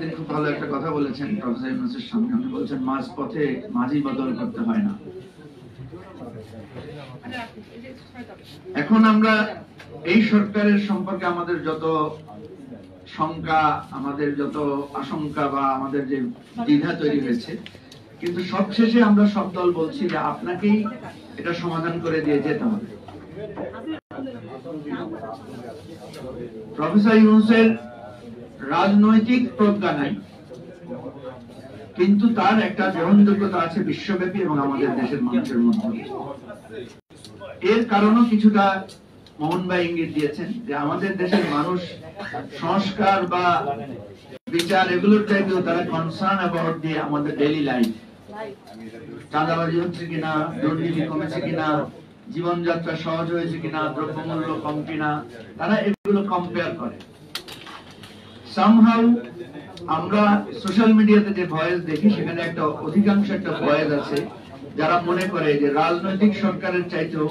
তিনি খুব ভালো একটা কথা বলেছেন প্রফেসর ইউনূসের সামনে। উনি বলছেন মাঝ পথে মাঝি বদল করতে হয় না। এখন আমরা এই সরকারের সম্পর্কে আমাদের যত শঙ্কা, আমাদের যত আশঙ্কা বা আমাদের যে দ্বিধা তৈরি হয়েছে, কিন্তু সবশেষে আমরা সব দল বলছি যে আপনাকেই এটা সমাধান করে দিয়ে যেতে হবে। প্রফেসর ইউনূসের রাজনৈতিক প্রজ্ঞা নাই, কিন্তু তার একটা গ্রহণযোগ্যতা আছে বিশ্বব্যাপী এবং আমাদের দেশের মানুষের মধ্যে। এর কারণও কিছুটা মোহন ভাই ইঙ্গিত দিয়েছেন যে আমাদের দেশের মানুষ সংস্কার বা বিচার এগুলোর চাইতেও তারা কনসার্ন অ্যাবাউট দিয়ে আমাদের ডেইলি লাইফ, চাঁদাবাজি হচ্ছে কিনা, দুর্নীতি কমেছে কিনা, জীবনযাত্রা সহজ হয়েছে কিনা, দ্রব্যমূল্য কম কিনা, তারা এগুলো কম্পেয়ার করে। সামহাউ আমরা সোশ্যাল মিডিয়াতে যে ভয়েস দেখি, সেখানে একটা অধিকাংশ একটা ভয়েস আছে যারা মনে করে যে রাজনৈতিক সরকারের চাইতেও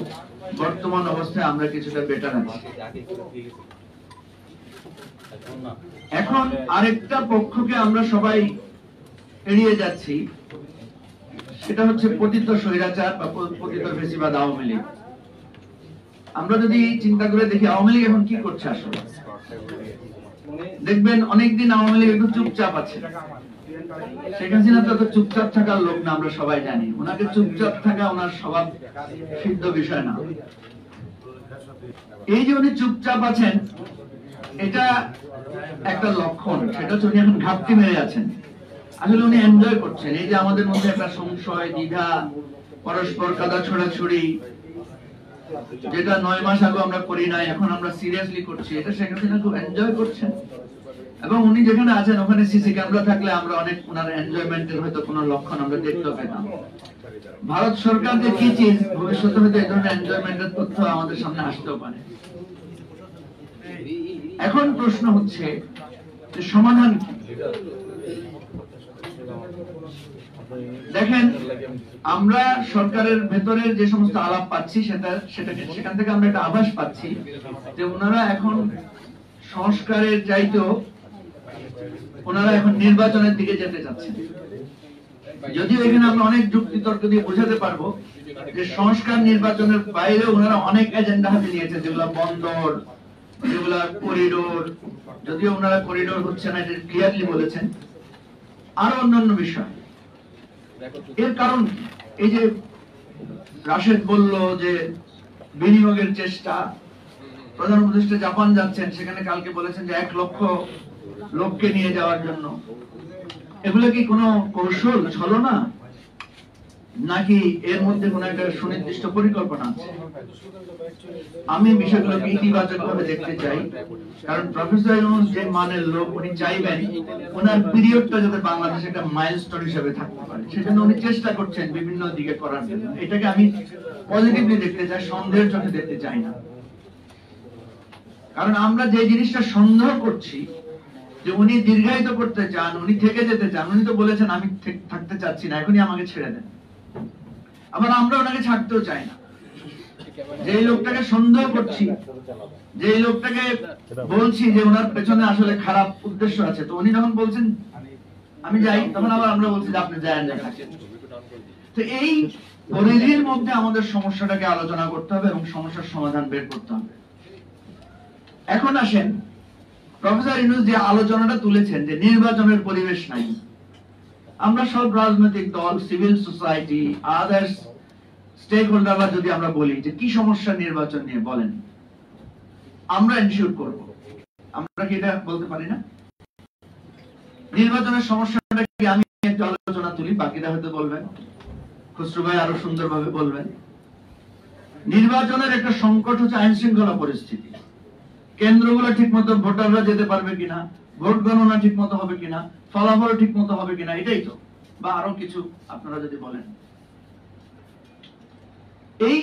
বর্তমান অবস্থায় আমরা কিছুটা বেটার আছি। এখন আরেকটা পক্ষকে আমরা সবাই এড়িয়ে যাচ্ছি, সেটা হচ্ছে পতিত স্বৈরাচার বা পতিত ফ্যাসিবাদ আওয়ামী লীগ। আমরা যদি চিন্তা করে দেখি আওয়ামী লীগ এখন কি করছে, আসলে দেখবেন অনেকদিন আওয়ামী লীগ একটু চুপচাপ আছে। শেখ হাসিনা তো চুপচাপ থাকার লোক না, আমরা সবাই জানি। ওনাকে চুপচাপ থাকা ওনার স্বভাব সিদ্ধ বিষয় না। এই যে উনি চুপচাপ আছেন, এটা একটা লক্ষণ। সেটা হচ্ছে উনি এখন ঘাপটি মেরে আছেন। আসলে উনি এনজয় করছেন এই যে আমাদের মধ্যে একটা সংশয়, দ্বিধা, পরস্পর কাদা ছোড়াছুড়ি, যেটা 9 মাস আগে আমরা করি নাই, এখন আমরা সিরিয়াসলি করছি। এটা শেখ হাসিনা খুব এনজয় করছেন। এবং উনি যেখানে আছেন ওখানে সিসি ক্যামেরা থাকলে আমরা অনেক ওনার এনজয়মেন্টের হয়তো কোনো লক্ষণ আমরা দেখতে পেতাম। ভারত সরকার যে কি চিজ, ভবিষ্যতে হয়তো এই ধরনের এনজয়মেন্টের তথ্য আমাদের সামনে আসতেও পারে। এখন প্রশ্ন হচ্ছে যে সমাধান কি? দেখেন, আমরা সরকারের ভেতরের যে সমস্ত আলাপ পাচ্ছি, সেখান থেকে আমরা একটা আভাস পাচ্ছি যে ওনারা এখন সংস্কারের চাইতেও ওনারা এখন নির্বাচনের দিকে যেতে চাচ্ছেন। যদিও এখানে আমরা অনেক যুক্তি তর্ক দিয়ে বোঝাতে পারবো যে সংস্কার নির্বাচনের বাইরে ওনারা অনেক এজেন্ডা হাতে নিয়েছেন, যেগুলো বন্দর, যেগুলা করিডোর, যদিও ওনারা করিডোর হচ্ছে না এটা ক্লিয়ারলি বলেছেন, আরো অন্যান্য বিষয়। এর কারণ এই যে রাশেদ বলল যে বিনিয়োগের চেষ্টা, প্রধান উপদেষ্টা জাপান যাচ্ছেন, সেখানে কালকে বলেছেন যে 1 লক্ষ লোককে নিয়ে যাওয়ার জন্য। এগুলো কি কোনো কৌশল, ছলনা, নাকি এর মধ্যে কোনো একটা সুনির্দিষ্ট পরিকল্পনা আছে? আমি বিষয়গুলোকে ইতিবাচক ভাবে দেখতে চাই, কারণ প্রফেসর ইউনূস যে মানের লোক, উনি চাইবেন ওনার পিরিয়ডটা যাতে বাংলাদেশে একটা মাইলস্টোন হিসেবে থাকতে পারে, সেজন্য উনি চেষ্টা করছেন বিভিন্ন দিকে করার জন্য। এটাকে আমি পজিটিভলি দেখতে চাই, সন্দেহের চোখে দেখতে চাই না। কারণ আমরা যে জিনিসটা সন্দেহ করছি যে উনি দীর্ঘায়িত করতে চান, উনি থেকে যেতে চান, উনি তো বলেছেন আমি থাকতে চাচ্ছি না, এখনই আমাকে ছেড়ে দেন। আবার আমরা ওনাকে ছাড়তেও চাই না। যে লোকটাকে সন্দেহ করছি, যে লোকটাকে বলছি যে ওনার পেছনে আসলে খারাপ উদ্দেশ্য আছে, তো উনি যখন বলছেন আমি যাই, তখন আবার আমরা বলছি যে আপনি যান না থাকেন। তো এই পরিধির মধ্যে আমাদের সমস্যাটাকে আলোচনা করতে হবে এবং সমস্যার সমাধান বের করতে হবে। এখন আসেন, প্রফেসর ইউনূস যে আলোচনাটা তুলেছেন যে নির্বাচনের পরিবেশ নাই, আমরা সব রাজনৈতিক দল, সিভিল সোসাইটি, আদার্স স্টেক হোল্ডাররা যদি আমরা বলি যে কি সমস্যা নির্বাচন নিয়ে বলেন, আমরা এনশিওর করব। আমরা কি এটা বলতে পারি না? নির্বাচনের সমস্যাটা কি আমি একটা আলোচনা তুলি, বাকিরা হয়তো বলবেন, খুসরু ভাই আরো সুন্দরভাবে বলবেন। নির্বাচনের একটা সংকট হচ্ছে আইন শৃঙ্খলা পরিস্থিতি। কেন্দ্রগুলো ঠিক মতো ভোটাররা যেতে পারবে কিনা, ভোট গণনা ঠিক মতো হবে কিনা, ফলাফল ঠিক মতো হবে কিনা, এটাই তো, বা আরো কিছু আপনারা যদি বলেন। এই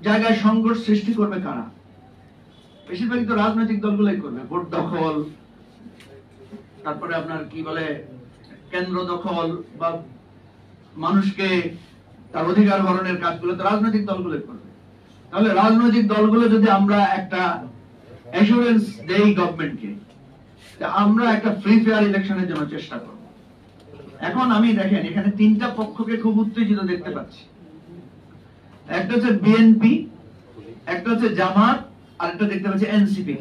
জায়গায় সংঘর্ষ সৃষ্টি করবে কারা? বেশিরভাগই তো রাজনৈতিক দলগুলোই করবে। ভোট দখল, তারপরে আপনার কি বলে কেন্দ্র দখল বা মানুষকে তার অধিকার হরণের কাজগুলো তো রাজনৈতিক দলগুলোই করবে। তাহলে রাজনৈতিক দলগুলো যদি আমরা একটা অ্যাসুরেন্স দেই গভর্নমেন্টকে আমরা একটা ফ্রি ফেয়ার ইলেকশনের জন্য চেষ্টা করব। এখন আমি দেখেন এখানে তিনটা পক্ষকে খুব উত্তেজিত দেখতে পাচ্ছি। একটা হচ্ছে বিএনপি, একটা হচ্ছে জামাত, আর একটা দেখতে পাচ্ছি এনসিপি।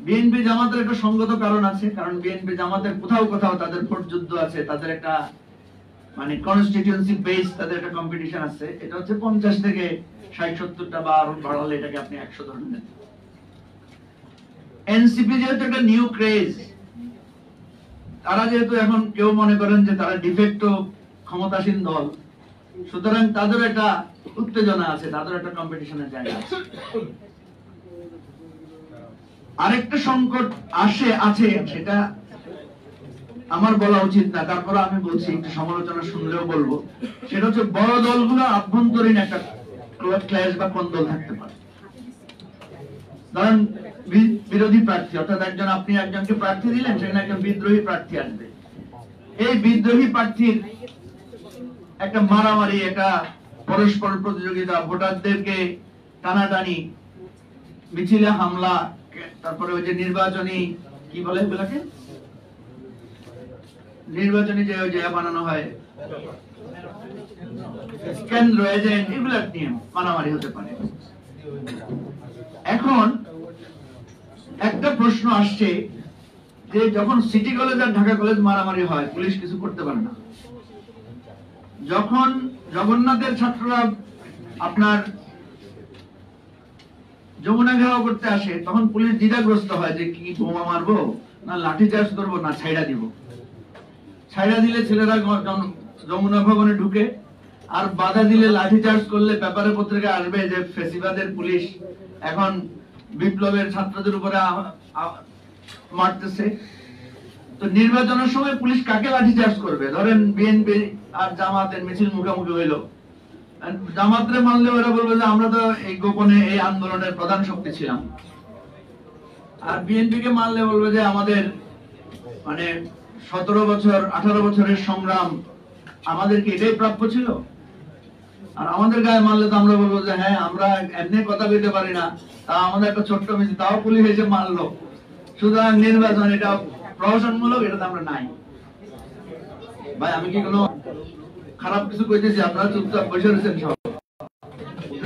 বিএনপি জামাতের একটা সঙ্গত কারণ আছে, কারণ বিএনপি জামাতের কোথাও কোথাও তাদের ভোট যুদ্ধ আছে, তাদের একটা মানে কনস্টিটিউয়েন্সি বেস, তাদের একটা কম্পিটিশন আছে। এটা হচ্ছে 50 থেকে 60-70টা বা আরো বাড়ালে এটাকে আপনি 100 ধরে নেন। এনসিপি যেহেতু একটা নিউ ক্রেজ, তারা যেহেতু এখন কেউ মনে করেন যে তারা ডিফেক্টো ক্ষমতাসীন দল, সুতরাং তাদের একটা উত্তেজনা আছে, তাদের একটা কম্পিটিশনের জায়গা আছে। আরেকটা সংকট আছে, সেটা আমার বলা উচিত না, তারপর আমি বলছি, একটু সমালোচনা শুনলেও বলবো। সেটা হচ্ছে বড় দলগুলো আভ্যন্তরীণ একটা ক্ল্যাশ বা কোন্দল থাকতে পারে। ধরেন বিরোধী প্রার্থী, অর্থাৎ আপনি একজনকে প্রার্থী দিলেন, সেখানে একজন বিদ্রোহী প্রার্থী আসবে। এই বিদ্রোহী প্রার্থীর একটা মারামারি, একটা পরস্পর প্রতিযোগিতা, ভোটারদেরকে টানাটানি, মিছিলে হামলা, তারপরে ওই যে নির্বাচনী কি বলে এগুলাকে, নির্বাচনী যে ওই যে বানানো হয় কেন্দ্র এজেন্ট, এগুলো নিয়ে মারামারি হতে পারে। এখন একটা প্রশ্ন আসছে যে যখন সিটি কলেজ আর ঢাকা কলেজ মারামারি হয়, পুলিশ কিছু করতে পারে না। যখন জগন্নাথের ছাত্ররা আপনার যমুনা ঘেরাও করতে আসে, তখন পুলিশ দ্বিধাগ্রস্ত হয় যে কি বোমা মারবো না লাঠি চার্জ করবো না ছাইড়া দিব। ছাইড়া দিলে ছেলেরা যমুনা ভবনে ঢুকে, আর বাধা দিলে লাঠি চার্জ করলে পেপারে পত্রিকা আসবে যে ফেসিবাদের পুলিশ এখন বিপ্লবের ছাত্রদের উপরে মারতেছে। তো নির্বাচনের সময় পুলিশ কাকে লাঠি চার্জ করবে? ধরেন বিএনপি আর জামাতের মিছিল মুখোমুখি হইলো, জামাতরে মানলে ওরা বলবে যে আমরা তো এই গোপনে এই আন্দোলনের প্রধান শক্তি ছিলাম, আর বিএনপি কে মানলে বলবে যে আমাদের মানে 17 বছর 18 বছরের সংগ্রাম, আমাদেরকে এটাই প্রাপ্য ছিল। আর আমাদের গায়ে মারলে তো আমরা বলবো যে হ্যাঁ আমরা এমনি কথা বলতে পারি না, তা আমাদের একটা ছোট্ট মিছিল, তাও পুলিশ এসে মারলো। সুতরাং নির্বাচন এটা প্রহসনমূলক, এটা তো আমরা নাই। ভাই আমি কি কোনো খারাপ কিছু কইতেছি? আপনারা চুপচাপ বসে রয়েছেন, সব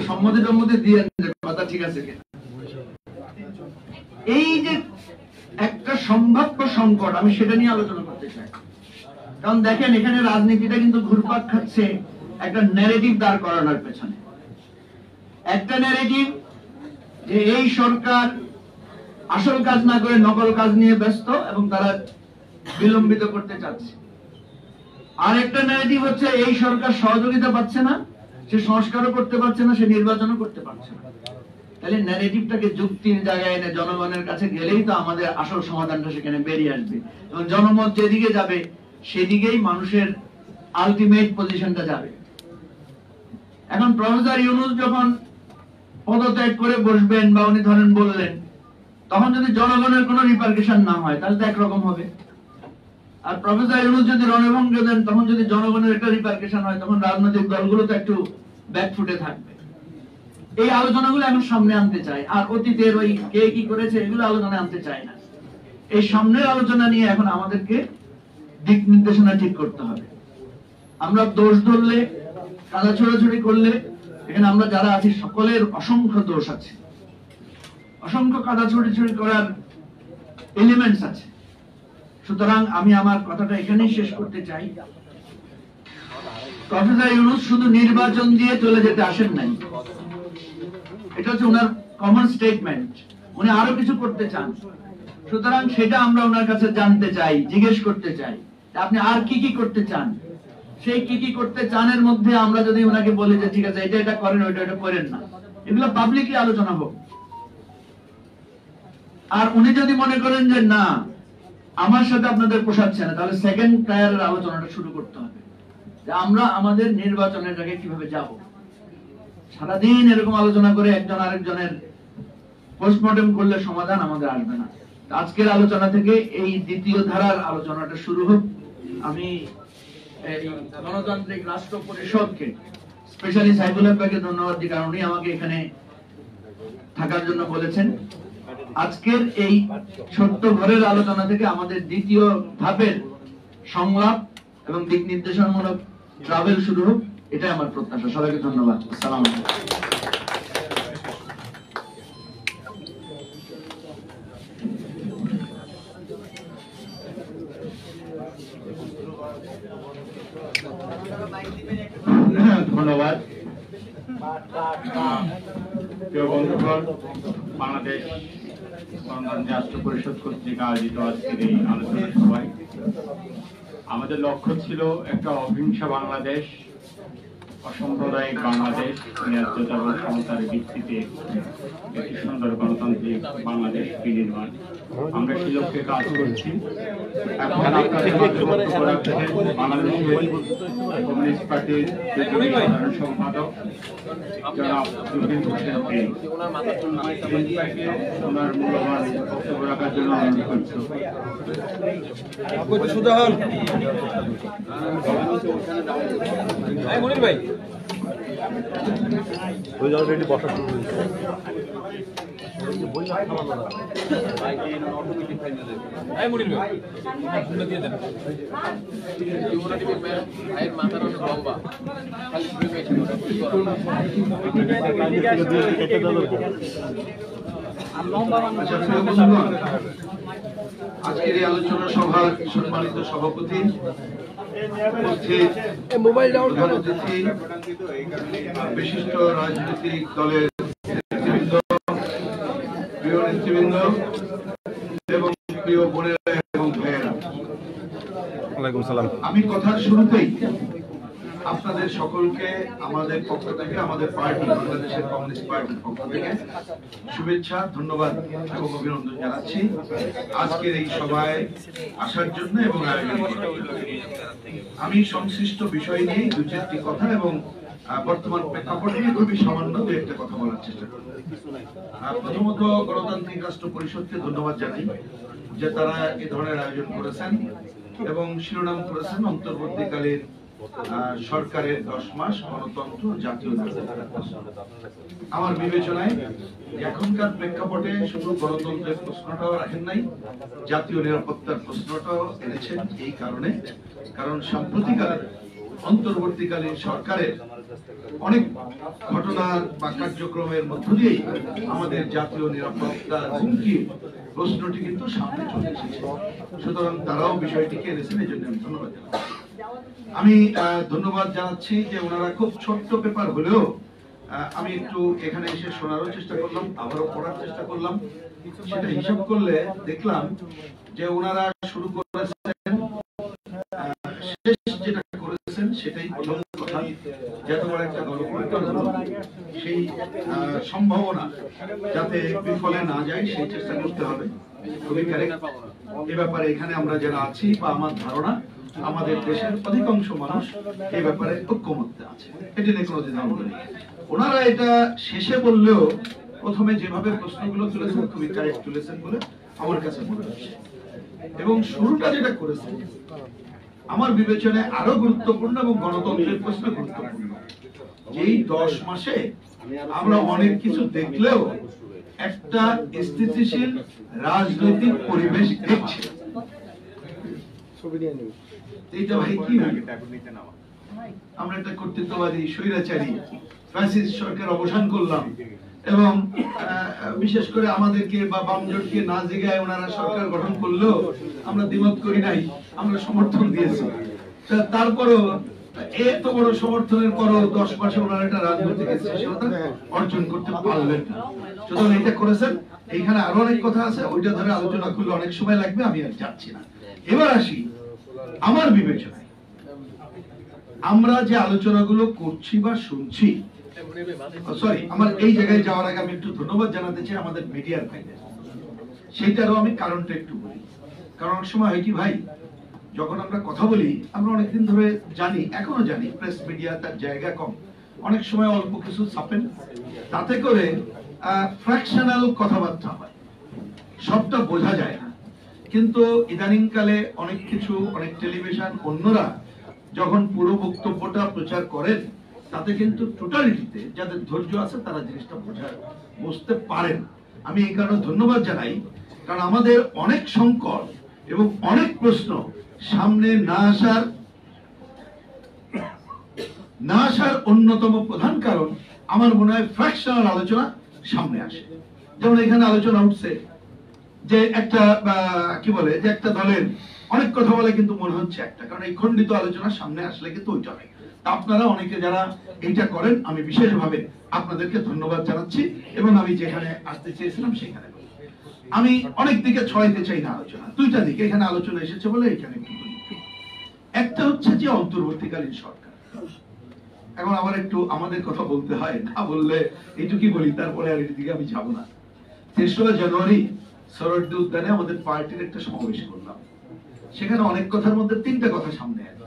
সম্মতি টম্মতি দিয়ে কথা ঠিক আছে কিনা। এই যে একটা সম্ভাব্য সংকট, আমি সেটা নিয়ে আলোচনা করতে চাই। কারণ দেখেন এখানে রাজনীতিটা কিন্তু ঘুরপাক খাচ্ছে একটা ন্যারেটিভ দাঁড় করানোর পেছনে। একটা ন্যারেটিভ যে এই সরকার আসল কাজ না করে নকল কাজ নিয়ে ব্যস্ত এবং তারা বিলম্বিত করতে চাচ্ছে। আর একটা ন্যারেটিভ হচ্ছে এই সরকার সহযোগিতা পাচ্ছে না, সে সংস্কারও করতে পারছে না, সে নির্বাচনও করতে পারছে না। তাহলে ন্যারেটিভটাকে যুক্তির জায়গায় এনে জনগণের কাছে গেলেই তো আমাদের আসল সমাধানটা সেখানে বেরিয়ে আসবে, এবং জনমত যেদিকে যাবে সেদিকেই মানুষের আলটিমেট পজিশনটা যাবে। এখন প্রফেসর ইউনূস যখন পদত্যাগ করে বসবেন বা উনি ধরেন বললেন, তখন যদি জনগণের কোনো রিপারকেশন না হয় তাহলে তো একরকম হবে। আর প্রফেসর ইউনূস যদি রণভঙ্গ দেন, তখন যদি জনগণের একটা রিপারকেশন হয়, তখন রাজনৈতিক দলগুলো তো একটু ব্যাকফুটে থাকবে। এই আলোচনাগুলো এখন সামনে আনতে চাই, আর অতীতের ওই কে কি করেছে এগুলো আলোচনা আনতে চাই না। এই সামনের আলোচনা নিয়ে এখন আমাদেরকে দিক নির্দেশনা ঠিক করতে হবে। আমরা দোষ ধরলে, কাদা ছোড়াছুড়ি করলে, এখানে আমরা যারা আছি সকলের অসংখ্য দোষ আছে, অসংখ্য কাদা ছোড়াছুড়ি করার এলিমেন্টস আছে। সুতরাং আমি আমার কথাটা এখানেই শেষ করতে চাই। প্রফেসর ইউনূস শুধু নির্বাচন দিয়ে চলে যেতে আসেন নাই, এটা হচ্ছে ওনার কমন স্টেটমেন্ট। উনি আরো কিছু করতে চান, সুতরাং সেটা আমরা ওনার কাছে জানতে চাই, জিজ্ঞেস করতে চাই আপনি আর কি কি করতে চান। সেই কি কি করতে চানের মধ্যে আমরা যদি ওনাকে বলি যে ঠিক আছে এটা এটা করেন, ওইটা এটা করেন না, এগুলো পাবলিকলি আলোচনা হোক। আর উনি যদি মনে করেন যে না আমার সাথে আপনাদের পোষাচ্ছে না, তাহলে সেকেন্ড টায়ারের আলোচনাটা শুরু করতে হবে যে আমরা আমাদের নির্বাচনের জায়গায় কিভাবে যাব। সারাদিন এরকম আলোচনা করে একজন আরেকজনের পোস্টমর্টেম করলে সমাধান আমাদের আসবে না। আজকের আলোচনা থেকে এই দ্বিতীয় ধারার আলোচনাটা শুরু হোক। আমি এই গণতান্ত্রিক রাষ্ট্র পরিষদকে স্পেশালি সাইফুল হককে ধন্যবাদ দিই, কারণ উনি আমাকে এখানে থাকার জন্য বলেছেন। আজকের এই ছোট্ট ঘরের আলোচনা থেকে আমাদের দ্বিতীয় ধাপের সংলাপ এবং দিক নির্দেশনামূলক ট্রাভেল শুরু হোক, এটাই আমার প্রত্যাশা। সবাইকে ধন্যবাদ। আসসালামু আলাইকুম। ধন্যবাদ। প্রিয় বন্ধুগণ, বাংলাদেশ গণতান্ত্রিক রাষ্ট্র পরিষদ কর্তৃক আয়োজিত আজকের এই আলোচনা সভায় আমাদের লক্ষ্য ছিল একটা অহিংসা বাংলাদেশ, অসাম্প্রদায়িক বাংলাদেশ, ন্যায্যতা এবং সমতার ভিত্তিতে একটি সুন্দর গণতান্ত্রিক বাংলাদেশ বিনির্মাণ। আমরা সেই লক্ষ্যে কাজ করছি। এখন আপনাদের বক্তব্য রাখছেন বাংলাদেশের কমিউনিস্ট পার্টির সাধারণ সম্পাদক জনাব জহির হোসেন এই ওনার মূল্যবান বক্তব্য রাখার জন্য অনুরোধ করছি। মনির ভাই ওই অলরেডি বসা শুরু হয়েছে। মনির ভাই দিয়ে দেন। ভাইয়ের মাথার অনেক লম্বা, আজকের এই আলোচনা সভার সম্মানিত সভাপতি, প্রধান অতিথি, বিশিষ্ট রাজনৈতিক দলের নেতৃবৃন্দ, প্রিয় নেতৃবৃন্দ এবং প্রিয় বোনেরা এবং ভাইয়েরা, আমি কথার শুরুতেই আপনাদের সকলকে আমাদের পক্ষ থেকে, আমাদের পার্টি বাংলাদেশের কমিউনিস্ট পার্টির পক্ষ থেকে শুভেচ্ছা, ধন্যবাদ এবং অভিনন্দন জানাচ্ছি আজকের এই সভায় আসার জন্য এবং আয়োজন করার জন্য। আমি সংশ্লিষ্ট বিষয় নিয়ে দু চারটি কথা এবং বর্তমান প্রেক্ষাপট নিয়ে খুবই সামান্য দু একটা কথা বলার চেষ্টা করব। প্রথমত গণতান্ত্রিক রাষ্ট্র পরিষদকে ধন্যবাদ জানাই যে তারা এ ধরনের আয়োজন করেছেন এবং শিরোনাম করেছেন অন্তর্বর্তীকালীন সরকারের 10 মাস গণতন্ত্র জাতীয় নিরাপত্তা। আমার বিবেচনায় এখনকার প্রেক্ষাপটে শুধু গণতন্ত্রের প্রশ্নটাও রাখেন নাই, জাতীয় নিরাপত্তার প্রশ্নটাও এনেছেন এই কারণে, কারণ সাম্প্রতিককালে অন্তর্বর্তীকালীন সরকারের অনেক ঘটনা বা কার্যক্রমের মধ্য দিয়েই আমাদের জাতীয় নিরাপত্তার হুমকির প্রশ্নটি কিন্তু সামনে চলে এসেছে। সুতরাং তারাও বিষয়টিকে এনেছেন, এই জন্য আমি ধন্যবাদ জানাচ্ছি। আমি ধন্যবাদ জানাচ্ছি যে ওনারা খুব ছোট্ট পেপার হলেও আমি একটু এখানে এসে শোনারও চেষ্টা করলাম, আবারও পড়ার চেষ্টা করলাম। সেটা হিসাব করলে দেখলাম যে ওনারা শুরু করেছেন, শেষ যেটা করেছেন সেটাই প্রথম কথা, যত বড় একটা গণপরিবর্তন হলো সেই সম্ভাবনা যাতে বিফলে না যায় সেই চেষ্টা করতে হবে। খুবই কারেক্ট। এ ব্যাপারে এখানে আমরা যারা আছি বা আমার ধারণা আমাদের দেশের অধিকাংশ মানুষ এই ব্যাপারে ঐক্যমত্যে আছে, এটি নিয়ে কোনো দ্বিধা নেই। ওনারা এটা শেষে বললেও প্রথমে যেভাবে প্রশ্নগুলো তুলেছেন খুবই কারেক্ট তুলেছেন বলে আমার কাছে মনে হচ্ছে, এবং শুরুটা যেটা করেছেন আমার বিবেচনায় আরো গুরুত্বপূর্ণ এবং গণতন্ত্রের প্রশ্ন গুরুত্বপূর্ণ। যেই 10 মাসে আমরা অনেক কিছু দেখলেও একটা স্থিতিশীল রাজনৈতিক পরিবেশ দেখছি, এইটা ভাই কি আমরা একটা কর্তৃত্ববাদী স্বৈরাচারী ফ্যাসিস্ট সরকার অবসান করলাম এবং বিশেষ করে আমাদেরকে বা বামজোটকে না জিগায় ওনারা সরকার গঠন করলেও আমরা দ্বিমত করি নাই, আমরা সমর্থন দিয়েছি। তারপরও এত বড় সমর্থনের পরও 10 মাসে ওনারা একটা রাজনৈতিক স্থিতিশীলতা অর্জন করতে পারলেন না। সুতরাং এটা করেছেন। এইখানে আরো অনেক কথা আছে, ওইটা ধরে আলোচনা করলে অনেক সময় লাগবে, আমি আর যাচ্ছি না। এবার আসি আমার বিবেচনায় আমরা যে আলোচনাগুলো করছি বা শুনছি, সরি আমার এই জায়গায় যাওয়ার আগে আমি একটু ধন্যবাদ জানাতে চাই আমাদের মিডিয়ার ভাইদের। সেইটারও আমি কারণটা একটু বলি, কারণ অনেক সময় হয় কি ভাই, যখন আমরা কথা বলি আমরা অনেকদিন ধরে জানি, এখনো জানি প্রেস মিডিয়া তার জায়গা কম, অনেক সময় অল্প কিছু ছাপেন, তাতে করে ফ্র্যাকশনাল কথাবার্তা হয়, সবটা বোঝা যায় না। কিন্তু ইদানিং কালে অনেক কিছু, অনেক টেলিভিশন অন্যরা যখন পুরো বক্তব্যটা প্রচার করেন তাতে কিন্তু টোটালিটিতে যাদের ধৈর্য আছে তারা জিনিসটা বুঝতে পারেন। আমি এই কারণে ধন্যবাদ জানাই, কারণ আমাদের অনেক সংকট এবং অনেক প্রশ্ন সামনে না আসার অন্যতম প্রধান কারণ আমার মনে হয় ফ্র্যাকশনাল আলোচনা সামনে আসে। যেমন এখানে আলোচনা উঠছে যে একটা কি বলে যে একটা দলের অনেক কথা বলে কিন্তু মনে হচ্ছে একটা, কারণ এই খণ্ডিত আলোচনা সামনে আসলে কিন্তু ওইটা হয়। আপনারা অনেকে যারা এইটা করেন আমি বিশেষভাবে আপনাদেরকে ধন্যবাদ জানাচ্ছি, এবং আমি যেখানে আসতে চেয়েছিলাম সেখানে আমি অনেক দিকে ছড়াইতে চাই না আলোচনা, দুইটা দিকে এখানে আলোচনা এসেছে বলে এখানে একটু বলি। একটা হচ্ছে যে অন্তর্বর্তীকালীন সরকার, এখন আমার একটু আমাদের কথা বলতে হয়, না বললে এইটুকুই বলি, তারপরে আর এর দিকে আমি যাব না। 3রা জানুয়ারি সরোয়ার্দী উদ্যানে আমাদের পার্টির একটা সমাবেশ করলাম, সেখানে অনেক কথার মধ্যে 3টা কথা সামনে আসে।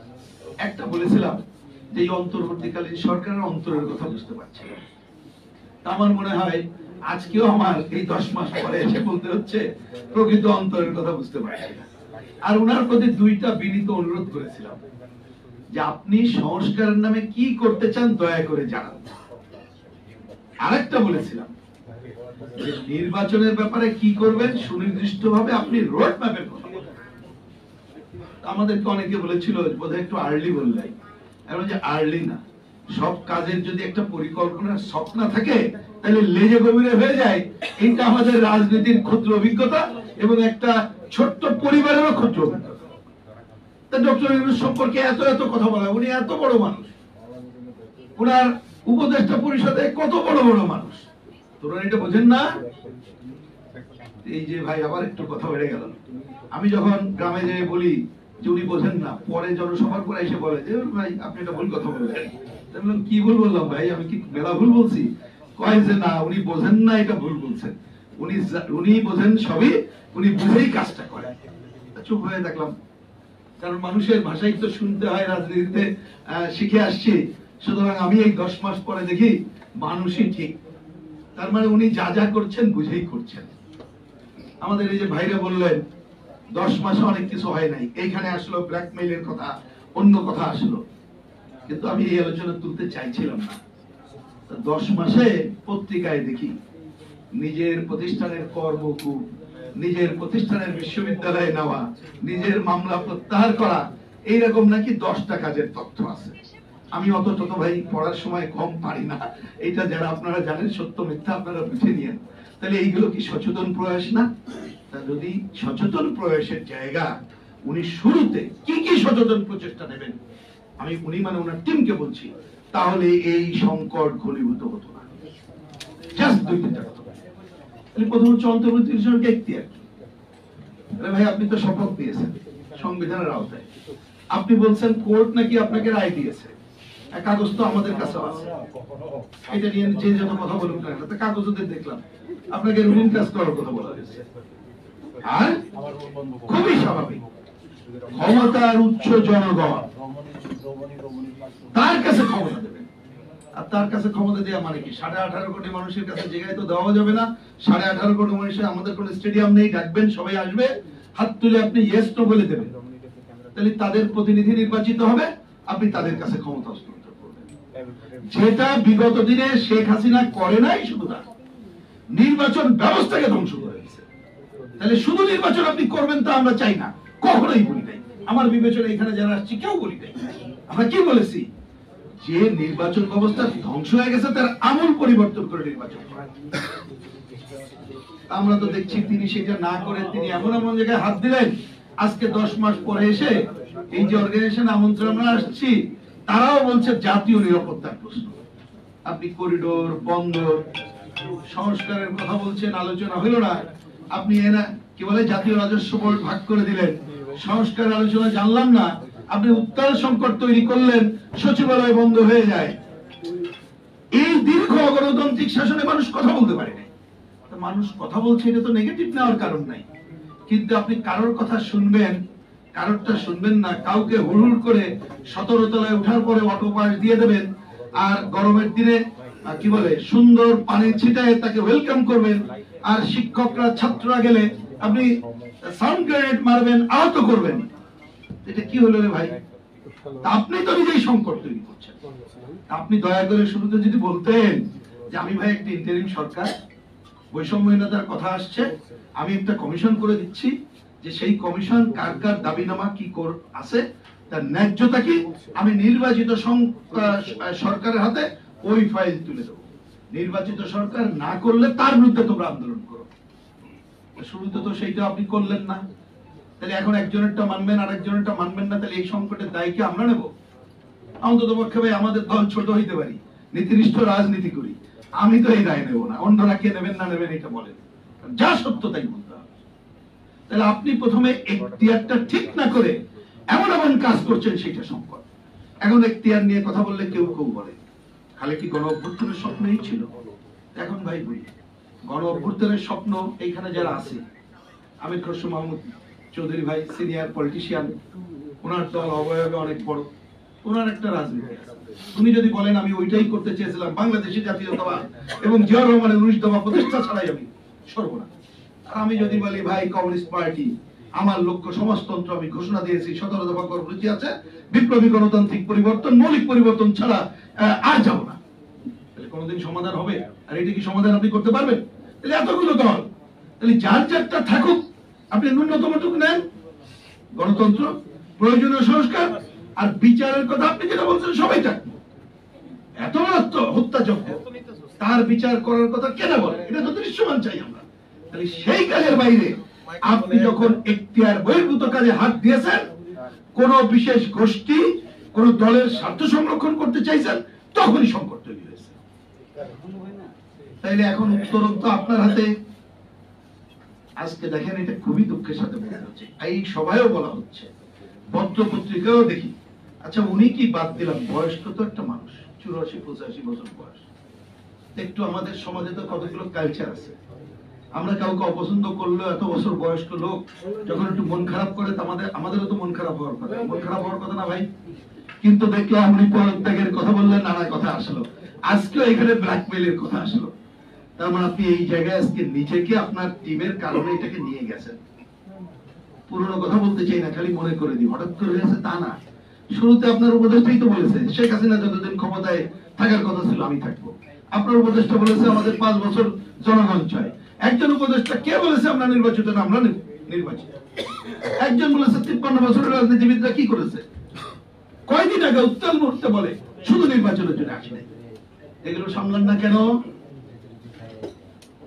একটা বলেছিলাম যে এই অন্তর্বর্তীকালীন সরকারের অন্তরের কথা বুঝতে পারছি না। আমার মনে হয় আজকেও আমার এই 10 মাস পরে এসে বলতে হচ্ছে প্রকৃত অন্তরের কথা বুঝতে পারছি না। আর ওনার প্রতি 2টা বিনীত অনুরোধ করেছিলাম যে আপনি সংস্কারের নামে কি করতে চান দয়া করে জানান। আরেকটা বলেছিলাম যে নির্বাচনের ব্যাপারে কি করবেন সুনির্দিষ্টভাবে আপনি রোড ম্যাপের কথা বলেন। আমাদেরকে অনেকে বলেছিল বোধহয় একটু আর্লি বললেন, এখন যে আর্লি না, সব কাজের যদি একটা পরিকল্পনার স্বপ্ন থাকে তাহলে লেজে গভীরে হয়ে যায়। এটা আমাদের রাজনীতির ক্ষুদ্র অভিজ্ঞতা এবং একটা ছোট্ট পরিবারেরও ক্ষুদ্র অভিজ্ঞতা। ডক্টর ইউনূস সম্পর্কে এত এত কথা বলা, উনি এত বড় মানুষ, ওনার উপদেষ্টা পরিষদে কত বড় বড় মানুষ, তোরা এটা বোঝেন না? এই যে ভাই আবার একটু কথা বেড়ে গেল। আমি যখন গ্রামে যেয়ে বলি যে উনি বোঝেন না, পরে জনসভার পরে এসে বলে যে ভাই আপনি এটা ভুল কথা বললেন। কি ভুল বললাম ভাই, আমি কি মেলা ভুল বলছি? কয় যে না, উনি বোঝেন না, এটা ভুল বলছেন। উনি বোঝেন সবই, উনি বুঝেই কাজটা করেন। চুপ হয়ে দেখলাম, কারণ মানুষের ভাষাই তো শুনতে হয়, রাজনীতিতে শিখে আসছি। সুতরাং আমি এই 10 মাস পরে দেখি মানুষই ঠিক, তার মানে উনি যা যা করছেন বুঝেই করছেন। আমাদের এই যে ভাইরা বললেন 10 মাসে অনেক কিছু হয় নাই, এইখানে আসলো ব্ল্যাকমেইলের কথা, অন্য কথা আসলো, কিন্তু আমি এই আলোচনা তুলতে চাইছিলাম না। 10 মাসে পত্রিকায় দেখি নিজের প্রতিষ্ঠানের কর্মকূপ, নিজের প্রতিষ্ঠানের বিশ্ববিদ্যালয়ে নেওয়া, নিজের মামলা প্রত্যাহার করা, এইরকম নাকি 10টা কাজের তথ্য আছে। আমি অত ভাই পড়ার সময় কম পারি না, এটা যারা আপনারা জানেন সত্য মিথ্যা আপনারা বুঝে নিয়েন। তাহলে এইগুলো কি সচেতন প্রয়াস না? তা যদি সচেতন প্রয়াসের জায়গা, উনি শুরুতে কি কি সচেতন প্রচেষ্টা নেবেন, আমি উনি মানে ওনার টিমকে বলছি, তাহলে এই সংকট ঘনীভূত হতো না। জাস্ট 2-3টা কথা। প্রথম হচ্ছে অন্তর্বর্তী সরকারকে এখতিয়ার। ভাই আপনি তো শপথ দিয়েছেন সংবিধানের আওতায়, আপনি বলছেন কোর্ট নাকি আপনাকে রায় দিয়েছে, কাগজ তো আমাদের কাছে আছে, এটা নিয়ে যে যত কথা বলুন না, কাগজ ওদের দেখলাম আপনাকে রুটিন কাজ করার কথা বলা হয়েছে। আর খুবই স্বাভাবিক, ক্ষমতার উচ্চ জনগণ তার কাছে ক্ষমতা দেবেন। আর তার কাছে ক্ষমতা দেওয়া মানে কি? 18.5 কোটি মানুষের কাছে জায়গায় তো দেওয়া যাবে না। 18.5 কোটি মানুষের আমাদের কোন স্টেডিয়াম নেই, ডাকবেন সবাই আসবে, হাত তুলে আপনি ইয়েস নো বলে দেবেন, তাহলে তাদের প্রতিনিধি নির্বাচিত হবে, আপনি তাদের কাছে ক্ষমতা হস্তান্তর করবেন। যেটা বিগত দিনে শেখ হাসিনা করে নাই, শুধু না নির্বাচন ব্যবস্থাকে ধ্বংস করে দিয়েছে। তাহলে শুধু নির্বাচন আপনি করবেন তা আমরা চাই না, কখনোই বলি নাই। আমার বিবেচনা এখানে যারা আসছে কেউ বলি নাই। আমরা কি বলেছি? যে নির্বাচন ব্যবস্থা ধ্বংস হয়ে গেছে তার আমূল পরিবর্তন করে নির্বাচন করা। আমরা তো দেখছি তিনি সেটা না করে তিনি এমন এমন জায়গায় হাত দিলেন, আজকে 10 মাস পরে এসে এই যে অর্গানাইজেশন আমন্ত্রণ আমরা আসছি, তারাও বলছে জাতীয় নিরাপত্তার প্রশ্ন। আপনি করিডোর, বন্দর, সংস্কারের কথা বলছেন, আলোচনা হইল না। আপনি কি বলে জাতীয় রাজস্ব বোর্ড ভাগ করে দিলেন, সংস্কারের আলোচনা জানলাম না। আপনি উত্তাল সংকট তৈরি করলেন, সচিবালয় বন্ধ হয়ে যায়। এই দীর্ঘ গণতান্ত্রিক শাসনে মানুষ কথা বলতে পারে না। মানুষ কথা বলছে, এটা তো নেগেটিভ নেওয়ার কারণ নাই, কিন্তু আপনি কারোর কথা শুনবেন, কারোরটা শুনবেন না। কাউকে হুড়হুড় করে 17 তলায় ওঠার পরে অটো পাস দিয়ে দেবেন, আর গরমের দিনে কি বলে সুন্দর পানি ছিটায় তাকে ওয়েলকাম করবেন, আর শিক্ষকরা ছাত্ররা গেলে আপনি সাউন্ড গ্রেনেড মারবেন, আহত করবেন। এটা কি হলো রে ভাই? আপনি তো নিজেই সংকট তৈরি করছেন। আপনি দয়া করে শুরুতে যদি বলতেন যে আমি ভাই একটা ইন্টারিম সরকার, বৈষম্যহীনতার কথা আসছে, আমি একটা কমিশন করে দিচ্ছি, যে সেই কমিশন কার কার দাবিনামা কি আছে, তার ন্যায্যতা কি, আমি নির্বাচিত সরকারের হাতে ওই ফাইল তুলে দেবো। নির্বাচিত সরকার না করলে তার বিরুদ্ধে তোমরা আন্দোলন করো। শুরুতে তো সেইটা আপনি করলেন না, তাহলে এখন একজনেরটা মানবেন আর একজনেরটা মানবেন না, তাহলে এই সংকটের দায় কি আমরা নেব? অন্তত পক্ষে ভাই আমাদের দল ছোট হইতে পারি, নীতিনিষ্ঠ রাজনীতি করি, আমি তো এই দায় নেব না, অন্যরা কে নেবেন না নেবেন এটা বলেন, যা সত্য তাই বলতে হবে। তাহলে আপনি প্রথমে এখতিয়ারটা ঠিক না করে এমন এমন কাজ করছেন, সেটা সংকট। এখন এখতিয়ার নিয়ে কথা বললে কেউ কেউ বলে খালি কি গণ অভ্যুত্থানের স্বপ্নই ছিল? এখন ভাই বলি, গণ অভ্যুত্থানের স্বপ্ন এইখানে যারা আছে, আমির খসরু মাহমুদ চৌধুরী ভাই সিনিয়র পলিটিশিয়ান, ওনার দল অবয়বে অনেক বড়, ওনার একটা রাজনীতি আছে। উনি যদি বলেন আমি ওইটাই করতে চেয়েছিলাম, বাংলাদেশে জাতীয়তাবাদ এবং জিয়াউর রহমানের 19 দফা প্রতিষ্ঠা ছাড়াই আমি সর্বনা, আর আমি যদি বলি ভাই কমিউনিস্ট পার্টি আমার লক্ষ্য সমাজতন্ত্র, আমি ঘোষণা দিয়েছি 17 দফা কর্মসূচি আছে, বিপ্লবী গণতান্ত্রিক পরিবর্তন, মৌলিক পরিবর্তন ছাড়া আর যাব না, তাহলে কোনোদিন সমাধান হবে? আর এটা কি সমাধান আপনি করতে পারবেন? তাহলে এতগুলো দল, তাহলে যার যারটা থাকুক, আপনি ন্যূনতমটুকু নেন, গণতন্ত্র, প্রয়োজনীয় সংস্কার আর বিচারের কথা আপনি যেটা বলছেন সবাই থাকবে। এত বড় হত্যাযজ্ঞ, তার বিচার করার কথা কেন বলে? এটা তো দৃশ্যমান চাই আমরা। তাহলে সেই কাজের বাইরে আপনি যখন এখতিয়ার বহির্ভূত কাজে হাত দিয়েছেন, কোন বিশেষ গোষ্ঠী, কোন দলের স্বার্থ সংরক্ষণ করতে চাইছেন, তখনই সংকট তৈরি হয়েছে। তাইলে এখন উত্তরণ তো আপনার হাতে। আজকে দেখেন, এটা খুবই দুঃখের সাথে বলতে হচ্ছে, এই সভায়ও বলা হচ্ছে, পত্র পত্রিকাও দেখি, আচ্ছা উনি কি বাদ দিলাম, বয়স্ক তো একটা মানুষ, 84-85 বছর বয়স। একটু আমাদের সমাজে তো কতগুলো কালচার আছে, আমরা কাউকে অপছন্দ করলেও এত বছর বয়স্ক লোক যখন একটু মন খারাপ করে, আমাদেরও তো মন খারাপ হওয়ার কথা, মন খারাপ হওয়ার কথা না ভাই? কিন্তু দেখলাম উনি পদত্যাগের কথা বললেন, নানা কথা আসলো, আজকেও এখানে ব্ল্যাকমেইলের কথা আসলো। তার মানে আপনি এই জায়গায় আজকে নিজেকে আপনার টিমের কারণে এটাকে নিয়ে গেছেন। পুরনো কথা বলতে চাই না, খালি মনে করে দিই, হঠাৎ করে হয়েছে তা না। শুরুতে আপনার উপদেষ্টাই তো বলেছে শেখ হাসিনা যতদিন ক্ষমতায় থাকার কথা ছিল আমি থাকবো। আপনার উপদেষ্টা বলেছে আমাদের 5 বছর জনগণ চায়। একজন উপদেষ্টা কে বলেছে আমরা নির্বাচিত না, আমরা নির্বাচিত? একজন বলেছে 53 বছরের রাজনীতিবিদরা কি করেছে? কয়দিন আগে উত্তাল মুহূর্তে বলে শুধু নির্বাচনের জন্য আসে নাই। এগুলো সামলান না কেন?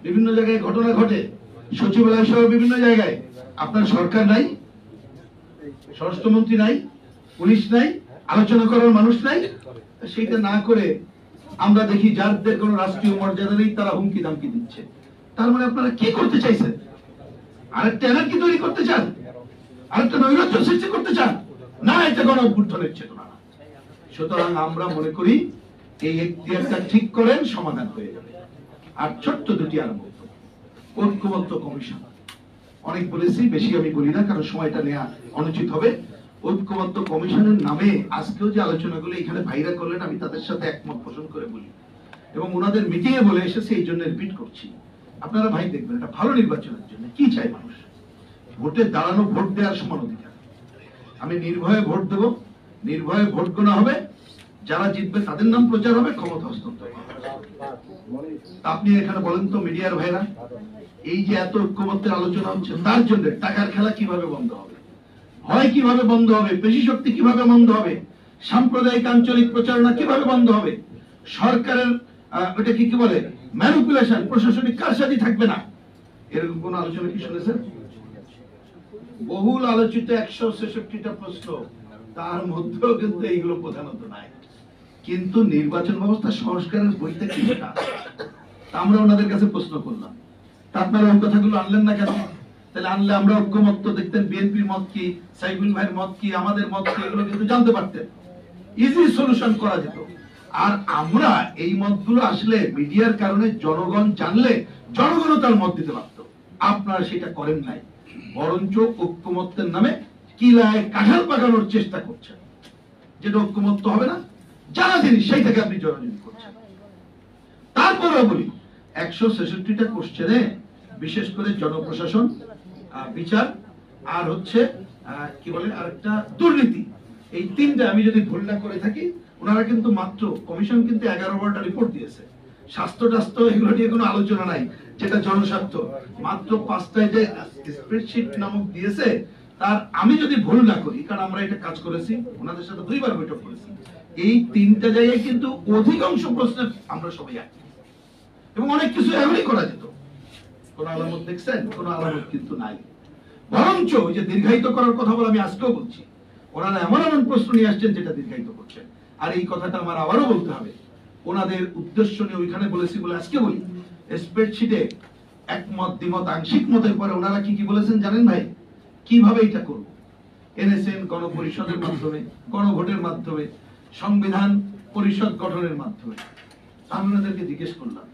বিভিন্ন জায়গায় ঘটনা ঘটে, সচিবালয় সহ বিভিন্ন জায়গায়। আপনার সরকার নাই, স্বরাষ্ট্রমন্ত্রী নাই, পুলিশ নাই, আলোচনা করার মানুষ নাই। সেইটা না করে আমরা দেখি যাদের কোন রাষ্ট্রীয় মর্যাদা নেই তারা হুমকি দামকি দিচ্ছে। তার মানে আপনারা কি করতে চাইছেন? আরেকটা এনার্কি তৈরি করতে চান? আরেকটা নৈরাজ্য সৃষ্টি করতে চান? না, এটা গণ অভ্যুত্থানের চেতনা না। সুতরাং আমরা মনে করি এই এখতিয়ারটা ঠিক করেন, সমাধান হয়ে যাবে। আর ছোট্ট দুটি আর বক্তব্য, ঐক্যবদ্ধ কমিশন অনেক বলেছি, বেশি আমি বলি না কারণ সময়টা নেওয়া অনুচিত হবে। ঐক্যবদ্ধ কমিশনের নামে আজকেও যে আলোচনাগুলো এখানে ভাইরা করলেন, আমি তাদের সাথে একমত পোষণ করে বলি এবং ওনাদের মিটিং এ বলে এসেছে, এই জন্য রিপিট করছি। আপনারা ভাই দেখবেন, এটা ভালো নির্বাচনের জন্য কি চাই মানুষ? ভোটে দাঁড়ানো, ভোট দেওয়ার সমান অধিকার। আমি নির্ভয়ে ভোট দেব, নির্ভয়ে ভোট গোনা হবে, যারা জিতবে তাদের নাম প্রচার হবে, ক্ষমতা হস্তান্তর হবে। আপনি এখানে বলেন তো মিডিয়ার ভাইরা, এই যে এত ঐক্যমত্যের আলোচনা হচ্ছে, তার জন্য টাকার খেলা কিভাবে বন্ধ হবে, হয় কিভাবে বন্ধ হবে, পেশি শক্তি কিভাবে বন্ধ হবে, সাম্প্রদায়িক আঞ্চলিক প্রচারণা কিভাবে বন্ধ হবে, সরকারের ওটা কি বলে ম্যানিপুলেশন, প্রশাসনিক কারসাজি থাকবে না, এরকম কোন আলোচনা কি শুনেছেন? বহুল আলোচিত 166টা প্রশ্ন, তার মধ্যেও কিন্তু এইগুলো প্রধানত নাই। কিন্তু নির্বাচন ব্যবস্থা সংস্কারের বইতে কিছুটা আমরা ওনাদের কাছে প্রশ্ন করলাম, তা আপনারা ওই কথাগুলো আনলেন না কেন? তাহলে আনলে আমরা ঐক্যমত্য দেখতেন, বিএনপির মত কি, সাইফুল ভাইয়ের মত কি, আমাদের মত কি, এগুলো কিন্তু জানতে পারতেন, ইজি সলিউশন করা যেত। আর আমরা এই মতগুলো আসলে মিডিয়ার কারণে জনগণ জানলে জনগণও তার মত দিতে পারত। আপনারা সেটা করেন নাই, বরঞ্চ ঐক্যমত্যের নামে কিলায় কাঁঠাল পাকানোর চেষ্টা করছেন, যেটা ঐক্যমত্য হবে না, জানা জিনিস সেইটাকে আপনি জনজীবী করছেন। তারপরে বলি 166টা কোশ্চেনে বিশেষ করে জনপ্রশাসন, বিচার আর হচ্ছে কি বলে আরেকটা দুর্নীতি, এই তিনটা আমি যদি ভুল না করে থাকি, ওনারা কিন্তু মাত্র কমিশন কিন্তু 11-12টা রিপোর্ট দিয়েছে। স্বাস্থ্য টাস্থ্য এগুলো নিয়ে কোনো আলোচনা নাই, যেটা জনস্বার্থ, মাত্র 5টায় যে স্প্রেডশিট নামক দিয়েছে, তার আমি যদি ভুল না করি, কারণ আমরা এটা কাজ করেছি, ওনাদের সাথে 2বার বৈঠক করেছি, এই 3টা জায়গায় কিন্তু অধিকাংশ প্রশ্নের আমরা সবাই একই, এবং অনেক কিছু এমনই করা যেত। কোন আলামত দেখছেন? কোন আলামত কিন্তু নাই। বরঞ্চ ওই যে দীর্ঘায়িত করার কথা বলে আমি আজকেও বলছি, ওনারা এমন এমন প্রশ্ন নিয়ে আসছেন যেটা দীর্ঘায়িত করছেন। আর এই কথাটা আমার আবারও বলতে হবে, ওনাদের উদ্দেশ্য নিয়ে ওইখানে বলেছি বলে আজকে বলি, স্প্রেডশিটে একমত দ্বিমত আংশিক মতের পরে ওনারা কি কি বলেছেন জানেন ভাই? কিভাবে এটা করব? এনএসএন গণপরিষদের মাধ্যমে, গণভোটের মাধ্যমে, সংবিধান পরিষদ গঠনের মাধ্যমে। আমি ওনাদেরকে জিজ্ঞেস করলাম,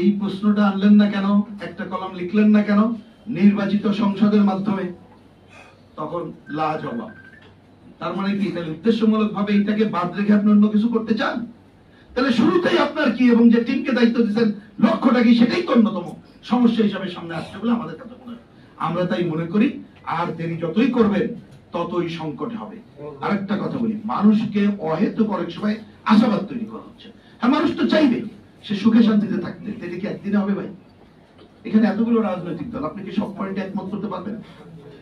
এই প্রশ্নটা আনলেন না কেন, একটা কলাম লিখলেন না কেন নির্বাচিত সংসদের মাধ্যমে? তখন লাজবাব। তার মানে কি, তাহলে উদ্দেশ্যমূলক ভাবে এটাকে বাদ রেখে আপনি অন্য কিছু করতে চান? তাহলে শুরুতেই আপনার কি, এবং যে টিমকে দায়িত্ব দিচ্ছেন লক্ষ্যটা কি, সেটাই তো অন্যতম সমস্যা হিসাবে সামনে আসছে বলে আমাদের কাছে মনে হয়। আমরা তাই মনে করি আর দেরি যতই করবেন ততই সংকট হবে। আরেকটা কথা বলি, মানুষকে অহেতুক অনেক সময় আশাবাদ তৈরি করা হচ্ছে। হ্যাঁ, মানুষ তো চাইবে সে সুখে শান্তিতে থাকতে, এটা কি একদিনে হবে ভাই? এখানে এতগুলো রাজনৈতিক দল, আপনি কি সব পয়েন্টে একমত করতে পারবেন?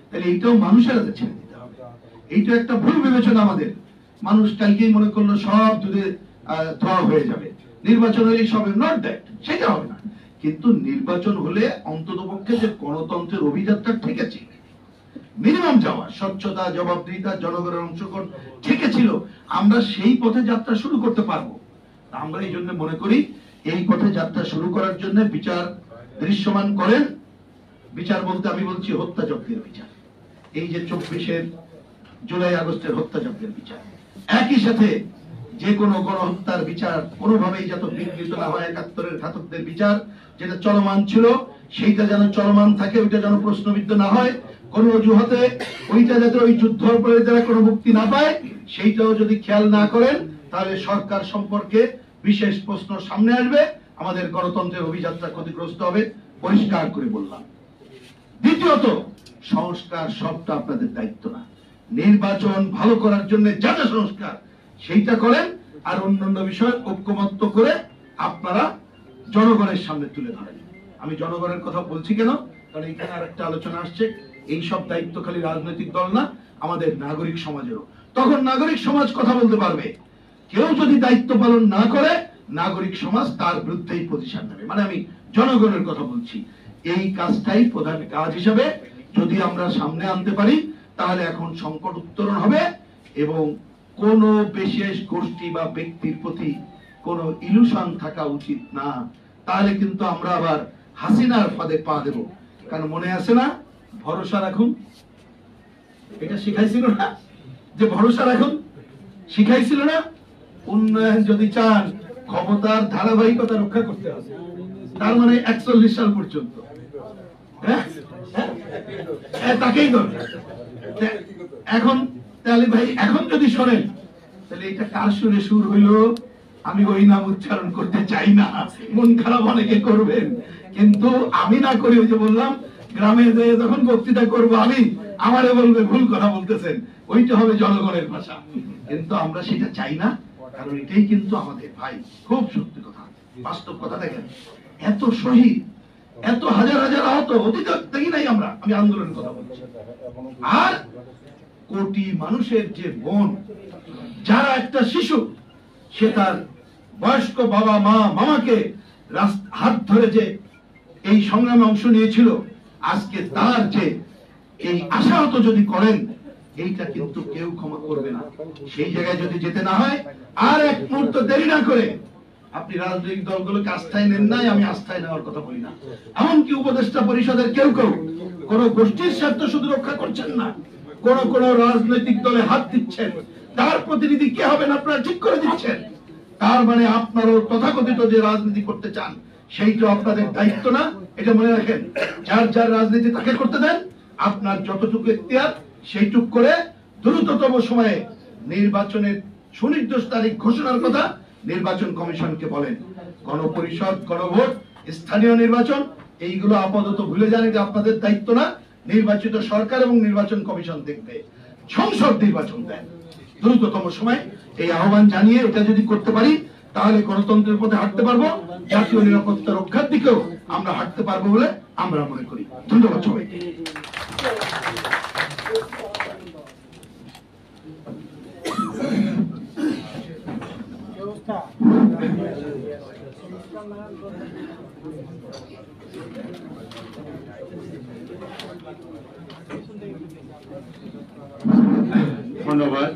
তাহলে এইটাও মানুষের হাতে ছেড়ে দিতে হবে। এইটা একটা ভুল বিবেচনা আমাদের। মানুষ কালকেই মনে করলো সব দুধে ধোয়া হয়ে যাবে, নির্বাচন হলে সব, নট দ্যাট, সেটা হবে না। কিন্তু নির্বাচন হলে অন্ততপক্ষে যে গণতন্ত্রের অভিযাত্রা ঠিক আছে, মিনিমাম যাওয়া, স্বচ্ছতা, জবাবদিহিতা, জনগণের অংশগ্রহণ ঠিক ছিল, আমরা সেই পথে যাত্রা শুরু করতে পারবো। আমরা এই জন্য মনে করি এই পথে যাত্রা শুরু করার জন্য বিচার দৃশ্যমান করেন। বিচার বলতে আমি বলছি হত্যাযজ্ঞের বিচার, এই যে 24 জুলাই আগস্টের হত্যাযজ্ঞের বিচার, একই সাথে যে কোনো গণহত্যার বিচার কোনোভাবেই যাতে বিঘ্নিত না হয়, 71-এর ঘাতকদের বিচার যেটা চলমান ছিল সেইটা যেন চলমান থাকে, ওইটা যেন প্রশ্নবিদ্ধ না হয়, কোন অজুহাতে ওইটা যাতে ওই যুদ্ধ অপরাধীরা কোনো মুক্তি না পায়, সেইটাও যদি খেয়াল না করেন তাহলে সরকার সম্পর্কে বিশেষ প্রশ্ন সামনে আসবে, আমাদের গণতন্ত্রের অভিযাত্রা ক্ষতিগ্রস্ত হবে, পরিষ্কার করে বললাম। দ্বিতীয়ত, সংস্কার সবটা আপনাদের দায়িত্ব না, নির্বাচন ভালো করার জন্য যা যা সংস্কার সেইটা করেন, আর অন্যান্য বিষয় ঐক্যমত্য করে আপনারা জনগণের সামনে তুলে ধরেন। আমি জনগণের কথা বলছি কেন, কারণ এখানে আরেকটা আলোচনা আসছে, এই সব দায়িত্ব খালি রাজনৈতিক দল না, আমাদের নাগরিক সমাজেরও। তখন নাগরিক সমাজ কথা বলতে পারবে। কেউ যদি দায়িত্ব পালন না করে, নাগরিক সমাজ তার বিরুদ্ধেই প্রতিশোধ নেবে। মানে আমি জনগণের কথা বলছি। এই কাজটাই প্রধান কাজ হিসাবে যদি আমরা সামনে আনতে পারি, তাহলে এখন সংকট উত্তরণ হবে, এবং কোন বিশেষ গোষ্ঠী বা ব্যক্তির প্রতি কোন ইলুশন থাকা উচিত না। তাহলে কিন্তু আমরা আবার হাসিনার ফাঁদে পা দেব। কারণ মনে আছে না, ভরসা রাখুন, এটা শিখাইছিল না, যে ভরসা রাখুন শিখাইছিল না? উন্নয়ন যদি চান, ক্ষমতার ধারাবাহিকতা রক্ষা করতে হবে। তার মানে 41 সাল পর্যন্ত, তাকেই দরকার। এখন তাহলে ভাই, এখন যদি শোনেন, তাহলে এটা কার সুরে সুর হইল? আমি ওই নাম উচ্চারণ করতে চাই না, মন খারাপ অনেকে করবেন, কিন্তু আমি না করি, ওই যে বললাম, গ্রামে যে যখন বক্তৃতা করবো আমি, আমারে বলবে ভুল কথা বলতেছেন, ওইটা হবে জনগণের ভাষা। কিন্তু আমরা সেটা চাই না, কারণ এটাই কিন্তু আমাদের ভাই খুব সত্যি কথা, বাস্তব কথা। দেখেন, এত শহীদ, এত হাজার হাজার আহত, অতীত দেখি নাই আমরা, আমি আন্দোলনের কথা বলছি, আর কোটি মানুষের যে বোন, যারা একটা শিশু, সে তার বয়স্ক বাবা মা মামাকে হাত ধরে যে এই সংগ্রামে অংশ নিয়েছিল, আজকে তার যে এই আশাহত যদি করেন, এইটা কিন্তু কেউ ক্ষমা করবে না। সেই জায়গায় যদি যেতে না হয়, আর এক মুহূর্ত দেরি না করে আপনি রাজনৈতিক দলগুলোকে আস্থায় নেন নাই, আমি আস্থায় নেওয়ার কথা বলি না, এমনকি উপদেষ্টা পরিষদের কেউ কেউ কোন গোষ্ঠীর স্বার্থ শুধু রক্ষা করছেন না, কোন কোন রাজনৈতিক দলে হাত দিচ্ছেন, তার প্রতিনিধি কে হবেন আপনারা ঠিক করে দিচ্ছেন। তার মানে আপনারও তথাকথিত যে রাজনীতি করতে চান, সেইটা আপনাদের দায়িত্ব না, এটা মনে রাখেন। যার যার রাজনীতি তাকে করতে দেন, আপনার যতটুকু এখতিয়ার সেইটুক করে দ্রুততম সময়ে নির্বাচনের সুনির্দিষ্ট তারিখ ঘোষণার কথা নির্বাচন কমিশনকে বলেন। গণপরিষদ, গণভোট, স্থানীয় নির্বাচন, এইগুলো আপাতত ভুলে যান, এটা আপনাদের দায়িত্ব না, নির্বাচিত সরকার এবং নির্বাচন কমিশন দেখবে। সংসদ নির্বাচন দেন দ্রুততম সময়, এই আহ্বান জানিয়ে এটা যদি করতে পারি, তাহলে গণতন্ত্রের পথে হাঁটতে পারবো, জাতীয় নিরাপত্তা রক্ষার দিকেও আমরা হাঁটতে পারবো বলে আমরা মনে করি। ধন্যবাদ সবাইকে। ধন্যবাদ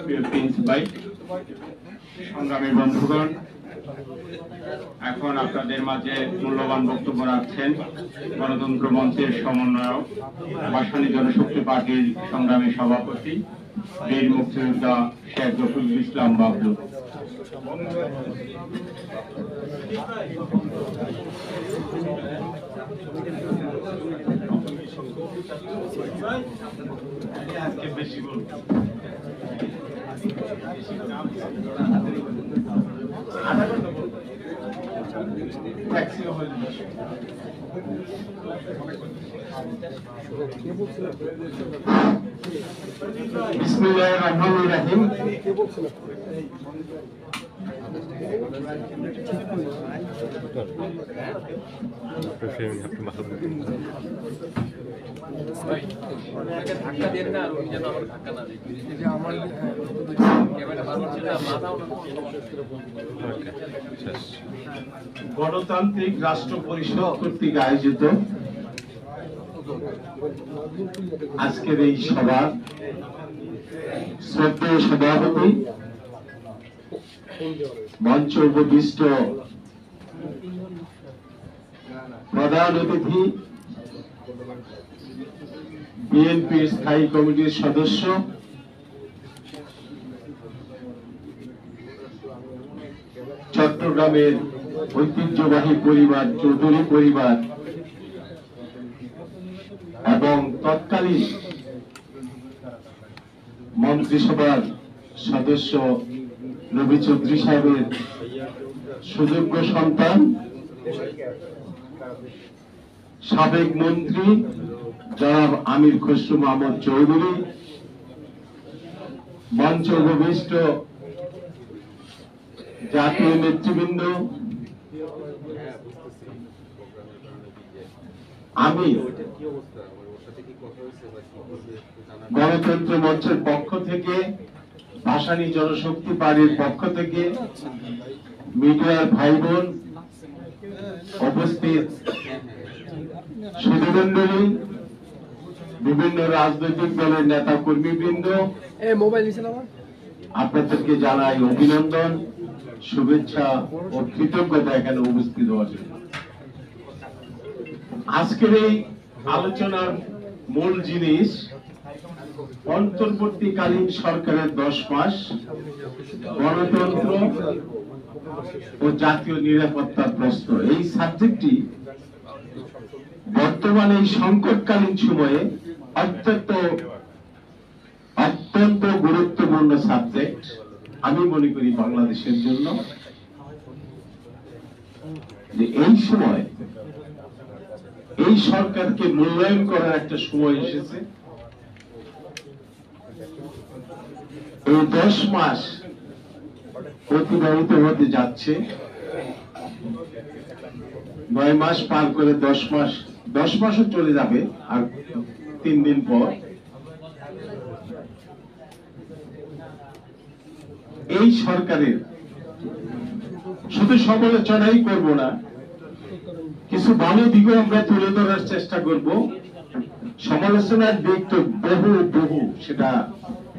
প্রিয় প্রিন্স ভাই। সংগ্রামী বন্ধুগণ, এখন আপনাদের মাঝে মূল্যবান বক্তব্য রাখছেন গণতন্ত্র মঞ্চের সমন্বয়ক, ভাসানী জনশক্তি পার্টির সংগ্রামী সভাপতি, বীর মুক্তিযোদ্ধা শেখ রফিকুল ইসলাম বাবলু। বিসমিল্লাহির রহমানির রহিম। ধাক্কা দিয়ে না আর উনি যেন আমার ধাক্কা না দেয়। ক্যামেরা বারবার ছিল মাথাও না। গণতান্ত্রিক রাষ্ট্র পরিষদ কর্তৃক আয়োজিত আজকের এই সভা শ্রদ্ধেয় সভাপতি, মঞ্চ উপবিষ্ট প্রধান অতিথি, বিএনপির স্থায়ী কমিটির সদস্য, চট্টগ্রামের ঐতিহ্যবাহী পরিবার চৌধুরী পরিবার এবং তৎকালীন মন্ত্রিসভার সদস্য নবী চৌধুরী সাহেবের সুযোগ্য সন্তান, সাবেক মন্ত্রী জনাব আমির খসরু মাহমুদ চৌধুরী, মঞ্চ উপবিষ্ট জাতীয় নেতৃবৃন্দ, আমি গণতন্ত্র মঞ্চের পক্ষ থেকে, ভাসানী জনশক্তি পার্টির পক্ষ থেকে, মিডিয়ার ভাই বোন, উপস্থিত সুধীমণ্ডলী, বিভিন্ন রাজনৈতিক দলের নেতা কর্মীবৃন্দ, আপনাদেরকে জানাই অভিনন্দন, শুভেচ্ছা ও কৃতজ্ঞতা এখানে উপস্থিত হওয়ার জন্য। আজকের এই আলোচনার মূল জিনিস অন্তর্বর্তীকালীন সরকারের 10 মাস, গণতন্ত্র ও জাতীয় নিরাপত্তার প্রশ্ন। এই সাবজেক্টটি বর্তমানে এই সংকটকালীন সময়ে অত্যন্ত গুরুত্বপূর্ণ সাবজেক্ট আমি মনে করি বাংলাদেশের জন্য। যে এই সময় এই সরকারকে মূল্যায়ন করার একটা সময় এসেছে। এই 10 মাস অতিবাহিত হতে যাচ্ছে, 9 মাস পার করে 10 মাসও চলে যাবে আর 3 দিন পর। এই সরকারের শুধু সমালোচনাই করব না, কিছু ভালো দিকও আমরা তুলে ধরার চেষ্টা করব। সমালোচনার দিক তো বহু, সেটা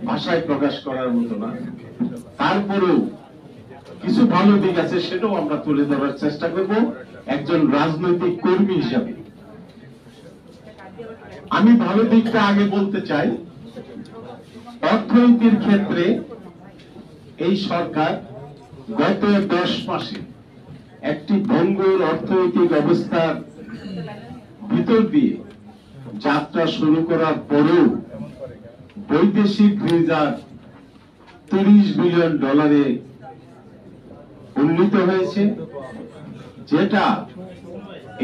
ভাষায় প্রকাশ করার মতো না। তারপরেও কিছু ভালো দিক আছে, সেটাও আমরা তুলে ধরার চেষ্টা করব একজন রাজনৈতিক কর্মী হিসাবে। আমি ভালো দিকটা আগে বলতে চাই। অর্থনীতির ক্ষেত্রে এই সরকার গত 10 মাসে একটি ভঙ্গুর অর্থনৈতিক অবস্থার ভিতর দিয়ে যাত্রা শুরু করার পরেও বৈদেশিক রিজার্ভ $30 বিলিয়ন উন্নীত হয়েছে, যেটা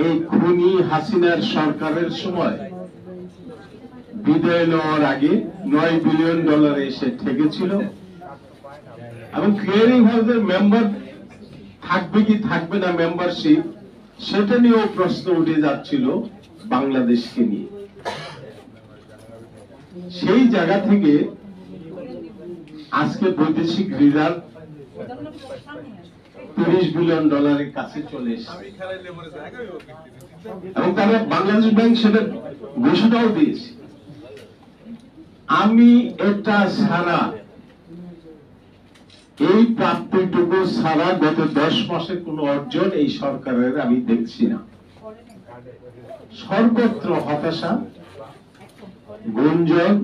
এই খুনি হাসিনার সরকারের সময় বিদায় নেওয়ার আগে $9 বিলিয়ন এসে ঠেকেছিল। এবং ক্লিয়ারিং হাউসের মেম্বার থাকবে কি থাকবে না মেম্বারশিপ, সেটা নিয়েও প্রশ্ন উঠে যাচ্ছিল বাংলাদেশকে নিয়ে। সেই জায়গা থেকে আজকে বৈদেশিক রিজার্ভ $30 বিলিয়ন কাছে চলে এসেছে এবং তারা বাংলাদেশ ব্যাংক সেটা ঘোষণাও দিয়েছে। আমি এটা ছাড়া, এই প্রাপ্তিটুকু ছাড়া গত 10 মাসে কোনো অর্জন এই সরকারের আমি দেখছি না। সর্বত্র হতাশা, গুঞ্জন,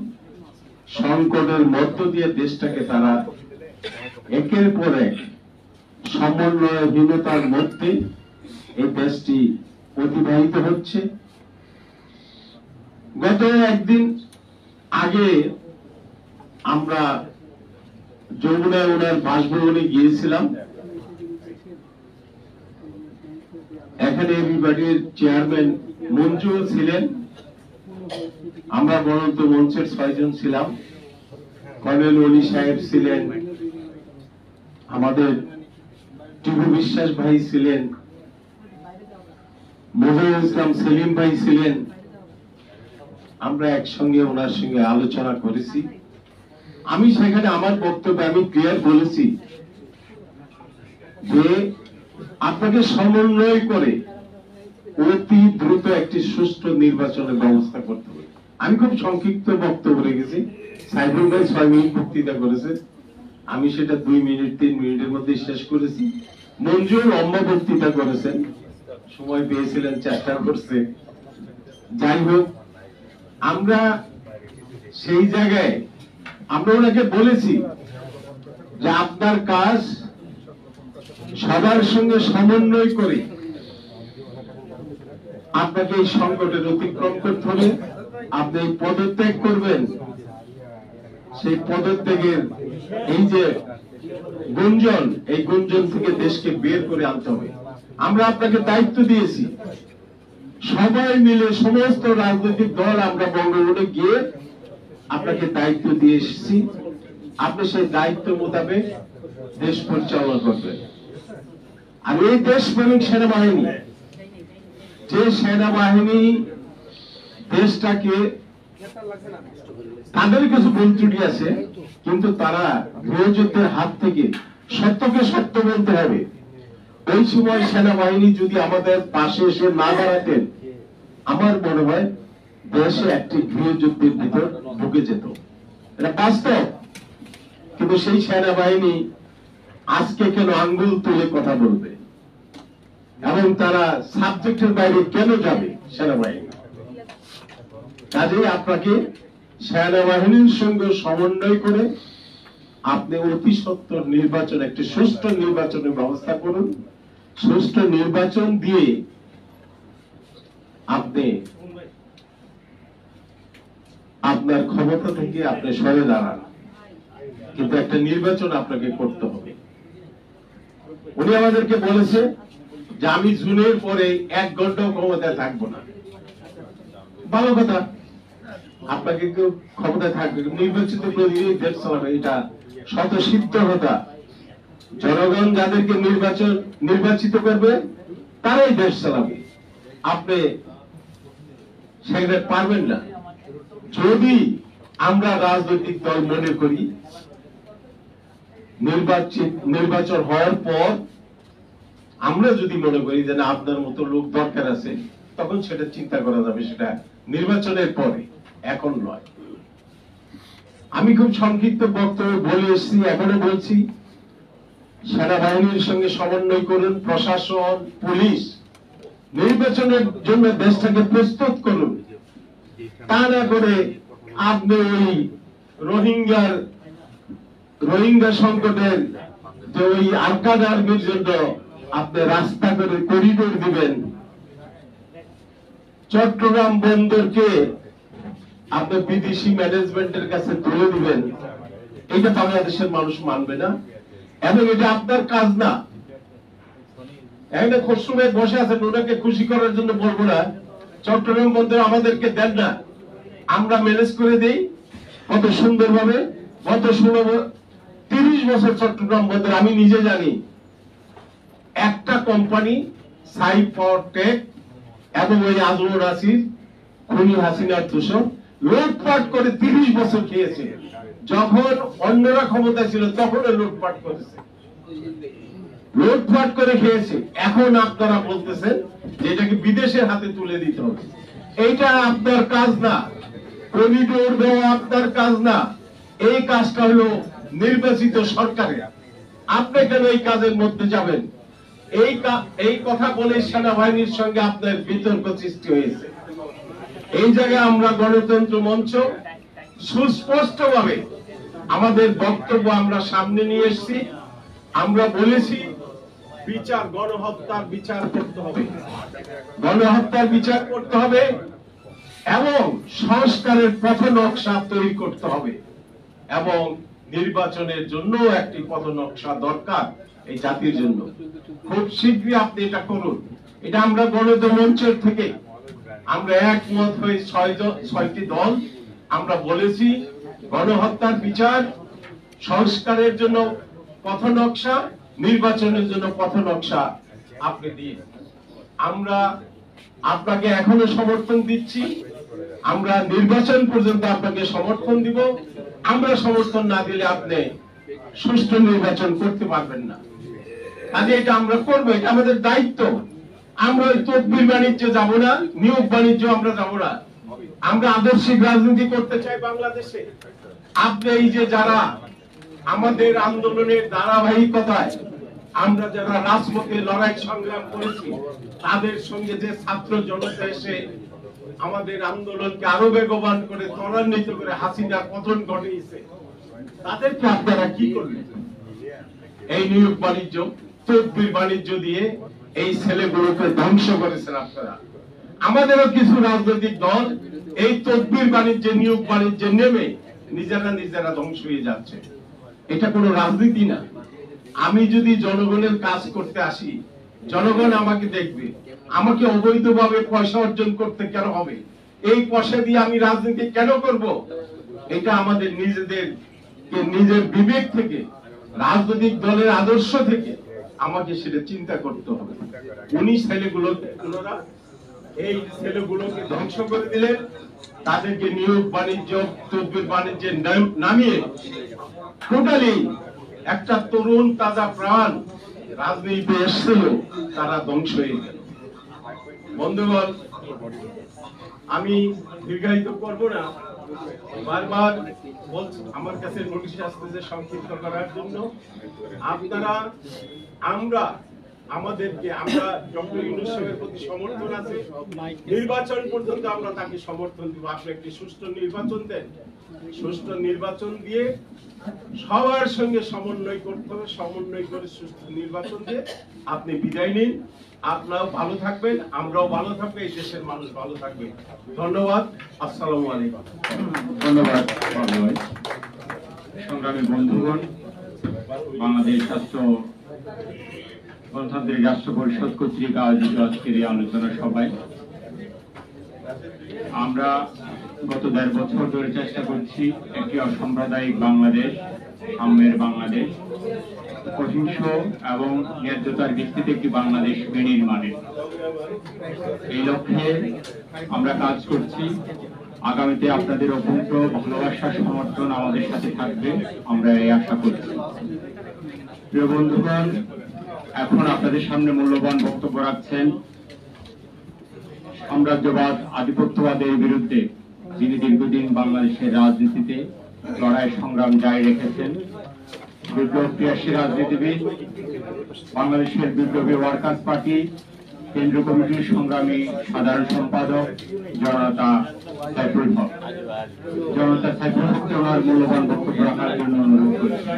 সংকটের মধ্য দিয়ে দেশটাকে তারা একের পর এক সমন্বয়হীনতার মধ্যে এই দেশটি অতিবাহিত হচ্ছে। গত একদিন আগে আমরা যমুনায় ওনার বাসভবনে গিয়েছিলাম। এখানে এবিবাডির চেয়ারম্যান মঞ্জু ছিলেন, আমরা বরন্ত মঞ্চের 6 জন ছিলাম। কর্নেল অলি সাহেব ছিলেন, আমাদের টিপু বিশ্বাস ভাই ছিলেন, মহিউল ইসলাম সেলিম ভাই ছিলেন। আমরা একসঙ্গে ওনার সঙ্গে আলোচনা করেছি। আমি সেখানে আমার বক্তব্যে আমি ক্লিয়ার বলেছি যে আপনাকে সমন্বয় করে অতি দ্রুত একটি সুষ্ঠু নির্বাচনের ব্যবস্থা করতে হবে। আমি খুব সংক্ষিপ্ত বক্তব্য রেখেছি। সাইফুল ভাই 6 মিনিট বক্তৃতা করেছে, আমি সেটা 2 মিনিট 3 মিনিটের মধ্যে শেষ করেছি। মঞ্জু লম্বা বক্তৃতা করেছেন, সময় পেয়েছিলেন, চেষ্টা করছে। যাই হোক, আমরা সেই জায়গায় আমরা ওনাকে বলেছি যে আপনার কাজ সবার সঙ্গে সমন্বয় করে আপনাকে এই সংকটের অতিক্রম করতে হবে। আপনি পদত্যাগ করবেন, সেই পদত্যাগের এই যে গুঞ্জন, এই গুঞ্জন থেকে দেশকে বের করে আনতে হবে। আমরা আপনাকে দায়িত্ব দিয়েছি, সবাই মিলে সমস্ত রাজনৈতিক দল আমরা বঙ্গবন্ধু গিয়ে আপনাকে দায়িত্ব দিয়ে এসেছি। আপনি সেই দায়িত্ব মোতাবেক দেশ পরিচালনা করবেন। আর এই দেশপ্রেমিক সেনাবাহিনী, যে সেনাবাহিনী দেশটাকে, তাদের কিছু ভুল ত্রুটি আছে, কিন্তু তারা গৃহযুদ্ধের হাত থেকে সত্যকে সত্য বলতে হবে। ওই সময় সেনাবাহিনী যদি আমাদের পাশে এসে না দাঁড়াতেন, আমার মনে হয় দেশে একটি গৃহযুদ্ধের ভিতর ঢুকে যেত। এটা বাস্তব। কিন্তু সেই সেনাবাহিনী আজকে কেন আঙ্গুল তুলে কথা বলবে এবং তারা সাবজেক্টের বাইরে কেন যাবে সেনাবাহিনী? কাজেই আপনাকে সেনাবাহিনীর সঙ্গে সমন্বয় করে আপনি অতি সত্বর নির্বাচন, একটি সুষ্ঠু নির্বাচনের ব্যবস্থা করুন। সুষ্ঠু নির্বাচন দিয়ে আপনি আপনার ক্ষমতা থেকে আপনি সরে দাঁড়ান, কিন্তু একটা নির্বাচন আপনাকে করতে হবে। উনি আমাদেরকে বলেছে যে আমি জুনের পরে 1 ঘন্টাও ক্ষমতায় থাকবো না। ভালো কথা, আপনাকে কেউ ক্ষমতায় থাকবে, নির্বাচিত প্রতিনিধি দেশ চালাবে, এটা স্বতঃসিদ্ধ কথা। জনগণ যাদেরকে নির্বাচিত করবে তারাই দেশ চালাবে। আপনি সেটা পারবেন না। যদি আমরা রাজনৈতিক দল মনে করি নির্বাচন হওয়ার পর আমরা যদি মনে করি যে না আপনার মতো লোক দরকার আছে, তখন সেটা চিন্তা করা যাবে, সেটা নির্বাচনের পরে, এখন নয়। আমি খুব সংক্ষিপ্ত বক্তব্য বলে এসেছি, এখনো বলছি, সেনাবাহিনীর সঙ্গে সমন্বয় করুন, প্রশাসন, পুলিশ, নির্বাচনের জন্য দেশটাকে প্রস্তুত করুন। তা না করে আপনি ওই রোহিঙ্গা সংকটের যে ওই আফগান আর্মির জন্য আপনি রাস্তা করে করিডোর দিবেন, চট্টগ্রাম বন্দরকে আপনি বিদেশি ম্যানেজমেন্টের কাছে তুলে দিবেন, এটা বাংলাদেশের মানুষ মানবে না এবং এটা আপনার কাজ না। এখানে খসরু ভাই বসে আছেন, ওনাকে খুশি করার জন্য বলবো না চট্টগ্রাম বন্দর আমাদেরকে দেন না, আমরা ম্যানেজ করে দেই কত সুন্দরভাবে। গত 30 বছর চট্টগ্রাম বন্দর আমি নিজে জানি, একটা কোম্পানি সাইফরটেক এবং ওই আজমল রাশির খুনি হাসিনার দোষর লুটপাট করে 30 বছর খেয়েছে। যখন অন্যরা ক্ষমতা ছিল তখন লুটপাট করেছে, লুটপাট করে খেয়েছে। এখন আপনারা বলতেছেন যে এটাকে বিদেশের হাতে তুলে দিতে হবে। এইটা আপনার কাজ না, করিডোর দেওয়া আপনার কাজ না, এই কাজটা হলো নির্বাচিত সরকারের। আপনি কেন এই কাজের মধ্যে যাবেন? এই কথা বলে সেনাবাহিনীর সঙ্গে আপনার বিতর্ক সৃষ্টি হয়েছে। এই জায়গায় আমরা গণতন্ত্র মঞ্চ সুস্পষ্টভাবে আমাদের বক্তব্য আমরা সামনে নিয়ে এসেছি। আমরা বলেছি বিচার, গণহত্যার বিচার করতে হবে, গণহত্যার বিচার করতে হবে এবং সংস্কারের পথ নকশা তৈরি করতে হবে এবং নির্বাচনের জন্য একটি পথ নকশা দরকার এই জাতির জন্য। খুব শীঘ্রই আপনি এটা করুন। এটা আমরা গণতন্ত্র মঞ্চের থেকে আমরা একমত হয়ে 6টি দল আমরা বলেছি গণহত্যার বিচার, সংস্কারের জন্য পথ নকশা, নির্বাচনের জন্য পথ নকশা আপনি দিন। আমরা আপনাকে এখনো সমর্থন দিচ্ছি, আমরা নির্বাচন পর্যন্ত আপনাকে সমর্থন দিব। আমরা সমর্থন না দিলে আপনি সুষ্ঠু নির্বাচন করতে পারবেন না। কাজে এটা আমরা করবো, এটা আমাদের দায়িত্ব। আমরা ওই তদবির বাণিজ্য যাব না, নিয়োগ বাণিজ্য আমরা যাব না। আমরা আদর্শিক রাজনীতি করতে চাই বাংলাদেশে। আপনি এই যে যারা আমাদের আন্দোলনের ধারাবাহিকতায় আমরা যারা রাজপথে লড়াই সংগ্রাম করেছি, তাদের সঙ্গে যে ছাত্র জনতা এসে আমাদের আন্দোলনকে আরো বেগবান করে ত্বরান্বিত করে হাসিনার পতন ঘটিয়েছে, তাদেরকে আপনারা কি করলেন? এই নিয়োগ বাণিজ্য, তদবির বাণিজ্য দিয়ে এই ছেলেগুলোকে ধ্বংস করেছেন আপনারা। আমাদেরও কিছু রাজনৈতিক দল এই তদবির বাণিজ্যে, নিয়োগ বাণিজ্যে নেমে নিজেরা ধ্বংস হয়ে যাচ্ছে। এটা কোনো রাজনীতি না। আমি যদি জনগণের কাজ করতে আসি, জনগণ আমাকে দেখবে। আমাকে অবৈধভাবে পয়সা অর্জন করতে কেন হবে? এই পয়সা দিয়ে আমি রাজনীতি কেন করব? এটা আমাদের নিজের বিবেক থেকে, রাজনৈতিক দলের আদর্শ থেকে আমাকে সেটা চিন্তা করতে হবে। উনি ছেলেগুলোকে, এই ছেলেগুলোকে ধ্বংস করে দিলেন। তাদেরকে নিয়োগ বাণিজ্য, তদবির বাণিজ্যে নামিয়ে টোটালি একটা তরুণ তাজা প্রাণ রাজনীতিতে এসেছিল, তারা ধ্বংস হয়ে গেল। বন্ধুগণ, আমি দীর্ঘায়িত করব না। বারবার বলছি, আমার কাছে নোটিশ আসতেছে সংক্ষিপ্ত করার জন্য। আপনারা, আমরা ডক্টর ইউনূস সাহেবের প্রতি সমর্থন আছে। নির্বাচন পর্যন্ত আমরা তাকে সমর্থন দিব। আপনি একটি সুষ্ঠু নির্বাচন দেন, সুষ্ঠু নির্বাচন দিয়ে সবার সঙ্গে সমন্বয় করতে হবে। সমন্বয় করে সুষ্ঠু নির্বাচন দিয়ে আপনি বিদায় নিন। আপনারাও ভালো থাকবেন, আমরাও ভালো থাকবো, এই দেশের মানুষ ভালো থাকবে। ধন্যবাদ। আসসালামু আলাইকুম। ধন্যবাদ সংগ্রামী বন্ধুগণ, বাংলাদেশ ছাত্র গণতান্ত্রিক রাষ্ট্র পরিষদ কর্তৃক আয়োজিত আজকের এই আলোচনা সভায় আমরা গত 1.5 বছর ধরে চেষ্টা করছি একটি অসাম্প্রদায়িক বাংলাদেশ, সাম্যের বাংলাদেশ, অহিংস এবং ন্যায্যতার ভিত্তিতে একটি বাংলাদেশ বিনির্মাণের। এই লক্ষ্যে আমরা কাজ করছি। আগামীতে আপনাদের অকুণ্ঠ ভালোবাসা, সমর্থন আমাদের সাথে থাকবে, আমরা এই আশা করছি। প্রিয় বন্ধুগণ, এখন আপনাদের সামনে মূল্যবান বক্তব্য রাখছেন সাম্রাজ্যবাদ, আধিপত্যবাদের বিরুদ্ধে যিনি দীর্ঘদিন বাংলাদেশের রাজনীতিতে লড়াই সংগ্রাম জারি রেখেছেন, বিপ্লব প্রিয়াসী রাজনীতিবিদ, বাংলাদেশের বিপ্লবী ওয়ার্কার্স পার্টি কেন্দ্রীয় কমিটির সংগ্রামী সাধারণ সম্পাদক জনতা সাইফুল হক। জনতা সাইফুল হককে ওনার মূল্যবান বক্তব্য রাখার জন্য অনুরোধ করছি।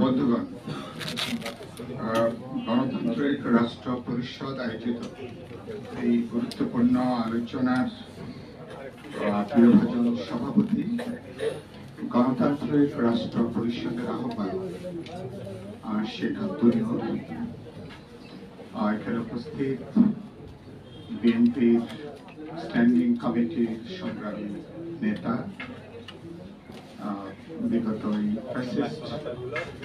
বন্ধুগণ, গণতান্ত্রিক রাষ্ট্র পরিষদ আয়োজিত এই গুরুত্বপূর্ণ আলোচনার প্রিয়ভাজন সভাপতি, গণতান্ত্রিক রাষ্ট্র পরিষদের আহ্বায়ক শেখ আব্দুল নূর, এখানে উপস্থিত বিএনপির স্ট্যান্ডিং কমিটির সংগ্রামী নেতা, বিগত ফ্যাসিস্ট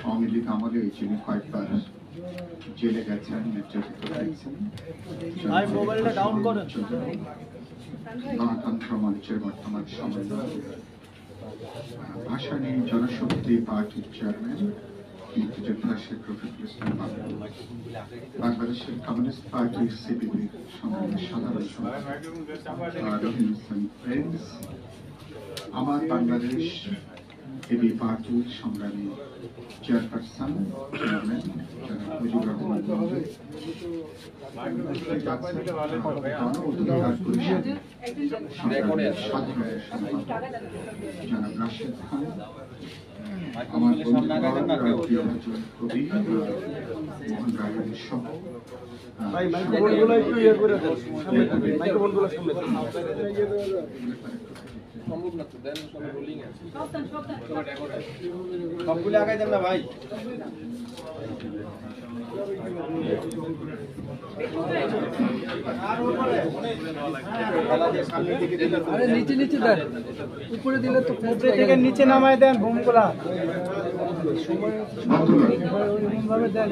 আওয়ামী লীগ আমলে যিনি কয়েকবার জেলে গেছেন, নির্যাতিত হয়েছেন, গণতন্ত্র মঞ্চের বর্তমান সমন্বয়, ভাষানী জনশক্তি পার্টির চেয়ারম্যান মুক্তিযোদ্ধা শেখ রফিকুল ইসলাম বাবু, বাংলাদেশের কমিউনিস্ট পার্টির সিপিবির সংগ্রামী সাধারণ সম্পাদক, আমার বাংলাদেশ এবি পার্টির সংগ্রামী চেয়ারপারসন চেয়ারম্যান জনাব মুজিবুর রহমান, গণ অধিকার পরিষদের সংগ্রামী সাধারণ সম্পাদক জনাব রাশেদ খান, আমার বন্ধুগণ, প্রিয়ভাজন কবি মোহন রায়ের সহ সবগুলো আগাই দেন না ভাই। আরে নিচে নিচে দেন, উপরে দিলে তো থেকে নিচে নামায় দেন বোমগুলা ভাবে দেন।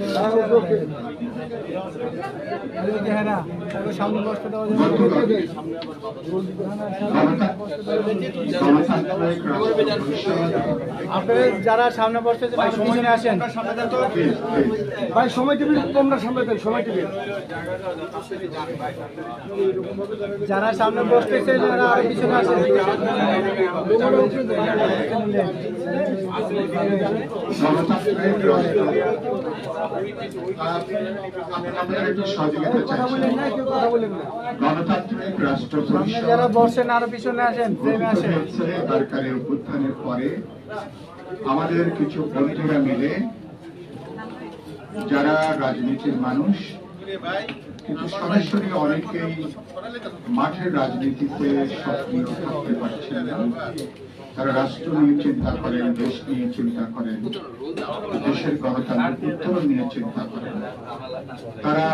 সামনে কষ্ট দেওয়া আপনাদের যারা সামনে বসতে সময় আসেন ভাই, সময় টিভি তোমরা সামনে দেন, সময় টিভি যারা সামনে বসতেছে যারা আর পিছনে আসেন গণতান্ত্রিক রাষ্ট্র পরিষদ যারা বসেন আরো পিছনে আসেন, সরকারের অভ্যুত্থানের পরে আমাদের কিছু বন্ধুরা মিলে, যারা রাজনীতির মানুষ কিন্তু সরাসরি অনেকেই মাঠের রাজনীতিতে সক্রিয় থাকতে পারছেন না, তারা রাষ্ট্র নিয়ে চিন্তা করেন, দেশ নিয়ে চিন্তা করেন, দেশের গণতান্ত্রিক উত্তরণ নিয়ে চিন্তা করেন, তারা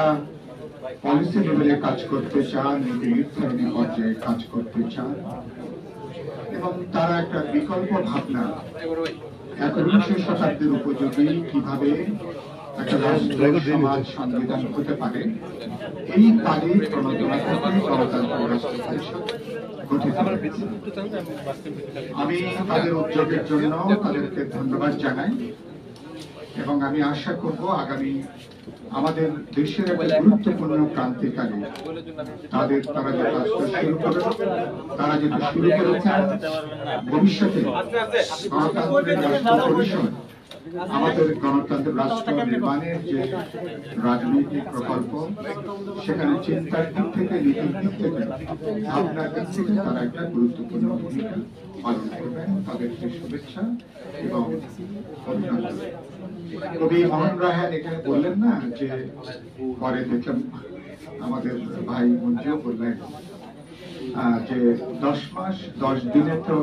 পলিসি লেভেলে কাজ করতে চান, নীতি নির্ধারণী পর্যায়ে কাজ করতে চান, এবং তারা একটা বিকল্প ভাবনা ১বিংশ শতাব্দীর উপযোগী কিভাবে একটা রাষ্ট্র সমাজ সংবিধান হতে পারে, এই কাজে প্রণোদনা থেকে গণতান্ত্রিক রাষ্ট্র পরিষদ গঠিত হয়েছে। আমি তাদের উদ্যোগের জন্য তাদেরকে ধন্যবাদ জানাই এবং আমি আশা করব আগামী আমাদের দেশের একটা গুরুত্বপূর্ণ ক্রান্তিকালে তারা যে কাজটা শুরু করবে, তারা যেটা শুরু করেছেন, ভবিষ্যতে গণতান্ত্রিক রাষ্ট্র পরিষদ আমাদের গণতান্ত্রিক রাষ্ট্র নির্মাণের যে রাজনৈতিক প্রকল্প, সেখানে চিন্তার দিক থেকে, নীতির দিক থেকে, ভাবনার দিক থেকে তারা একটা গুরুত্বপূর্ণ ভূমিকা পালন করবেন। তাদেরকে শুভেচ্ছা এবং অভিনন্দন। কবি মোহন রায় এখানে বললেন না যে, পরে দেখলাম আমাদের ভাই মঞ্জুও বললেন যে 10 মাস 10 দিনে তো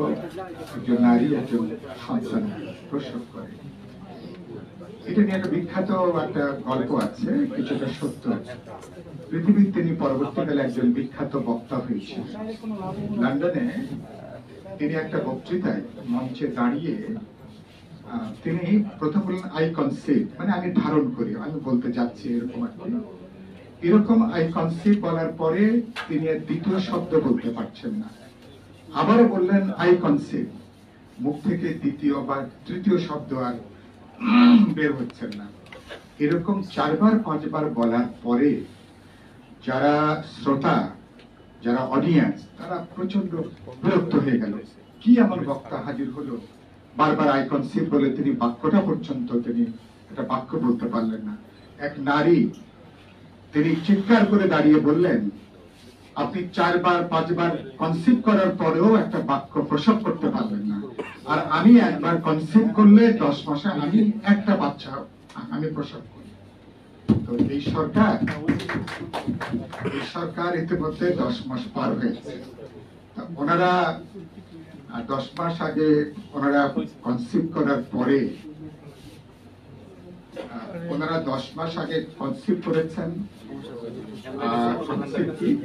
একজন নারী একজন সন্তান প্রসব করে। এটা নিয়ে একটা বিখ্যাত একটা গল্প আছে, কিছুটা সত্য। পৃথিবীর তিনি পরবর্তীকালে একজন বিখ্যাত বক্তা হয়েছেন। লন্ডনে তিনি একটা বক্তৃতায় মঞ্চে দাঁড়িয়ে তিনি প্রথম বললেন, আই কনসিভ, মানে আমি ধারণ করি, আমি বলতে যাচ্ছি এরকম আর কি। এরকম আই কনসিভ বলার পরে তিনি আর দ্বিতীয় শব্দ বলতে পারছেন না, আবারও বললেন আই কনসিভ, মুখ থেকে দ্বিতীয় বা তৃতীয় শব্দ আর বের হচ্ছেন না। এরকম 4বার 5বার বলার পরে যারা শ্রোতা, যারা অডিয়েন্স, তারা প্রচন্ড বিরক্ত হয়ে গেল। কি এমন বক্তা হাজির হলো, বারবার আই কনসিভ বলে তিনি বাক্যটা পর্যন্ত তিনি একটা বাক্য বলতে পারলেন না। এক নারী, তিনি চিৎকার করে দাঁড়িয়ে বললেন, আপনি 4বার 5বার কনসিভ করার পরেও একটা বাক্য প্রসব করতে পারবেন না, আর আমি একবার কনসিভ করলে 10 মাসে আমি একটা বাচ্চা আমি প্রসব করি। তো এই সরকার ইতিমধ্যে 10 মাস পার হয়েছে। ওনারা 10 মাস আগে ওনারা কনসিভ করার পরে ওনারা 10 মাস আগে কনসিভ করেছেন।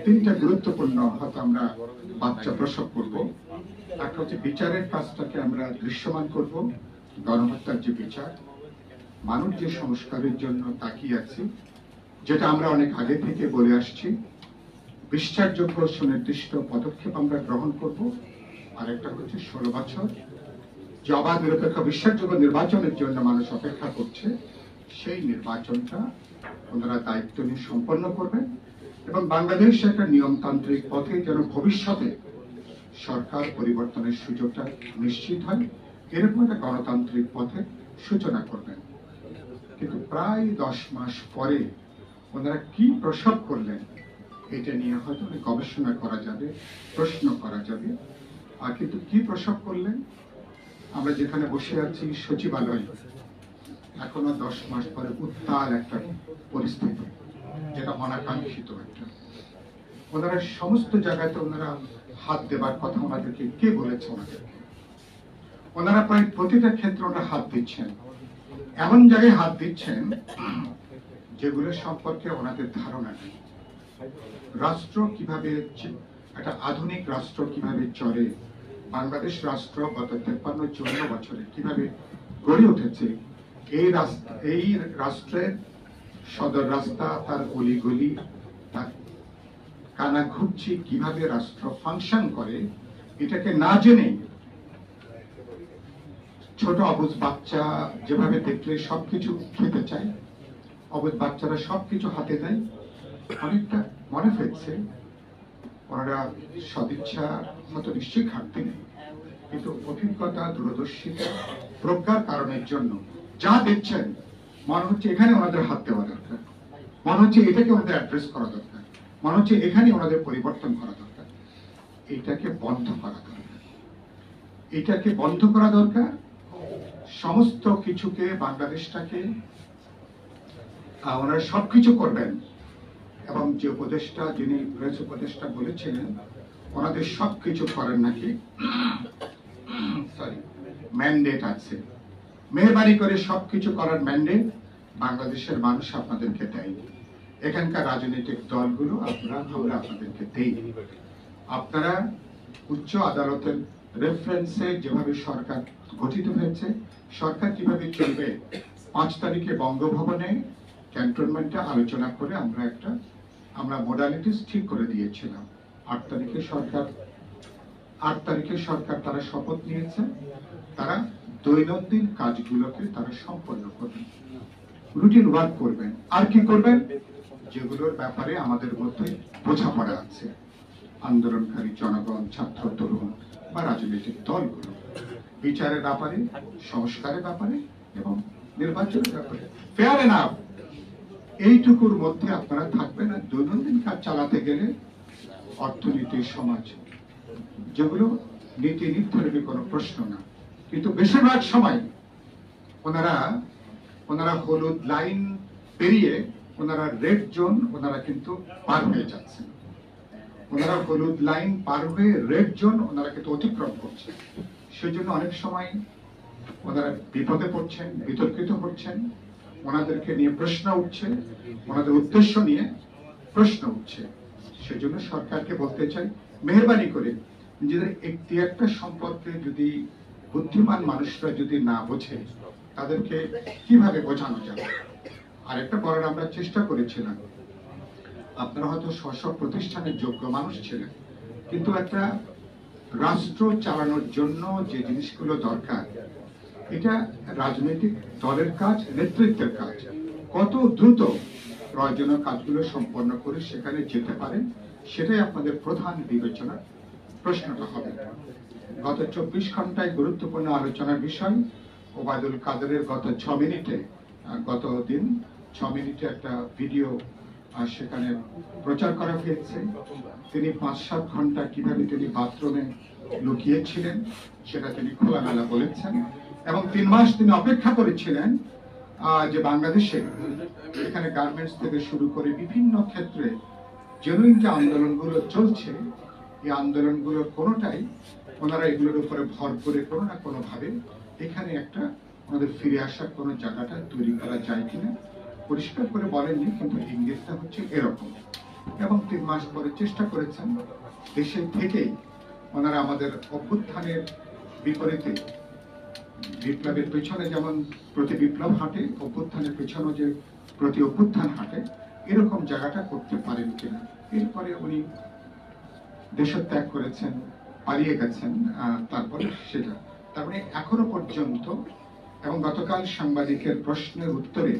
তিনটা গুরুত্বপূর্ণ হয়তো আমরা বাচ্চা প্রসব করব। একটা হচ্ছে বিচারের কাজটাকে আমরা দৃশ্যমান করব, গণহত্যার যে বিচার, মানুষ যে সংস্কারের জন্য তাকিয়ে আছে, যেটা আমরা অনেক আগে থেকে বলে আসছি, বিশ্বাসযোগ্য সুনির্দিষ্ট পদক্ষেপ আমরা গ্রহণ করব। আর একটা হচ্ছে 16 বছর যে অবাধ নিরপেক্ষ বিশ্বাসযোগ্য নির্বাচনের জন্য মানুষ অপেক্ষা করছে, সেই নির্বাচনটা ওনারা দায়িত্ব নিয়ে সম্পন্ন করবেন এবং বাংলাদেশ একটা নিয়মতান্ত্রিক পথে যেন ভবিষ্যতে সরকার পরিবর্তনের সুযোগটা নিশ্চিত হয়, এরকম একটা গণতান্ত্রিক পথে সূচনা করবেন। কিন্তু প্রায় 10 মাস পরে ওনারা কি প্রসব করলেন এটা নিয়ে হয়তো গবেষণা করা যাবে, প্রশ্ন করা যাবে। আর কিন্তু কি প্রসব করলেন, আমরা যেখানে বসে আছি সচিবালয়, এখনো 10 মাস পরে উত্তাল একটা পরিস্থিতি, যেটা অনাকাঙ্ক্ষিত একটা। ওনারা সমস্ত জায়গাতে ওনারা হাত দেবার কথা ওনাদেরকে কে বলেছে? ওনাদেরকে ওনারা প্রায় প্রতিটা ক্ষেত্রে ওনারা হাত দিচ্ছেন, এমন জায়গায় হাত দিচ্ছেন যেগুলো সম্পর্কে ওনাদের ধারণা নেই। রাষ্ট্র কিভাবে, একটা আধুনিক রাষ্ট্র কিভাবে চলে, বাংলাদেশ রাষ্ট্র গত 53-54 বছরে কিভাবে গড়ে উঠেছে, এই রাষ্ট্রের সদর রাস্তা, তার অলিগলি, তার কানাঘুপচি, কিভাবে রাষ্ট্র ফাংশন করে, এটাকে না জেনে ছোট অবুঝ বাচ্চা যেভাবে দেখলে সবকিছু খেতে চায়, অবুঝ বাচ্চারা সবকিছু হাতে দেয়, অনেকটা মনে ফেলছে ওনারা সদিচ্ছা মতো নিশ্চয়ই ঘাটতি নেই, কিন্তু অভিজ্ঞতা, দূরদর্শিতা, প্রজ্ঞার কারণের জন্য যা দেখছেন মনে হচ্ছে এখানে ওনাদের হাত দেওয়া দরকার, মনে হচ্ছে এটাকে ওনাদের অ্যাড্রেস করা দরকার, মনে হচ্ছে এখানে ওনাদের পরিবর্তন করা দরকার। এটাকে বন্ধ করা দরকার, এটাকে বন্ধ করা দরকার। সমস্ত কিছুকে, বাংলাদেশটাকে ওনারা সবকিছু করবেন এবং যে উপদেষ্টা, যিনি প্রেস উপদেষ্টা বলেছিলেন ওনাদের সবকিছু করেন নাকি ম্যান্ডেট আছে, মেহরবানি করে সবকিছু করার ম্যান্ডেট বাংলাদেশের মানুষ আপনাদেরকে দেয়। এখানকার রাজনৈতিক দলগুলো আমরা আপনাদেরকে দেই। আপনারা উচ্চ আদালতের রেফারেন্সে যেভাবে সরকার গঠিত হয়েছে, সরকার কিভাবে চলবে, 5 তারিখে বঙ্গভবনে ক্যান্টনমেন্টে আলোচনা করে আমরা মোডালিটিস ঠিক করে দিয়েছিলাম। 8 তারিখে সরকার তারা শপথ নিয়েছে, তারা দৈনন্দিন কাজগুলোকে তারা সম্পন্ন করবেন, রুটিন ওয়ার্ক করবেন। আর কি করবেন? যেগুলোর ব্যাপারে আমাদের মধ্যে বোঝাপড়া আছে, আন্দোলনকারী জনগণ, ছাত্র, তরুণ বা রাজনৈতিক দলগুলো, বিচারের ব্যাপারে, সংস্কারের ব্যাপারে এবং নির্বাচনের ব্যাপারে ফেয়ার এনাফ, এইটুকুর মধ্যে আপনারা থাকবেন। আর দৈনন্দিন কাজ চালাতে গেলে অর্থনীতি, সমাজ, যেগুলো নীতি নির্ধারণের কোনো প্রশ্ন না। কিন্তু বেশিরভাগ সময় ওনারা হলুদ লাইন পেরিয়ে ওনারা রেড জোন ওনারা কিন্তু পার হয়ে যাচ্ছেন। ওনারা হলুদ লাইন পার হয়ে রেড জোন ওনারা কিন্তু অতিক্রম করছেন। সেই জন্য অনেক সময় ওনারা বিপদে পড়ছেন, বিতর্কিত হচ্ছেন, ওনাদেরকে নিয়ে প্রশ্ন উঠছে, ওনাদের উদ্দেশ্য নিয়ে প্রশ্ন উঠছে। সেজন্য সরকারকে বলতে চাই, মেহরবানি করে নিজেদের একটি একটা সম্পর্কে যদি বুদ্ধিমান মানুষরা যদি না বোঝে, তাদেরকে কিভাবে বোঝানো যাবে। আরেকটা বলার আমরা চেষ্টা করেছিলাম, আপনারা হয়তো স্ব প্রতিষ্ঠানের যোগ্য মানুষ ছিলেন, কিন্তু একটা রাষ্ট্র চালানোর জন্য যে জিনিসগুলো দরকার, এটা রাজনৈতিক দলের কাজ, নেতৃত্বের কাজ। কত দ্রুত প্রয়োজনীয় কাজগুলো সম্পন্ন করে সেখানে যেতে পারেন, সেটাই আপনাদের প্রধান বিবেচনা প্রশ্নটা হবে। গত 24 ঘন্টায় গুরুত্বপূর্ণ আলোচনার বিষয় ওবায়দুল কাদেরের গত 6 মিনিটে একটা ভিডিও আর সেখানে প্রচার করা হয়েছে। তিনি 5-7 ঘন্টা কিভাবে তিনি বাথরুমে লুকিয়েছিলেন সেটা তিনি খোলামেলা বলেছেন, এবং 3 মাস তিনি অপেক্ষা করেছিলেন যে বাংলাদেশে এখানে গার্মেন্টস থেকে শুরু করে বিভিন্ন ক্ষেত্রে জেনুইন যে আন্দোলনগুলো চলছে, এই আন্দোলনগুলোর কোনোটাই ওনারা এগুলোর উপরে ভর করে কোনো না কোনো ভাবে এখানে একটা আমাদের ফিরে আসার কোনো জায়গাটা তৈরি করা যায় কিনা পরিষ্কার করে বলেননি, কিন্তু ইঙ্গিতটা হচ্ছে এরকম। এবং 3 মাস পরে চেষ্টা করেছেন দেশে থেকেই ওনারা আমাদের অভ্যুত্থানের বিপরীতে, বিপ্লবের পেছনে যেমন প্রতি বিপ্লব হাঁটে, অভ্যুত্থানের পেছনে যে প্রতি অভ্যুত্থান হাঁটে, এরকম জায়গাটা করতে পারেন কিনা। এরপরে উনি দেশত্যাগ করেছেন, পালিয়ে গেছেন, তারপরে সেটা তারপরে এখনো পর্যন্ত, এবং গতকাল সাংবাদিকের প্রশ্নের উত্তরে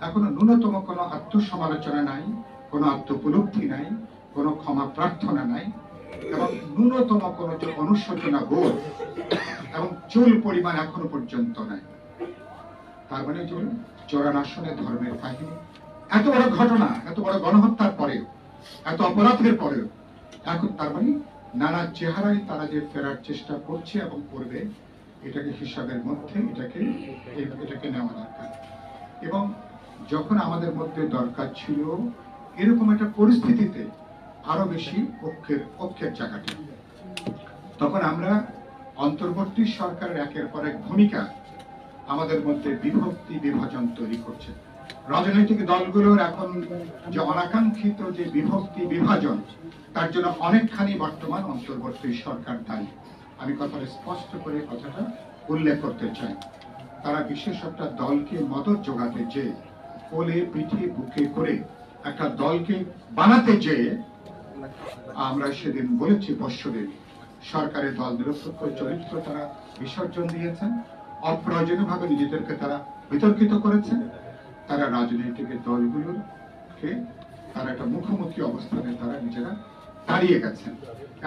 এখনো ন্যূনতম কোনো আত্মসমালোচনা নাই, কোনো আত্মোপলব্ধি নাই, কোনো ক্ষমা প্রার্থনা নাই, এবং ন্যূনতম কোনো অনুশোচনা বোধ এবং চুল পরিমাণ এখনো পর্যন্ত নাই। তার মানে চোরানাশনে ধর্মের কাহিনী, এত বড় ঘটনা, এত বড় গণহত্যার পরেও, এত অপরাধের পরেও এখন তার মানে নানা চেহারায় তারা যে ফেরার চেষ্টা করছে এবং করবে, এটাকে হিসাবের মধ্যে এটাকে নেওয়া দরকার। এবং যখন আমাদের মধ্যে দরকার ছিল এরকম একটা পরিস্থিতিতে আরো বেশি ঐক্যের জায়গাটি, তখন আমরা অন্তর্বর্তী সরকারের একের পর এক ভূমিকা আমাদের মধ্যে বিভক্তি বিভাজন তৈরি করছে। রাজনৈতিক দলগুলোর এখন যে অনাকাঙ্ক্ষিত যে বিভক্তি বিভাজন, তার জন্য অনেকখানি বর্তমান অন্তর্বর্তী সরকার দায়ী। আমি কথাটা স্পষ্ট করে কথাটা উল্লেখ করতে চাই। তারা বিশেষ একটা দলকে মদত জোগাতে যে কোলে পিঠে বুকে করে একটা দলকে বানাতে যেয়ে আমরা সেদিন বলেছি পরশুদিন সরকারের দল নিরপেক্ষ চরিত্র তারা বিসর্জন দিয়েছেন, অপ্রয়োজনীয়ভাবে নিজেদেরকে তারা বিতর্কিত করেছেন। তারা রাজনৈতিক দলগুলোকে তারা একটা মুখোমুখি অবস্থানে তারা নিজেরা দাঁড়িয়ে গেছেন,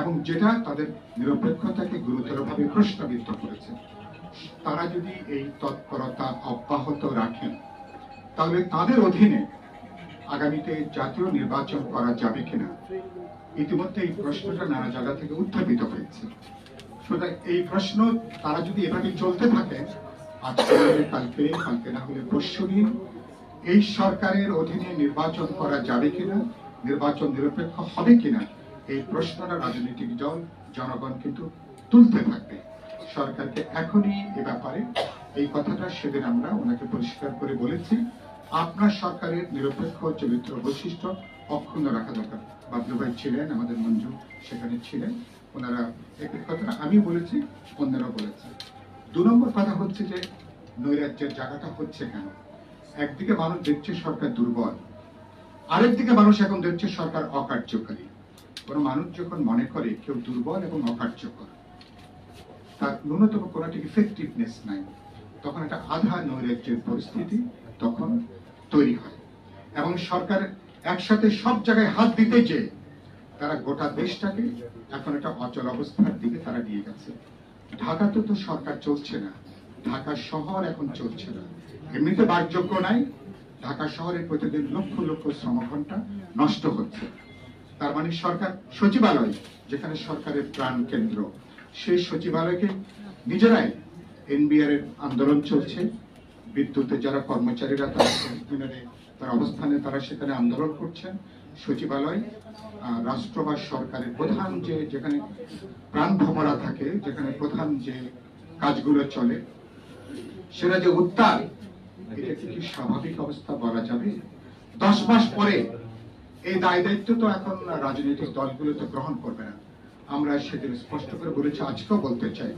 এবং যেটা তাদের নিরপেক্ষতাকে গুরুতরভাবে প্রশ্নবিদ্ধ করেছে। তারা যদি এই তৎপরতা অব্যাহত রাখেন, তাহলে তাদের অধীনে আগামীতে জাতীয় নির্বাচন করা যাবে কিনা, ইতিমধ্যে এই প্রশ্নটা নানা জায়গা থেকে উত্থাপিত হয়েছে। সুতরাং এই প্রশ্ন তারা যদি এভাবে চলতে থাকে, আজকে কালকে না হলে পরশুদিন এই সরকারের অধীনে নির্বাচন করা যাবে কিনা, নির্বাচন নিরপেক্ষ হবে কিনা, এই প্রশ্নটা রাজনৈতিক দল জনগণ কিন্তু তুলতে থাকবে। সরকারকে এখনই এ ব্যাপারে এই কথাটা সেদিন আমরা ওনাকে পরিষ্কার করে বলেছি, আপনার সরকারের নিরপেক্ষ চরিত্র বৈশিষ্ট্য অক্ষুণ্ণ রাখা দরকার। বাবলু ভাই ছিলেন, আমাদের মঞ্জু সেখানে ছিলেন, ওনারা একই কথাটা আমি বলেছি, অন্যরাও বলেছে। 2 নম্বর কথা হচ্ছে যে নৈরাজ্যের জায়গাটা হচ্ছে কেন। একদিকে মানুষ দেখছে সরকার দুর্বল, আরেকদিকে মানুষ এখন দেখছে সরকার অকার্যকারী। কোন মানুষ যখন মনে করে কেউ দুর্বল এবং অকার্যকর, তার ন্যূনতম কোনো একটা ইফেক্টিভনেস নাই, তখন একটা আধা নৈরাজ্যের পরিস্থিতি তখন তৈরি হয়। এবং সরকার একসাথে সব জায়গায় হাত দিতে যে তারা গোটা দেশটাকে এখন একটা অচল অবস্থার দিকে তারা নিয়ে গেছে। ঢাকাতে তো সরকার চলছে না, ঢাকা শহর এখন চলছে না, এমনিতে বাসযোগ্য নাই। ঢাকা শহরে প্রতিদিন লক্ষ লক্ষ শ্রমঘণ্টা নষ্ট হচ্ছে। তার মানে সরকার সচিবালয়, যেখানে সরকারের প্রাণ কেন্দ্র, সেই সচিবালয়কে নিজেরাই এনবিআর এর আন্দোলন চলছে, বিদ্যুতে যারা কর্মচারীরা তারা অবস্থানে তারা সেখানে আন্দোলন করছেন। সচিবালয় রাষ্ট্র বা সরকারের প্রধান যেখানে প্রাণ ভমরা থাকে, যেখানে প্রধান যে কাজগুলো চলে, সেটা যে উত্তাল, এটা কি স্বাভাবিক অবস্থা বলা যাবে? 10 মাস পরে এই দায় দায়িত্ব তো এখন রাজনৈতিক দলগুলো তো গ্রহণ করবে না। আমরা সেদিন স্পষ্ট করে বলেছি, আজকেও বলতে চাই,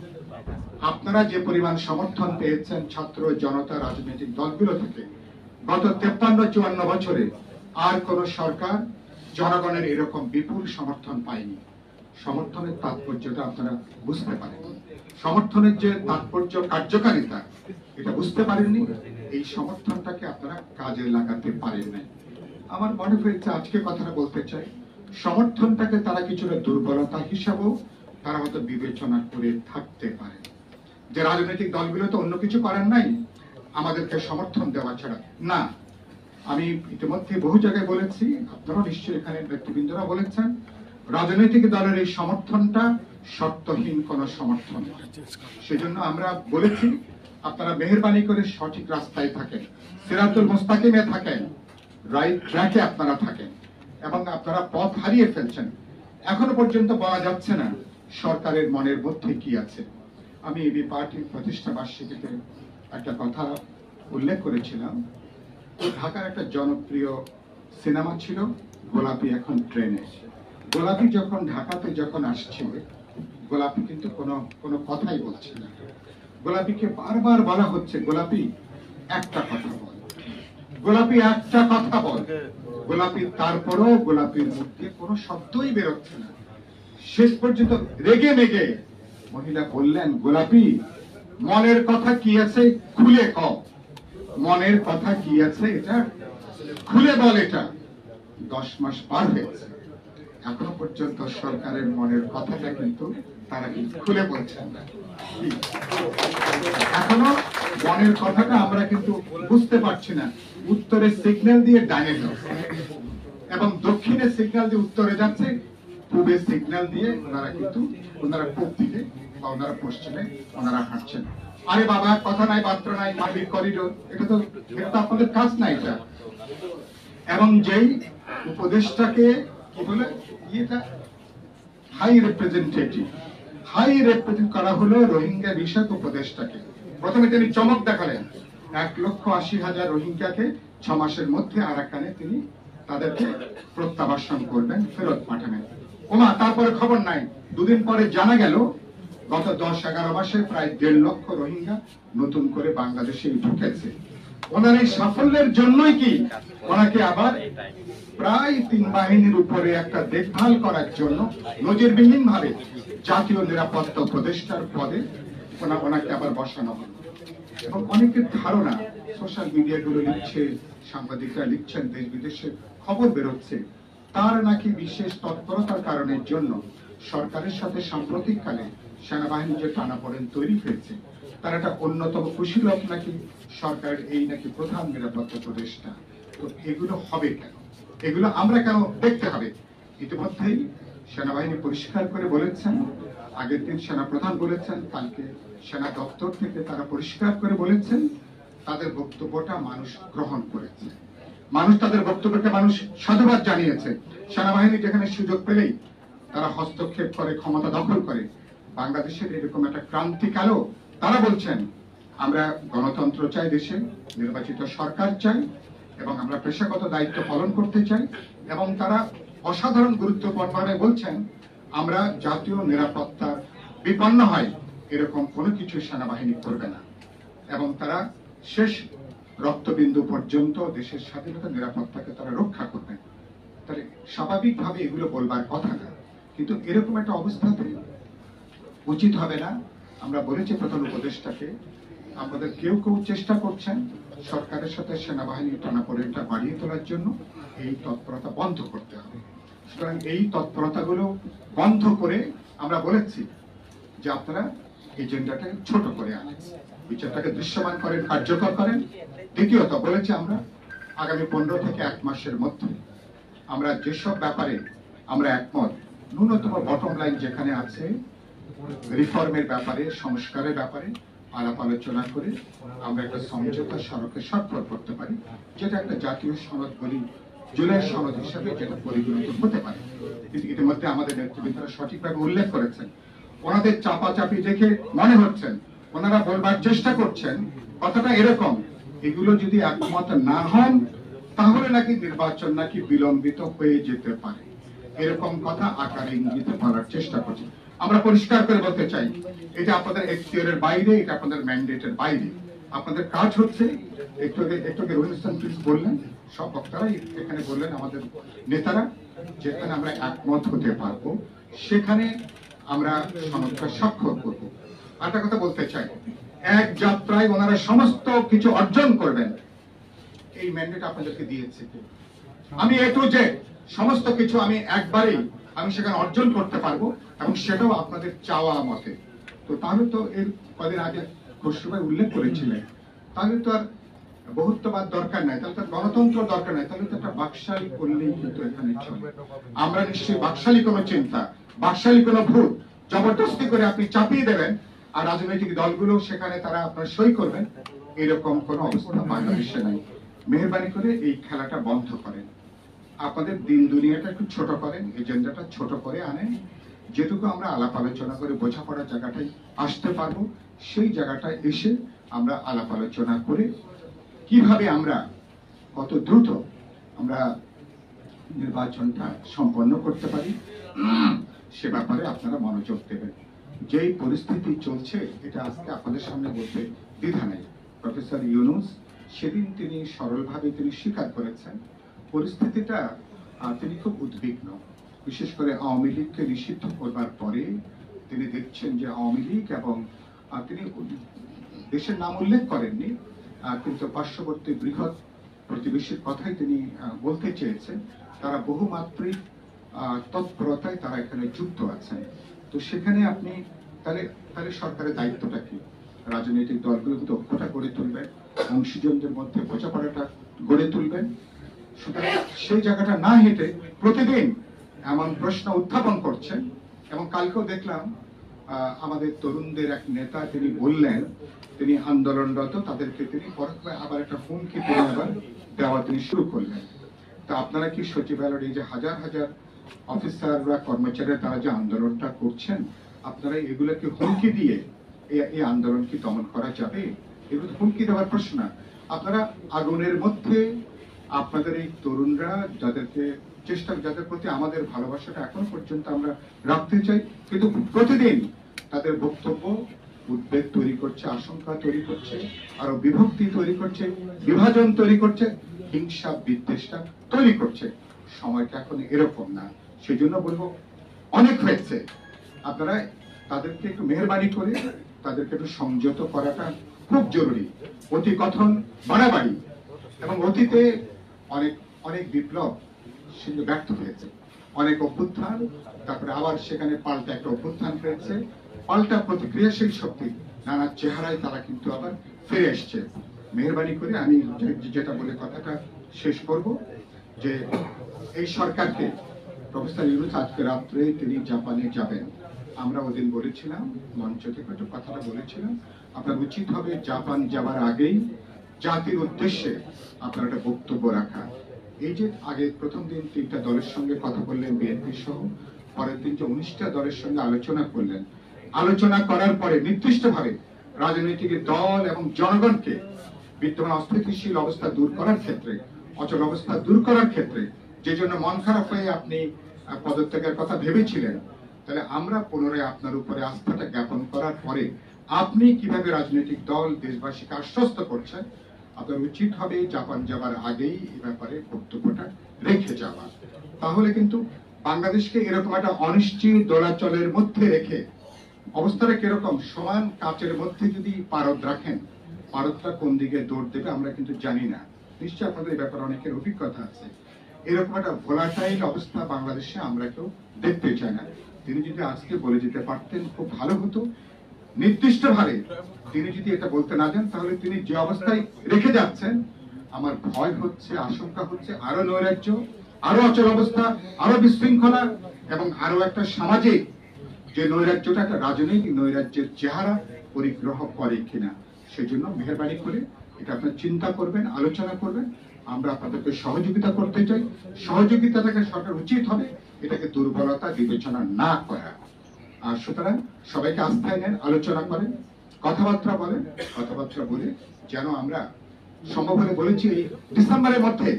আপনারা যে পরিমাণ সমর্থন পেয়েছেন ছাত্র জনতা রাজনৈতিক দলগুলো থেকে গত 53-54 বছরে আর কোন সরকার জনগণের এরকম বিপুল সমর্থন পায়নি। সমর্থনের তাৎপর্যটা আপনারা বুঝতে পারেন, সমর্থনের যে তাৎপর্য কার্যকারিতা এটা বুঝতে পারেননি, এই সমর্থনটাকে আপনারা কাজে লাগাতে পারেন নাই। আমার মনে হয়েছে আজকে কথাটা বলতে চাই, সমর্থনটাকে তারা কিছুটা দুর্বলতা হিসাবেও তারা হয়তো বিবেচনা করে থাকতে পারে, যে রাজনৈতিক দলগুলো তো অন্য কিছু করেন নাই, আমাদেরকে সমর্থন দেওয়া ছাড়া না। আমি ইতিমধ্যে বহু জায়গায় বলেছি, আপনারাও নিশ্চয়ই এখানে ব্যক্তিবৃন্দরা বলেছেন, রাজনৈতিক দলের এই সমর্থনটা শর্তহীন কোন সমর্থন। সেজন্য আমরা বলেছি আপনারা মেহেরবানি করে সঠিক রাস্তায় থাকেন, সিরাতুল মুস্তাকিমে থাকেন, রাইট ট্র্যাকে আপনারা থাকেন, এবং আপনারা পথ হারিয়ে ফেলছেন। এখনো পর্যন্ত বলা যাচ্ছে না সরকারের মনের মধ্যে কি আছে। আমি এবি পার্টির প্রতিষ্ঠা বার্ষিকীতে একটা কথা উল্লেখ করেছিলাম, ঢাকার একটা জনপ্রিয় সিনেমা ছিল গোলাপি এখন ট্রেনে। গোলাপি যখন ঢাকাতে যখন আসছে, গোলাপি কিন্তু কোনো কথাই বলছে না। গোলাপিকে বারবার বলা হচ্ছে, গোলাপি একটা কথা বল, গোলাপি একটা কথা বল। গোলাপি তারপরও গোলাপির মুখে কোনো শব্দই বেরোচ্ছে না। শেষ পর্যন্ত রেগে মেগে মহিলা বললেন, গোলাপি মনের কথা কি আছে খুলে ক, মনের কথা কি আছে এটা খুলে বল। এটা 10 মাস পার হয়েছে, এখনো পর্যন্ত সরকারের মনের কথাটা কিন্তু তারা কিন্তু খুলে বলছেন না। এখনো মনের কথাটা আমরা কিন্তু বুঝতে পারছি না। উত্তরে সিগন্যাল দিয়ে ডানে যাচ্ছে এবং দক্ষিণে সিগন্যাল দিয়ে উত্তরে যাচ্ছে, পূবে সিগন্যাল দিয়ে ওনারা পূব দিকে বা ওনারা পশ্চিমে ওনারা হাঁটছেন। আরে বাবা, কথা নাই বার্তা নাই, মাটির করিডোর, এটা তো আপনাদের কাজ না এটা। এবং যেই উপদেশটাকে কি বলে, এটা হাই রিপ্রেজেন্ট করা হলো রোহিঙ্গা বিষয়ক উপদেশটাকে। প্রথমে তিনি চমক দেখালেন, 1,80,000 রোহিঙ্গাকে 6 মাসের মধ্যে আরাকানে তিনি তাদেরকে প্রত্যাবাসন করবেন, ফেরত পাঠাবেন। ওমা, তারপরে খবর নাই। দুদিন পরে জানা গেল গত 10-11 মাসে প্রায় 1.5 লক্ষ রোহিঙ্গা নতুন করে বাংলাদেশে ঢুকেছে। ওনার এই সাফল্যের জন্যই কি ওনাকে আবার প্রায় 3 বাহিনীর উপরে একটা দেখভাল করার জন্য নজিরবিহীন ভাবে জাতীয় নিরাপত্তা উপদেষ্টার পদে ওনাকে আবার বসানো হলো। এবং অনেকের ধারণা, সোশ্যাল মিডিয়াগুলো লিখছে, সাংবাদিকরা লিখছেন, দেশ বিদেশে খবর বেরোচ্ছে, তার নাকি বিশেষ তৎপরতার কারণের জন্য সরকারের সাথে সাম্প্রতিককালে সেনাবাহিনী যে টানাপোড়েন তৈরি হয়েছে, তার একটা অন্যতম কুশীলক নাকি সরকারের এই নাকি প্রধান নিরাপত্তা উপদেষ্টা। তো এগুলো হবে কেন? এগুলো আমরা কেন দেখতে হবে? ইতিমধ্যেই সেনাবাহিনী পরিষ্কার করে বলেছেন, আগের দিন সেনাপ্রধান বলেছেন, কালকে সেনা দপ্তর থেকে তারা পরিষ্কার করে বলেছেন, তাদের বক্তব্যটা মানুষ গ্রহণ করেছে, মানুষ তাদের বক্তব্যকে মানুষ সাধুবাদ জানিয়েছে। সেনাবাহিনী যেখানে সুযোগ পেলেই তারা হস্তক্ষেপ করে, ক্ষমতা দখল করে। বাংলাদেশের এরকম একটা ক্রান্তিকালও তারা বলছেন, আমরা গণতন্ত্র চাই, দেশে নির্বাচিত সরকার চাই, এবং আমরা পেশাগত দায়িত্ব পালন করতে চাই। এবং তারা অসাধারণ গুরুত্বপূর্ণভাবে বলছেন, আমরা জাতীয় নিরাপত্তার বিপন্ন হয় এরকম কোনো কিছু সেনাবাহিনী করবে না, এবং তারা শেষ রক্তবিন্দু পর্যন্ত দেশের স্বাধীনতা নিরাপত্তাকে তারা রক্ষা করবেন। তাহলে স্বাভাবিকভাবে এগুলো বলবার কথা না, কিন্তু এরকম একটা অবস্থাতে উচিত হবে না। আমরা বলেছি প্রধান উপদেষ্টাকে, আমাদের কেউ চেষ্টা করছেন সরকারের সাথে সেনাবাহিনীর টানাপোড়েনটা বাড়িয়ে তোলার জন্য, এই তৎপরতা বন্ধ করতে হবে। সুতরাং এই তৎপরতাগুলো বন্ধ করে আমরা বলেছি যে আপনারা এজেন্ডাটা ছোট করে আনেন, বিচারটাকে দৃশ্যমান করেন, কার্যকর করেন। দ্বিতীয়ত বলেছি আমরা আগামী 15 থেকে 1 মাসের মধ্যে আমরা যেসব ব্যাপারে আমরা একমত, ন্যূনতম বটম লাইন যেখানে আছে, রিফর্মের ব্যাপারে, সংস্কারের ব্যাপারে আলাপ আলোচনা করে আমরা একটা সমঝোতা স্মারকে স্বাক্ষর করতে পারি, যেটা একটা জাতীয় সনদ বলি, জুলাই সনদ হিসাবে যেটা পরিগণিত হতে পারে। কিন্তু ইতিমধ্যে আমাদের নেতৃবৃন্দরা সঠিকভাবে উল্লেখ করেছেন, ওনাদের চাপাচাপি দেখে মনে হচ্ছেন ওনারা বলবার চেষ্টা করছেন কথাটা এরকম, এগুলো যদি একমত না হন তাহলে নাকি নির্বাচন নাকি বিলম্বিত হয়ে যেতে পারে, এরকম কথা আকারে ইঙ্গিতে বলার চেষ্টা করছেন। আমরা পরিষ্কার করে বলতে চাই, এটা আপনাদের এখতিয়ারের বাইরে, এটা আপনাদের ম্যান্ডেটের বাইরে। আপনাদের কাজ হচ্ছে, একটু আগে রোহিত প্লিজ বললেন, সব বক্তারাই এখানে বললেন, আমাদের নেতারা, যেখানে আমরা একমত হতে পারবো সেখানে আমরা সনদটা স্বাক্ষর করবো। একটা কথা বলতে চাই, এক যাত্রায় ওনারা সমস্ত কিছু অর্জন করবেন, এই ম্যান্ডেট আপনাদেরকে দিয়েছে। আমি এ টু জেড সমস্ত কিছু আমি একবারেই আমি সেখানে অর্জন করতে পারবো, এবং সেটাও আপনাদের চাওয়া মতে। তো তাহলে তো এর কদিন আগে খসরু ভাই উল্লেখ করেছিলেন, তাহলে তো আর বহুত্ববাদ দরকার নাই, তাহলে তো গণতন্ত্র দরকার নাই, তাহলে তো একটা বাকশালী করলেই কিন্তু এখানে চলে। আমরা নিশ্চয়ই বাকশালী কোনো চিন্তা, বাকশালী কোনো ভূত জবরদস্তি করে আপনি চাপিয়ে দেবেন আর রাজনৈতিক দলগুলো সেখানে তারা আপনার সই করবেন, এরকম কোনো অবস্থা বাংলাদেশে নাই। মেহরবানি করে এই খেলাটা বন্ধ করেন, আপনাদের দিন দুনিয়াটা একটু ছোট করেন, এজেন্ডাটা ছোট করে আনেন, যেটুকু আমরা আলাপ আলোচনা করে বোঝাপড়ার জায়গাটায় আসতে পারবো সেই জায়গাটায় এসে আমরা আলাপ আলোচনা করে কিভাবে আমরা কত দ্রুত আমরা নির্বাচনটা সম্পন্ন করতে পারি সে ব্যাপারে আপনারা মনোযোগ দেবেন। যেই পরিস্থিতি চলছে এটা আজকে আপনাদের সামনে বলতে দ্বিধা নেই। প্রফেসর ইউনূস সেদিন তিনি সরলভাবে তিনি স্বীকার করেছেন পরিস্থিতিটা, তিনি খুব উদ্বিগ্ন, বিশেষ করে আওয়ামী লীগকে নিষিদ্ধ করবার পরে তিনি দেখছেন যে আওয়ামী লীগ এবং তিনি দেশের নাম উল্লেখ করেননি, কিন্তু পার্শ্ববর্তী বৃহৎ প্রতিবেশীর কথাই তিনি বলতে চেয়েছেন, তারা বহুমাত্রিক তৎপরতায় তারা এখানে যুক্ত আছেন। তো সেখানে আপনি তাহলে সরকারের দায়িত্বটা কি? রাজনৈতিক দলগুলো কিন্তু ঐক্যটা গড়ে তুলবেন, অংশীজনদের মধ্যে বোঝাপড়াটা গড়ে তুলবেন। সুতরাং সেই জায়গাটা না হেঁটে প্রতিদিন এমন প্রশ্ন উত্থাপন করছেন। এবং কালকেও দেখলাম আমাদের তরুণদের এক নেতা তিনি বললেন তিনি আন্দোলনরত, তাদেরকে তিনি পরক্ষণে আবার একটা হুমকি তিনি আবার দেওয়া তিনি শুরু করলেন। তা আপনারা কি সচিবালয়ের এই যে হাজার হাজার অফিসাররা কর্মচারীরা তারা যে আন্দোলনটা করছেন, আপনারা এগুলোকে হুমকি দিয়ে এই আন্দোলন কি দমন করা যাবে? এগুলো হুমকি দেওয়ার প্রশ্ন না। আপনারা আগুনের মধ্যে আপনাদের এই তরুণরা যাদের প্রতি আমাদের ভালোবাসাটা এখন পর্যন্ত আমরা রাখতে চাই, কিন্তু প্রতিদিন তাদের বক্তব্য উদ্বেগ তৈরি করছে, আশঙ্কা তৈরি করছে, আরো বিভক্তি তৈরি করছে, বিভাজন তৈরি করছে, হিংসা বিদ্বেষটা তৈরি করছে। সময়টা এখন এরকম না। সেই জন্য বলবো অনেক হয়েছে, আপনারা তাদেরকে একটু মেহরবানি করে তাদেরকে একটু সংযত করাটা খুব জরুরি। অতি কথন বাড়াবাড়ি এবং অতীতে অনেক অনেক বিপ্লব সেগুলো ব্যর্থ হয়েছে, অনেক অভ্যুত্থান, তারপরে আবার সেখানে পাল্টা একটা অভ্যুত্থান হয়েছে, পাল্টা প্রতিক্রিয়াশীল শক্তি নানা চেহারায় তারা কিন্তু আবার ফিরে এসছে। মেহরবানি করে আমি যেটা বলে কথাটা শেষ করব যে এই সরকারকে প্রফেসর ইউনূস আজকে রাত্রে তিনি জাপানে যাবেন, আমরা ওদিন বলেছিলাম মঞ্চ থেকে একটু কথাটা বলেছিলাম, আপনার উচিত হবে জাপান যাওয়ার আগেই জাতির উদ্দেশ্যে আপনার একটা বক্তব্য রাখা। এই যে আগে প্রথম দিন 3টা দলের সঙ্গে কথা বললেন বিএনপি সহ, পরের দিন যে 19টা দলের সঙ্গে আলোচনা করলেন, আলোচনা করার পরে নির্দিষ্টভাবে রাজনৈতিক দল এবং জনগণকে বিদ্যমান অস্থিতিশীল অবস্থা দূর করার ক্ষেত্রে, অচল অবস্থা দূর করার ক্ষেত্রে যে জন্য মন খারাপ হয়ে আপনি পদত্যাগের কথা ভেবেছিলেন, তাহলে আমরা পুনরায় আপনার উপরে আস্থাটা জ্ঞাপন করার পরে আপনি কিভাবে রাজনৈতিক দল দেশবাসীকে আশ্বস্ত করছেন, আপনার উচিত হবে জাপান যাওয়ার আগেই এই ব্যাপারে বক্তব্যটা রেখে যাওয়া। তাহলে কিন্তু বাংলাদেশকে এরকম একটা অনিশ্চিত দোলাচলের মধ্যে রেখে অবস্থাটা কিরকম, সমান কাচের মধ্যে যদি পারদ রাখেন, পারদটা কোন দিকে দৌড় দেবে আমরা কিন্তু জানি না। নিশ্চয়ই আপনাদের এই ব্যাপারে অনেকের অভিজ্ঞতা আছে। এরকম একটা ভোলাটাইল অবস্থা বাংলাদেশে আমরা কেউ দেখতে চাই না। তিনি যদি আজকে বলে যেতে পারতেন খুব ভালো হতো। নির্দিষ্টভাবে তিনি যদি এটা বলতে না যান, তাহলে তিনি যে অবস্থায় রেখে যাচ্ছেন, আমার ভয় হচ্ছে, আশঙ্কা হচ্ছে আরো নৈরাজ্য, আরো অচল অবস্থা, আরো বিশৃঙ্খলা এবং আরো একটা সামাজিক যে নৈরাজ্যটা একটা রাজনৈতিক নৈরাজ্যের চেহারা পরিগ্রহ করে কিনা। সেজন্য মেহরবানি করে এটা আপনার চিন্তা করবেন, আলোচনা করবেন। আমরা আপনাদেরকে সহযোগিতা করতে চাই। সহযোগিতাটাকে সরকার উচিত হবে এটাকে দুর্বলতা বিবেচনা না করা। আর সুতরাং সবাইকে আস্থায় নেন, আলোচনা করেন, কথাবার্তা বলেন, কথাবার্তা বলে যেন আমরা সম্ভব হলে বলেছি এই ডিসেম্বরের মধ্যে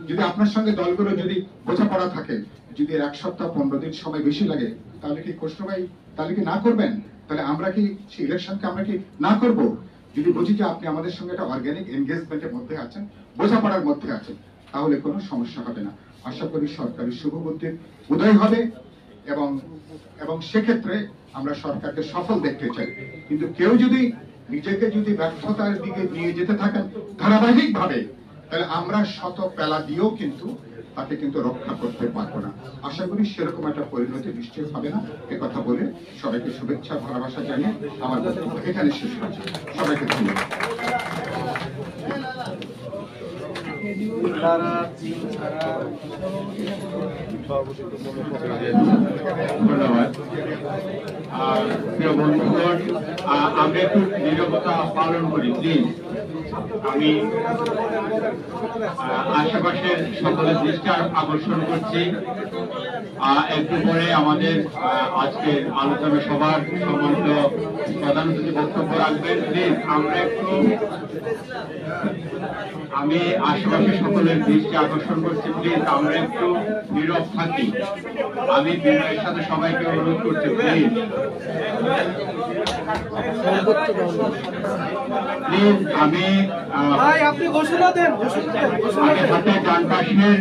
যদি আপনার সঙ্গে দলগুলো যদি বোঝাপড়া থাকে, যদি 1 সপ্তাহ 15 দিন সময় বেশি লাগে, তাহলে কি কষ্ট ভাই তাহলে কি না করবেন? তাহলে আমরা কি সেই ইলেকশনকে আমরা কি না করব? যদি বুঝি যে আপনি আমাদের সঙ্গে একটা অর্গানিক এনগেজমেন্টের মধ্যে আছেন, বোঝাপড়ার মধ্যে আছেন, তাহলে কোনো সমস্যা হবে না। আশা করি সরকারের শুভবুদ্ধির উদয় হবে এবং সেক্ষেত্রে আমরা সরকারকে সফল দেখতে চাই। কিন্তু কেউ যদি নিজেকে যদি ব্যর্থতার দিকে নিয়ে যেতে থাকেন ধারাবাহিক ভাবে, তাহলে আমরা শত পেলা দিয়েও কিন্তু তাকে কিন্তু রক্ষা করতে পারবো না। আশা করি সেরকম একটা পরিণতি নিশ্চয়ই হবে না। কথা বলে সবাইকে শুভেচ্ছা ভালোবাসা জানিয়ে আমার বক্তব্য এখানে শেষ করছি। সবাইকে ধন্যবাদ। ধন্যবাদ। আর প্রিয় বন্ধুগণ, আমরা একটু নীরবতা পালন করি প্লিজ। আমি আশেপাশের সকলের দৃষ্টি আকর্ষণ করছি। একটু পরে আমাদের আজকের আলোচনা সভার সম্মানিত প্রধান অতিথি বক্তব্য রাখবেন। প্লিজ আমরা একটু, আমি আশেপাশের সকলের দৃষ্টি আকর্ষণ করছি, প্লিজ আমরা একটু নীরব থাকি। আমি বিনয়ের সাথে সবাইকে অনুরোধ করছি, প্লিজ প্লিজ আমি হাতে ডান পাশের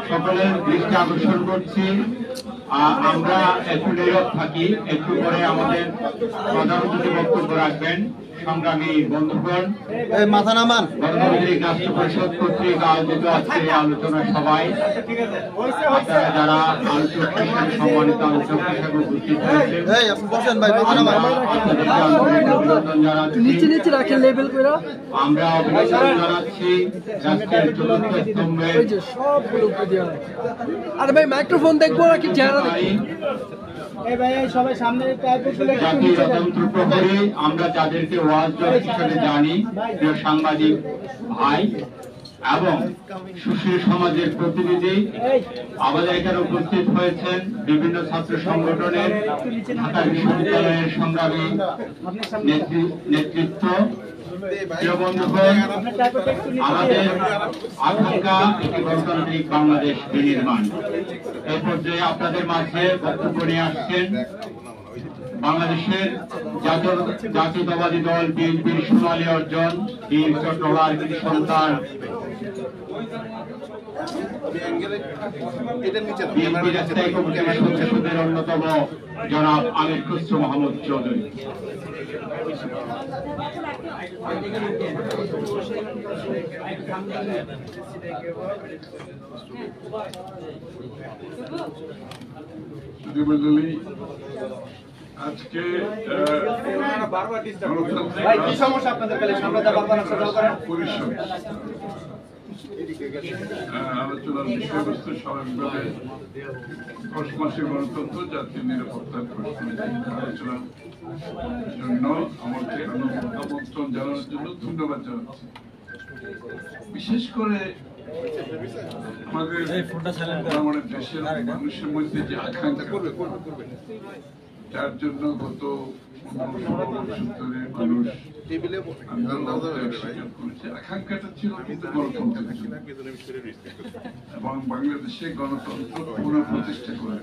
সকলের দৃষ্টি আকর্ষণ করছি। আমরা একটু নীরব থাকি। একটু পরে আমাদের প্রধান অতিথি বক্তব্য রাখবেন। সংগ্রামী বন্ধুগণ, মাথা নামান। গণতান্ত্রিক রাষ্ট্র পরিষদ কর্তৃক আয়োজিত আজকে আলোচনা সভায় আপনারা যারা আলোচক হিসেবে সম্মানিত আলোচক হিসেবে উপস্থিত হয়েছেন, অভিনন্দন জানাচ্ছি। আমরা অভিনন্দন জানাচ্ছি রাষ্ট্রের চতুর্থ স্তম্ভের মাইক্রোফোন দেখবো নাকি জাতীয় স্বতন্ত্র প্রহরী, আমরা যাদেরকে ওয়াজ জজ হিসেবে জানি, প্রিয় সাংবাদিক ভাই এবং সুশীল সমাজের প্রতিনিধি, আমাদের এখানে উপস্থিত হয়েছেন বিভিন্ন ছাত্র সংগঠনের, ঢাকা বিশ্ববিদ্যালয়ের সংগ্রামী নেতৃত্ব। প্রিয় বন্ধুগণ, আমাদের আকাঙ্ক্ষা একটি গণতান্ত্রিক বাংলাদেশ বিনির্মাণ। এই পর্যায়ে আপনাদের মাঝে বক্তব্য নিয়ে আসছেন বাংলাদেশের জাতীয়তাবাদী দল বিএনপির সোনালী অর্জন, বীর চট্টলার কৃতি সন্তান, বিএনপির স্থায়ী কমিটির সদস্যদের অন্যতম জনাব আমির খুসরো মাহমুদ চৌধুরী। আজকে পরিষদ আলোচনার বিষয়বস্তু স্বাভাবিকভাবে 10 মাসের গণতন্ত্র জাতীয় নিরাপত্তার প্রশ্ন আলোচনার জন্য আমাকে আমন্ত্রণ জানানোর জন্য ধন্যবাদ জানাচ্ছি। বিশেষ করে আমাদের দেশের মানুষের মধ্যে যে আকাঙ্ক্ষা, যার জন্য গত 15-16 বছর ধরে মানুষ আকাঙ্ক্ষাটা ছিল কিন্তু গণতন্ত্রের জন্য এবং বাংলাদেশে গণতন্ত্র পুনঃপ্রতিষ্ঠা করে,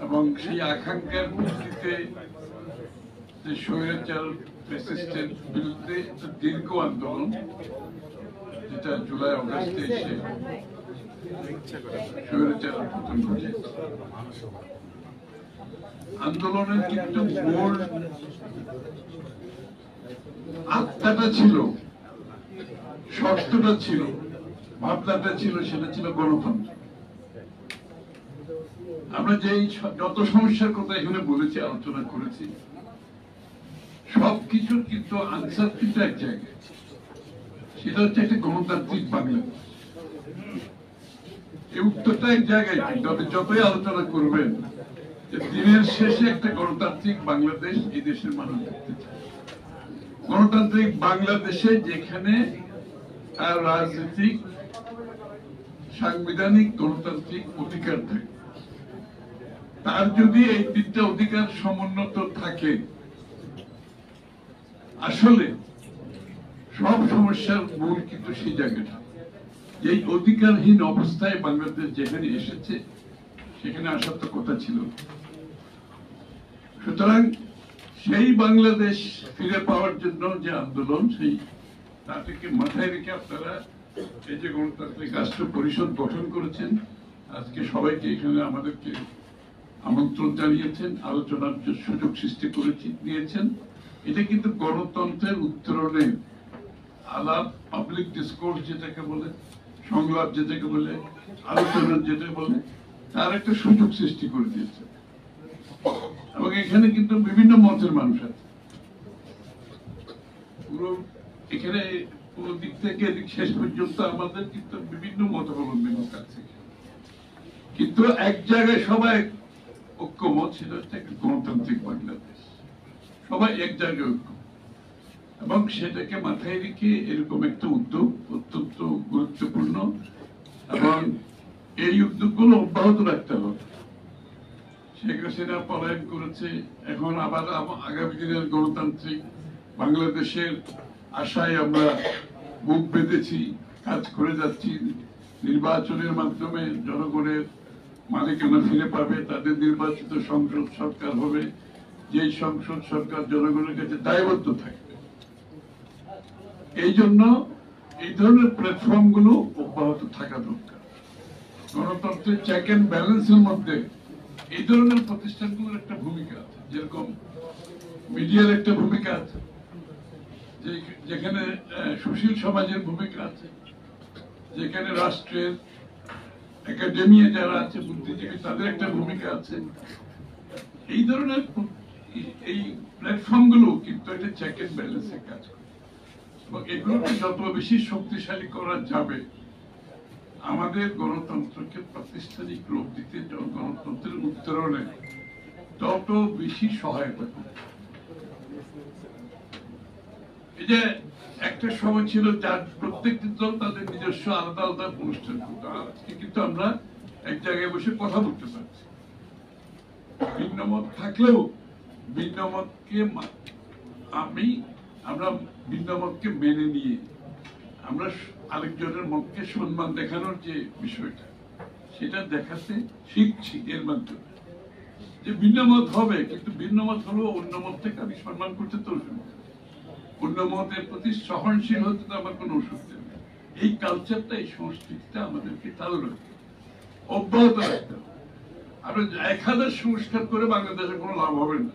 এবং সেই আকাঙ্ক্ষার ভিত্তিতে যে স্বৈরাচার ফ্যাসিস্টের বিরুদ্ধে একটা দীর্ঘ আন্দোলন, যেটা জুলাই অগাস্টে এসে স্বৈরাচার পতন ঘটেছে। আন্দোলনের কিন্তু মূল আত্মাটা ছিল, শর্তটা ছিল, ভাবনাটা ছিল, সেটা ছিল গণতন্ত্র। আমরা যেই যত সমস্যার কথা এখানে বলেছি, আলোচনা করেছি, সবকিছুর কিন্তু আনসার কিন্তু এক জায়গায়, সেটা হচ্ছে একটা গণতান্ত্রিক বাংলাদেশ। এই উত্তরটা এক জায়গায়, তবে যতই আলোচনা করবেন যে দিনের শেষে একটা গণতান্ত্রিক বাংলাদেশ এই দেশের মানুষ দেখতে চায়। গণতান্ত্রিক বাংলাদেশে যেখানে রাজনৈতিক, সাংবিধানিক, গণতান্ত্রিক অধিকার থাকে, তার যদি এই তিনটা অধিকার সমুন্নত থাকে, আসলে সব সমস্যার মূল কিন্তু সেই জায়গাটা। এই অধিকারহীন অবস্থায় বাংলাদেশ যেখানে এসেছে, সেখানে আসার তো কথা ছিল। সুতরাং সেই বাংলাদেশ ফিরে পাওয়ার জন্য যে আন্দোলন, সেই তাদেরকে মাথায় রেখে আপনারা এই যে গণতান্ত্রিক রাষ্ট্র পরিষদ গঠন করেছেন, আজকে সবাইকে এখানে আমাদেরকে আমন্ত্রণ জানিয়েছেন, আলোচনার সুযোগ সৃষ্টি দিয়েছেন। এটা কিন্তু গণতন্ত্রের উত্তরণের আলাপ, পাবলিক ডিসকোর্স যেটাকে বলে, সংলাপ যেটাকে বলে, আলোচনা যেটা বলে, তার একটা সুযোগ সৃষ্টি করে দিয়েছে। এবং এখানে কিন্তু বিভিন্ন মতের মানুষ আছে। পুরো এখানে কোন দিক থেকে এদিক শেষ পর্যন্ত আমাদের কিন্তু বিভিন্ন মতাবলম্বী আছে, কিন্তু এক জায়গায় সবাই ঐক্যমত, সেটা হচ্ছে একটা গণতান্ত্রিক বাংলাদেশ। সবাই এক জায়গায় ঐক্য, এবং সেটাকে মাথায় রেখে এরকম একটা উদ্যোগ অত্যন্ত গুরুত্বপূর্ণ, এবং এই উদ্যোগগুলো অব্যাহত রাখতে হবে। শেখ হাসিনা পলায়ন করেছে, এখন আবার আগামী দিনের গণতান্ত্রিক বাংলাদেশের আশায় আমরা বুক বেঁধেছি, কাজ করে যাচ্ছি। নির্বাচনের মাধ্যমে জনগণের মালিকানা ফিরে পাবে, তাদের নির্বাচিত সংসদ সরকার হবে, যেই সংসদ সরকার জনগণের কাছে দায়বদ্ধ থাকবে। এই জন্য এই ধরনের প্ল্যাটফর্ম গুলো অব্যাহত থাকা দরকার। গণতন্ত্রের চেক এন্ড ব্যালেন্সের মধ্যে এই ধরনের প্রতিষ্ঠানগুলোর একটা ভূমিকা আছে, যেরকম মিডিয়ার একটা ভূমিকা আছে, যেখানে সুশীল সমাজের ভূমিকা আছে, যেখানে রাষ্ট্রের একাডেমিয়া যারা আছে, বুদ্ধিজীবী, তাদের একটা ভূমিকা আছে। এই ধরনের এই প্ল্যাটফর্ম গুলো কিন্তু একটা চেক এন্ড ব্যালেন্সের কাজ করে, এবং এগুলোকে যত বেশি শক্তিশালী করা যাবে আমাদের গণতন্ত্রকে প্রাতিষ্ঠানিক রূপ দিতে, গণতন্ত্রের উত্তরণে তত বেশি সহায়তা করবে। এই যে একটা সময় ছিল যার প্রত্যেকটি দল তাদের নিজস্ব আলাদা আলাদা অনুষ্ঠান করত, আজকে কিন্তু আমরা এক জায়গায় বসে কথা বলতে পারছি। ভিন্নমত থাকলেও ভিন্নমতকে আমরা ভিন্নমতকে মেনে নিয়ে আমরা আরেকজনের মতকে সম্মান দেখানোর যে বিষয়টা, সেটা দেখাতে শিখছি এর মাধ্যমে। যে ভিন্নমত হবে, কিন্তু ভিন্নমত হলেও অন্য মতটাকে আমি সম্মান করতে তো অন্য মতের প্রতি সহনশীল হতে তো আমার কোনো অসুবিধা নেই। এই কালচারটা, এই সংস্কৃতিটা আমাদেরকে চালু রাখতে, অব্যাহত রাখতে হবে। আমরা 1000 সংস্কার করে বাংলাদেশের কোনো লাভ হবে না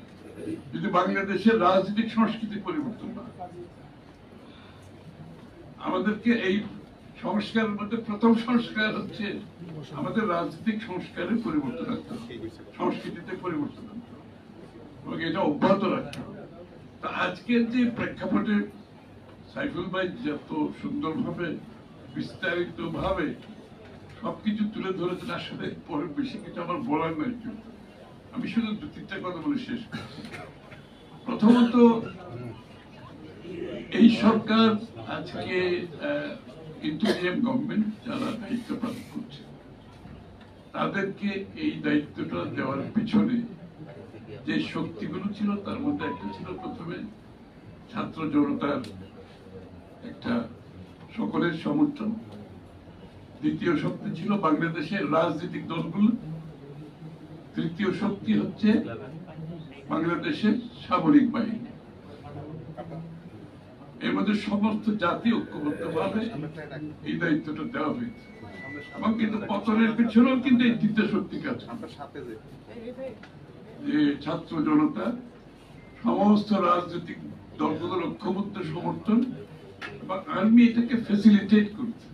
যদি বাংলাদেশের রাজনৈতিক সংস্কৃতি পরিবর্তন না। আমাদেরকে এই সংস্কারের মধ্যে প্রথম সংস্কার হচ্ছে আমাদের রাজনৈতিক সংস্কারের পরিবর্তন আনতে হবে, সংস্কৃতিতে পরিবর্তন আনতে হবে, এবং এটা অব্যাহত রাখতে হবে। তা আজকের যে প্রেক্ষাপটে সাইফুল ভাই যত সুন্দরভাবে বিস্তারিত ভাবে সবকিছু তুলে ধরেছেন, আসলে পরে বেশি কিছু আমার বলার নাই, আমি শুধু 2-3টা কথা বলে শেষ করছি। প্রথমত, এই সরকার আজকে ইন্টারিম গভর্নমেন্ট যারা দায়িত্ব পালন করছে, তাদেরকে এই দায়িত্বটা দেওয়ার পিছনে যে শক্তিগুলো ছিল, তার মধ্যে একটা ছিল প্রথমে ছাত্র জনতার একটা সকলের সমর্থন, দ্বিতীয় শক্তি ছিল বাংলাদেশের রাজনৈতিক দলগুলো, তৃতীয় শক্তি হচ্ছে বাংলাদেশের সামরিক বাহিনী। এর মধ্যে সমস্ত জাতি ঐক্যবদ্ধভাবে এই দায়িত্বটা দেওয়া হয়েছে, এবং কিন্তু পতনের পিছনেও কিন্তু এই তৃতীয় শক্তি কাজ করে, যে ছাত্র জনতা, সমস্ত রাজনৈতিক দলগুলোর ঐক্যবদ্ধ সমর্থন, এবং আর্মি এটাকে ফ্যাসিলিটেট করছে।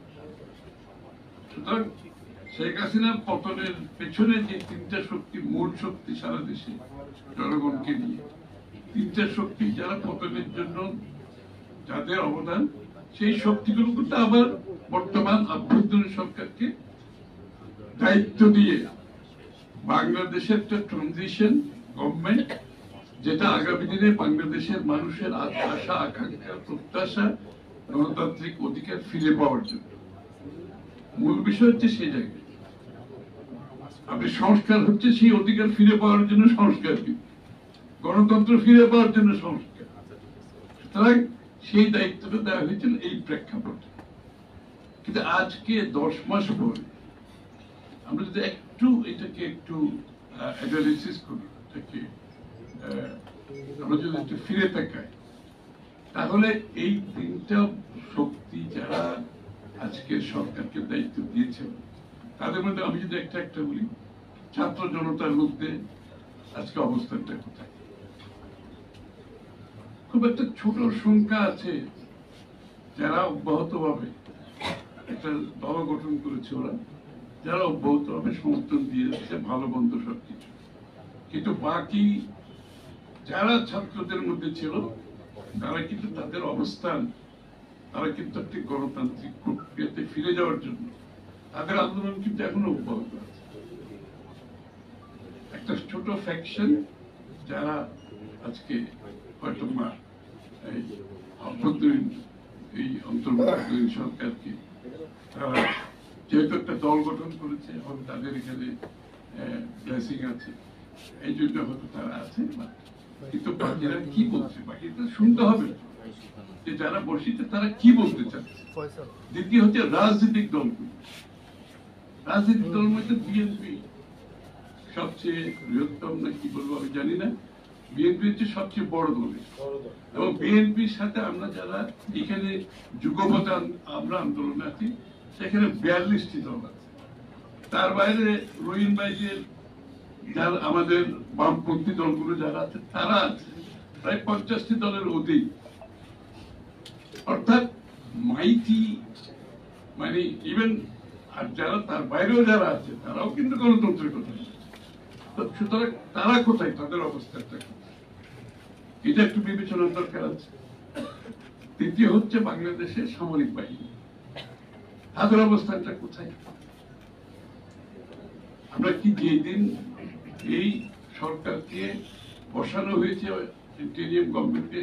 সুতরাং শেখ হাসিনার পতনের পেছনে যে 3টা শক্তি, মূল শক্তি সারা দেশে জনগণকে নিয়ে, 3টা শক্তি যারা পতনের জন্য যাদের অবদান, সেই শক্তিগুলো কিন্তু আবার বর্তমান অভ্যন্তরীণ সরকারকে দায়িত্ব দিয়ে বাংলাদেশের একটা ট্রানজিশন গভর্নমেন্ট, যেটা আগামী দিনে বাংলাদেশের মানুষের আশা, আকাঙ্ক্ষা, প্রত্যাশা, গণতান্ত্রিক অধিকার ফিরে পাওয়ার জন্য। মূল বিষয় হচ্ছে সেই জায়গায় আপনি সংস্কার হচ্ছে সেই অধিকার ফিরে পাওয়ার জন্য সংস্কার, গণতন্ত্র ফিরে পাওয়ার জন্য সংস্কার। সুতরাং সেই দায়িত্বটা দেওয়া হয়েছিল এই প্রেক্ষাপটে। কিন্তু আজকে 10 মাস পরে আমরা যদি এটাকে একটু অ্যানালিসিস করি, এটাকে আমরা যদি একটু ফিরে তাকাই, তাহলে এই 3টা শক্তি যারা আজকে সরকারকে দায়িত্ব দিয়েছেন, তাদের মধ্যে আমি যদি একটা বলি, ছাত্র জনতার মধ্যে আজকে অবস্থানটা কোথায়? খুব একটা ছোট সংখ্যা আছে যারা অব্যাহতভাবে একটা দল গঠন করেছে, ওরা যারা অব্যাহতভাবে সমর্থন দিয়ে যাচ্ছে, ভালো মন্দ সবকিছু। কিন্তু বাকি যারা ছাত্রদের মধ্যে ছিল, তারা কিন্তু তাদের অবস্থান তারা কিন্তু একটি গণতান্ত্রিক প্রক্রিয়াতে ফিরে যাওয়ার জন্য তাদের আন্দোলন কিন্তু এখনো অব্যাহত আছে। একটা ছোট ফ্যাকশন যারা আজকে হয়তো এই অভ্যন্তরীণ এই অন্তর্বর্তীকালীন সরকারকে তারা যেহেতু একটা দল গঠন করেছে এবং তাদের এখানে ব্লেসিং আছে, এই জন্য হয়তো তারা আছে, কিন্তু বাকিরা কি বলছে বাকিটা শুনতে হবে যে যারা বসিতে তারা কি বলতে চাচ্ছে। দ্বিতীয় হচ্ছে রাজনৈতিক দলগুলো। রাজনৈতিক দলের মধ্যে বিএনপি সবচেয়ে বৃহত্তম, না কি বলবো আমি জানি না, বিএনপি হচ্ছে সবচেয়ে বড় দল এবং বিএনপির সাথে আমরা যারা এখানে যুগপথে আমরা আন্দোলনে আছি সেখানে 42টি দল আছে। তার বাইরে রহিম ভাইদের যারা আমাদের বামপন্থী দলগুলো যারা আছে তারা আছে প্রায় 50টি দলের অধিক। অর্থাৎ মাইটি মানে ইভেন আর যারা তার বাইরেও যারা আছে তারাও কিন্তু গণতন্ত্রের কথা। সুতরাং তারা কোথায়, তাদের অবস্থাটা এটা একটু বিবেচনার দরকার আছে। তৃতীয় হচ্ছে বাংলাদেশের সামরিক বাহিনী, তাদের অবস্থানটা কোথায়? আমরা কি যেদিন এই সরকারকে বসানো হয়েছে ইন্টেরিয়াম গভর্নমেন্টে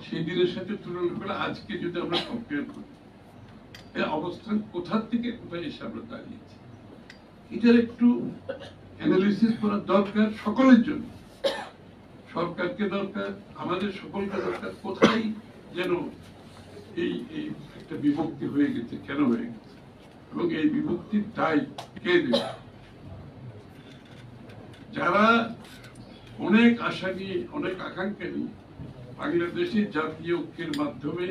সেই দিনের সাথে তুলনা করে আজকে যদি আমরা কম্পেয়ার করি এই অবস্থান কোথা থেকে কোথায় এসে আমরা দাঁড়িয়েছি, এটার একটু অ্যানালিসিস করা দরকার সকলের জন্য। সরকারকে দরকার, আমাদের সকলকে দরকার, কোথায় যেন এই একটা বিভক্তি হয়ে গেছে, কেন হয়ে গেছে এবং এই বিভক্তির দায় কে দেবে। যারা অনেক আশা নিয়ে অনেক আকাঙ্ক্ষা নিয়ে বাংলাদেশের জাতীয় ঐক্যের মাধ্যমে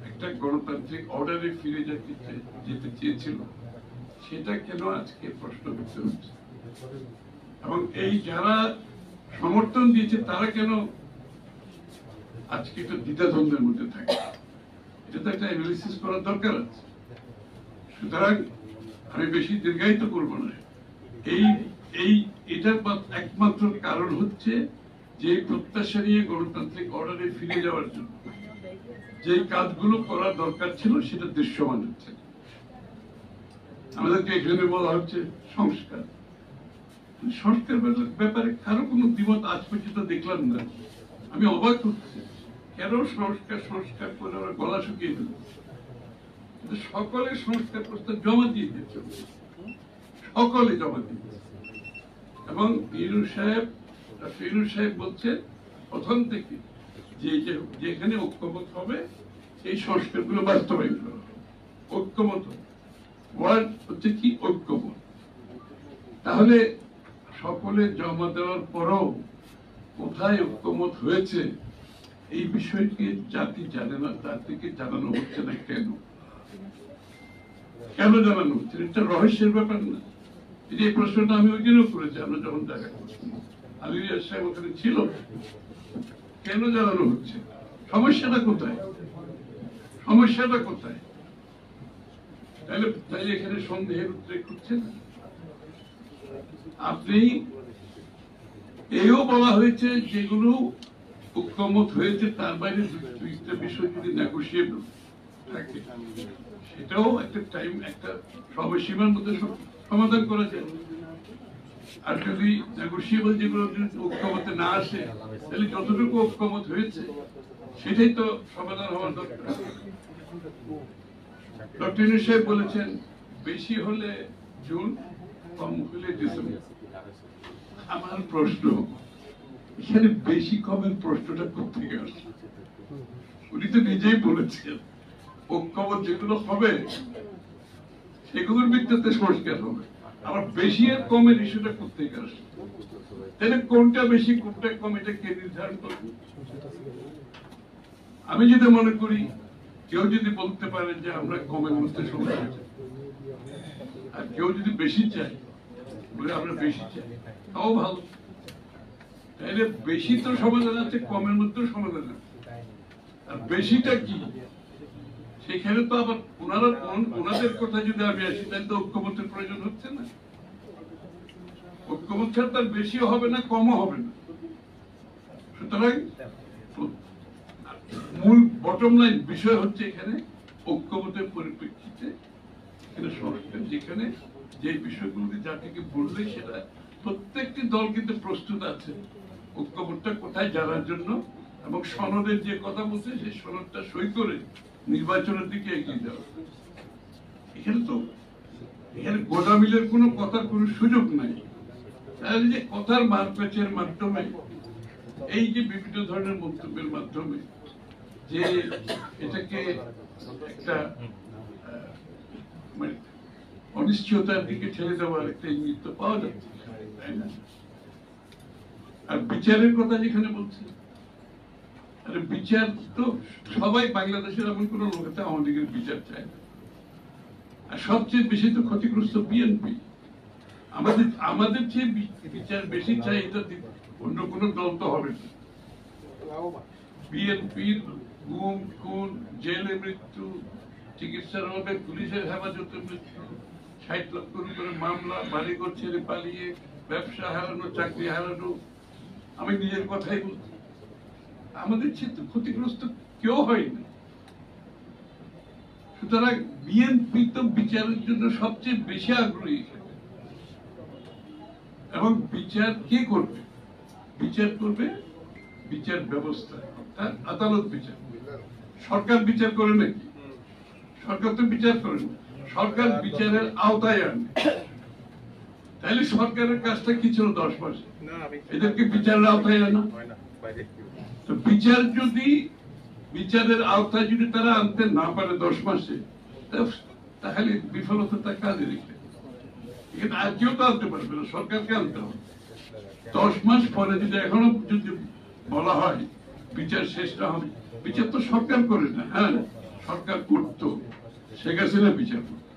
একটা গণতান্ত্রিক অর্ডারে ফিরে যেতে চেয়েছিল সেটা কেন আজকে প্রশ্নবিদ্ধ হচ্ছে এবং এই যারা সমর্থন দিয়েছে তারা কেন আজকে একটু দ্বিধাদ্বন্দ্বের মধ্যে থাকে, এটা তো একটা অ্যানালিসিস করার দরকার আছে। সুতরাং আমি বেশি দীর্ঘায়িত করবো না। এটার একমাত্র কারণ হচ্ছে যে প্রত্যাশা নিয়ে গণতান্ত্রিক অর্ডারে ফিরে যাওয়ার জন্য যে কাজগুলো করা দরকার ছিল সেটা দৃশ্যমান হচ্ছে। আমাদেরকে এখানে বলা হচ্ছে সংস্কার ব্যাপারে কারো কোনো দ্বিমত আজ পর্যন্ত দেখলাম না। আমি অবাক হচ্ছি কেন সংস্কার করে আমরা গলা শুকিয়ে ফেলছি। সকলে সংস্কার প্রস্তাব জমা দিয়ে দিচ্ছে, সকলে জমা দিচ্ছে এবং ফিরোজ সাহেব বলছেন প্রথম থেকে যে যেখানে ঐক্যমত হবে এই সংস্কারগুলো বাস্তবায়ন করা হবে। ঐক্যমত ওয়ার্ড হচ্ছে কি ঐক্যমত। তাহলে সকলে জমা দেওয়ার পরও কোথায় ঐক্যমত হয়েছে এই বিষয়টি জাতি জানে না, জাতিকে জানানো হচ্ছে না। কেন জানানো হচ্ছে? এটা রহস্যের ব্যাপার না। এই প্রশ্নটা আমি ওই দিনও করেছি, আমরা যখন দেখা করছি আলী রিয়াজ সাহেব ওখানে ছিল। কেন জানানো হচ্ছে? সমস্যাটা কোথায়? সমস্যাটা কোথায়? তাই এখানে সন্দেহের উদ্রেক করছে না। আপনি এও বলা হয়েছে যেগুলো ঐক্যমত হয়েছে তার বাইরে দুইটা বিষয় যদি নেগোশিয়েবল থাকে সেটাও একটা টাইম একটা সময়সীমার মধ্যে সমাধান করা যায়। আর যদি নেগোশিয়েবল যেগুলো ঐক্যমতে না আসে তাহলে যতটুকু ঐক্যমত হয়েছে সেটাই তো সমাধান হওয়ার দরকার। ডক্টর ইউনূস সাহেব বলেছেন বেশি হলে জুন, কম হলে ডিসেম্বর। আমার প্রশ্ন এখানে বেশি কমের প্রশ্নটা কোথেকে আসছে? উনি তো নিজেই বলেছেন ঐক্যমত যেগুলো হবে সেগুলোর ভিত্তিতে সংস্কার হবে। আবার বেশি আর কমের ইস্যুটা কোথেকে আসছে? তাহলে কোনটা বেশি কোনটা কম এটা কে নির্ধারণ করবে? আমি যেটা মনে করি কেউ যদি বলতে পারে যে আমরা কমের মধ্যে সমস্যা চাই আর কেউ যদি বেশি চাই বলে আমরা বেশি চাই তাও ভালো। তাহলে বেশি তো সমাধান আছে, কমের মধ্যেও সমাধান আছে। আর বেশিটা কি সেখানে তো আবার ওনাদের কথা যদি আমি আসি তাহলে তো ঐক্যমতের প্রয়োজন হচ্ছে না। ঐক্যমত ছাড়া তার বেশিও হবে না কমও হবে না। সুতরাং মূল বটম লাইন বিষয় হচ্ছে এখানে ঐক্যমতের পরিপ্রেক্ষিতে এখানে সংস্কার, যেখানে যে বিষয়গুলো জাতিকে বললে সেটা প্রত্যেকটি দল কিন্তু প্রস্তুত আছে ঐক্যমতটা কোথায় জানার জন্য, এবং সনদের যে কথা বলছে সেই সনদটা সই করে নির্বাচনের দিকে এগিয়ে যাওয়া। এখানে গোদামিলের কোনো কথার কোনো সুযোগ নাই। তাহলে যে কথার মারপ্যাচের মাধ্যমে, এই যে বিভিন্ন ধরনের মন্তব্যের মাধ্যমে যে এটাকে একটা মানে অনিশ্চয়তার দিকে ঠেলে দেওয়ার একটা ইঙ্গিত পাওয়া যাচ্ছে, তাই না? আর বিচারের কথা যেখানে বলছে, আরে বিচার তো সবাই, বাংলাদেশের এমন কোন লোক আছে আওয়ামী লীগের বিচার চায় না। আর সবচেয়ে বেশি তো ক্ষতিগ্রস্ত বিএনপি। আমাদের চেয়ে বিচার বেশি চাই, এটা অন্য কোন দল তো হবে না। বিএনপির গুম, খুন, জেলে মৃত্যু, চিকিৎসার অভাবে পুলিশের হেফাজতে মৃত্যু, ৬০ লক্ষ করে মামলা, বাড়িঘর ছেড়ে পালিয়ে, ব্যবসা হারানো, চাকরি হারানো। আমি নিজের কথাই বলছি, আমাদের চেয়ে ক্ষতিগ্রস্ত কেউ হয়নি। সুতরাং বিএনপি তো বিচারের জন্য সবচেয়ে বেশি আগ্রহী, এবং বিচার কে করবে? বিচার করবে বিচার ব্যবস্থা, অর্থাৎ আদালত বিচার। সরকার বিচার করে নাকি? সরকার তো বিচার করে না, সরকার বিচারের আওতায় আনে। তাহলে সরকারের কাজটা কি ছিল 10 মাসে? এদেরকে বিচারের আওতায় আনা। তো বিচার যদি, বিচারের আওতায় যদি তারা আনতে না পারে 10 মাসে, তাহলে বিফলতা তার কাজে রেখে এখানে আর কেউ তো আনতে পারবে না, সরকারকে আনতে হবে। 10 মাস পরে যদি এখনো যদি বলা হয় বিচার শেষ না হবে, বিচার তো সরকার করে না। হ্যাঁ, সরকার করতো, শেখ হাসিনা বিচার করতো,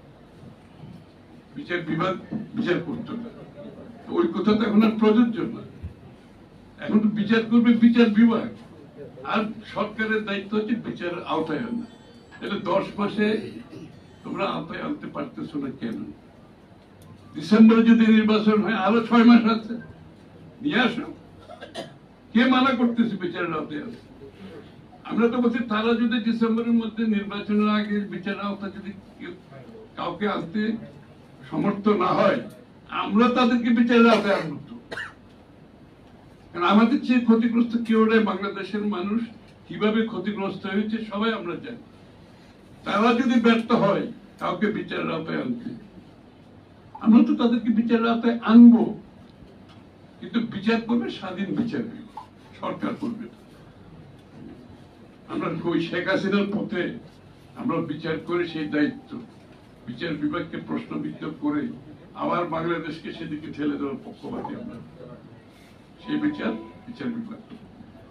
বিচার বিভাগ বিচার করতো না। ওই কথা তো এখন আর প্রযোজ্য না। এখন তো বিচার করবে বিচার বিভাগ, আর সরকারের দায়িত্ব হচ্ছে বিচারের আওতায় আনা। এটা 10 মাসে তোমরা আওতায় আনতে পারতেছো না কেন? ডিসেম্বরে যদি নির্বাচন হয়, আরো 6 মাস আছে, নিয়ে আসো। কে মানা করতেছে বিচারের আওতায় আনতে? আমরা তো বলছি তারা যদি ডিসেম্বরের মধ্যে নির্বাচনের আগে বিচারের আওতায় যদি কাউকে আনতে সমর্থ না হয়, আমরা তাদেরকে বিচারের আওতায় আনবো। কারণ আমাদের চেয়ে ক্ষতিগ্রস্ত কেউ নেই। বাংলাদেশের মানুষ কিভাবে ক্ষতিগ্রস্ত হয়েছে সবাই আমরা জানি। তারা যদি ব্যর্থ হয় কাউকে বিচারের আওতায় আনতে, আমরা তো তাদেরকে বিচারের আওতায় আনবো, কিন্তু বিচার করবে স্বাধীন বিচার, সরকার করবে। আমরা ওই শেখ হাসিনার পথে আমরা বিচার করে সেই দায়িত্ব বিচার বিভাগকে প্রশ্নবিদ্ধ করে আবার বাংলাদেশকে সেদিকে ঠেলে দেওয়ার পক্ষপাতী আমরা। সেই বিচার বিভাগ।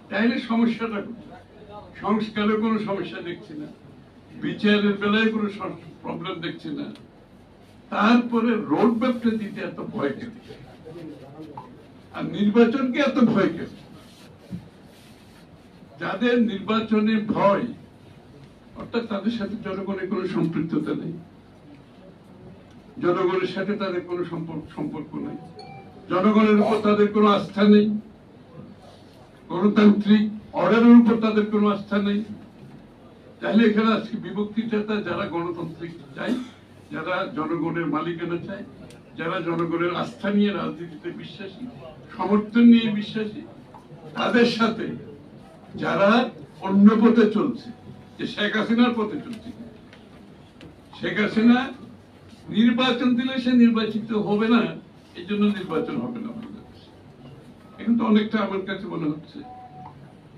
তাইলে সমস্যাটা সংস্কারের কোনো সমস্যা দেখছি না, বিচারের বেলায় কোনো প্রবলেম দেখছি না। তারপরে রোড ম্যাপটা দিতে এত ভয় কেন? আর নির্বাচনকে এত ভয় কেন? যাদের নির্বাচনে ভয়, অর্থাৎ তাদের সাথে জনগণের কোনো সম্পৃক্ততা নেই, জনগণের সাথে তাদের কোনো সম্পর্ক নেই, জনগণের উপর তাদের কোনো আস্থা নেই, গণতান্ত্রিক অর্ডারের উপর তাদের কোনো আস্থা নেই, তাহলে এখানে আজকে বিভক্তিটা যারা গণতান্ত্রিক চায়, যারা জনগণের মালিকানা চায়, যারা জনগণের আস্থা নিয়ে রাজনীতিতে বিশ্বাসী, সমর্থন নিয়ে বিশ্বাসী, তাদের সাথে যারা অন্য পথে চলছে, যে শেখ হাসিনার পথে চলছে। শেখ হাসিনা নির্বাচন দিলে সে নির্বাচিত হবে না, এই জন্য নির্বাচন হবে না। এখন তো অনেকটা আমার কাছে মনে হচ্ছে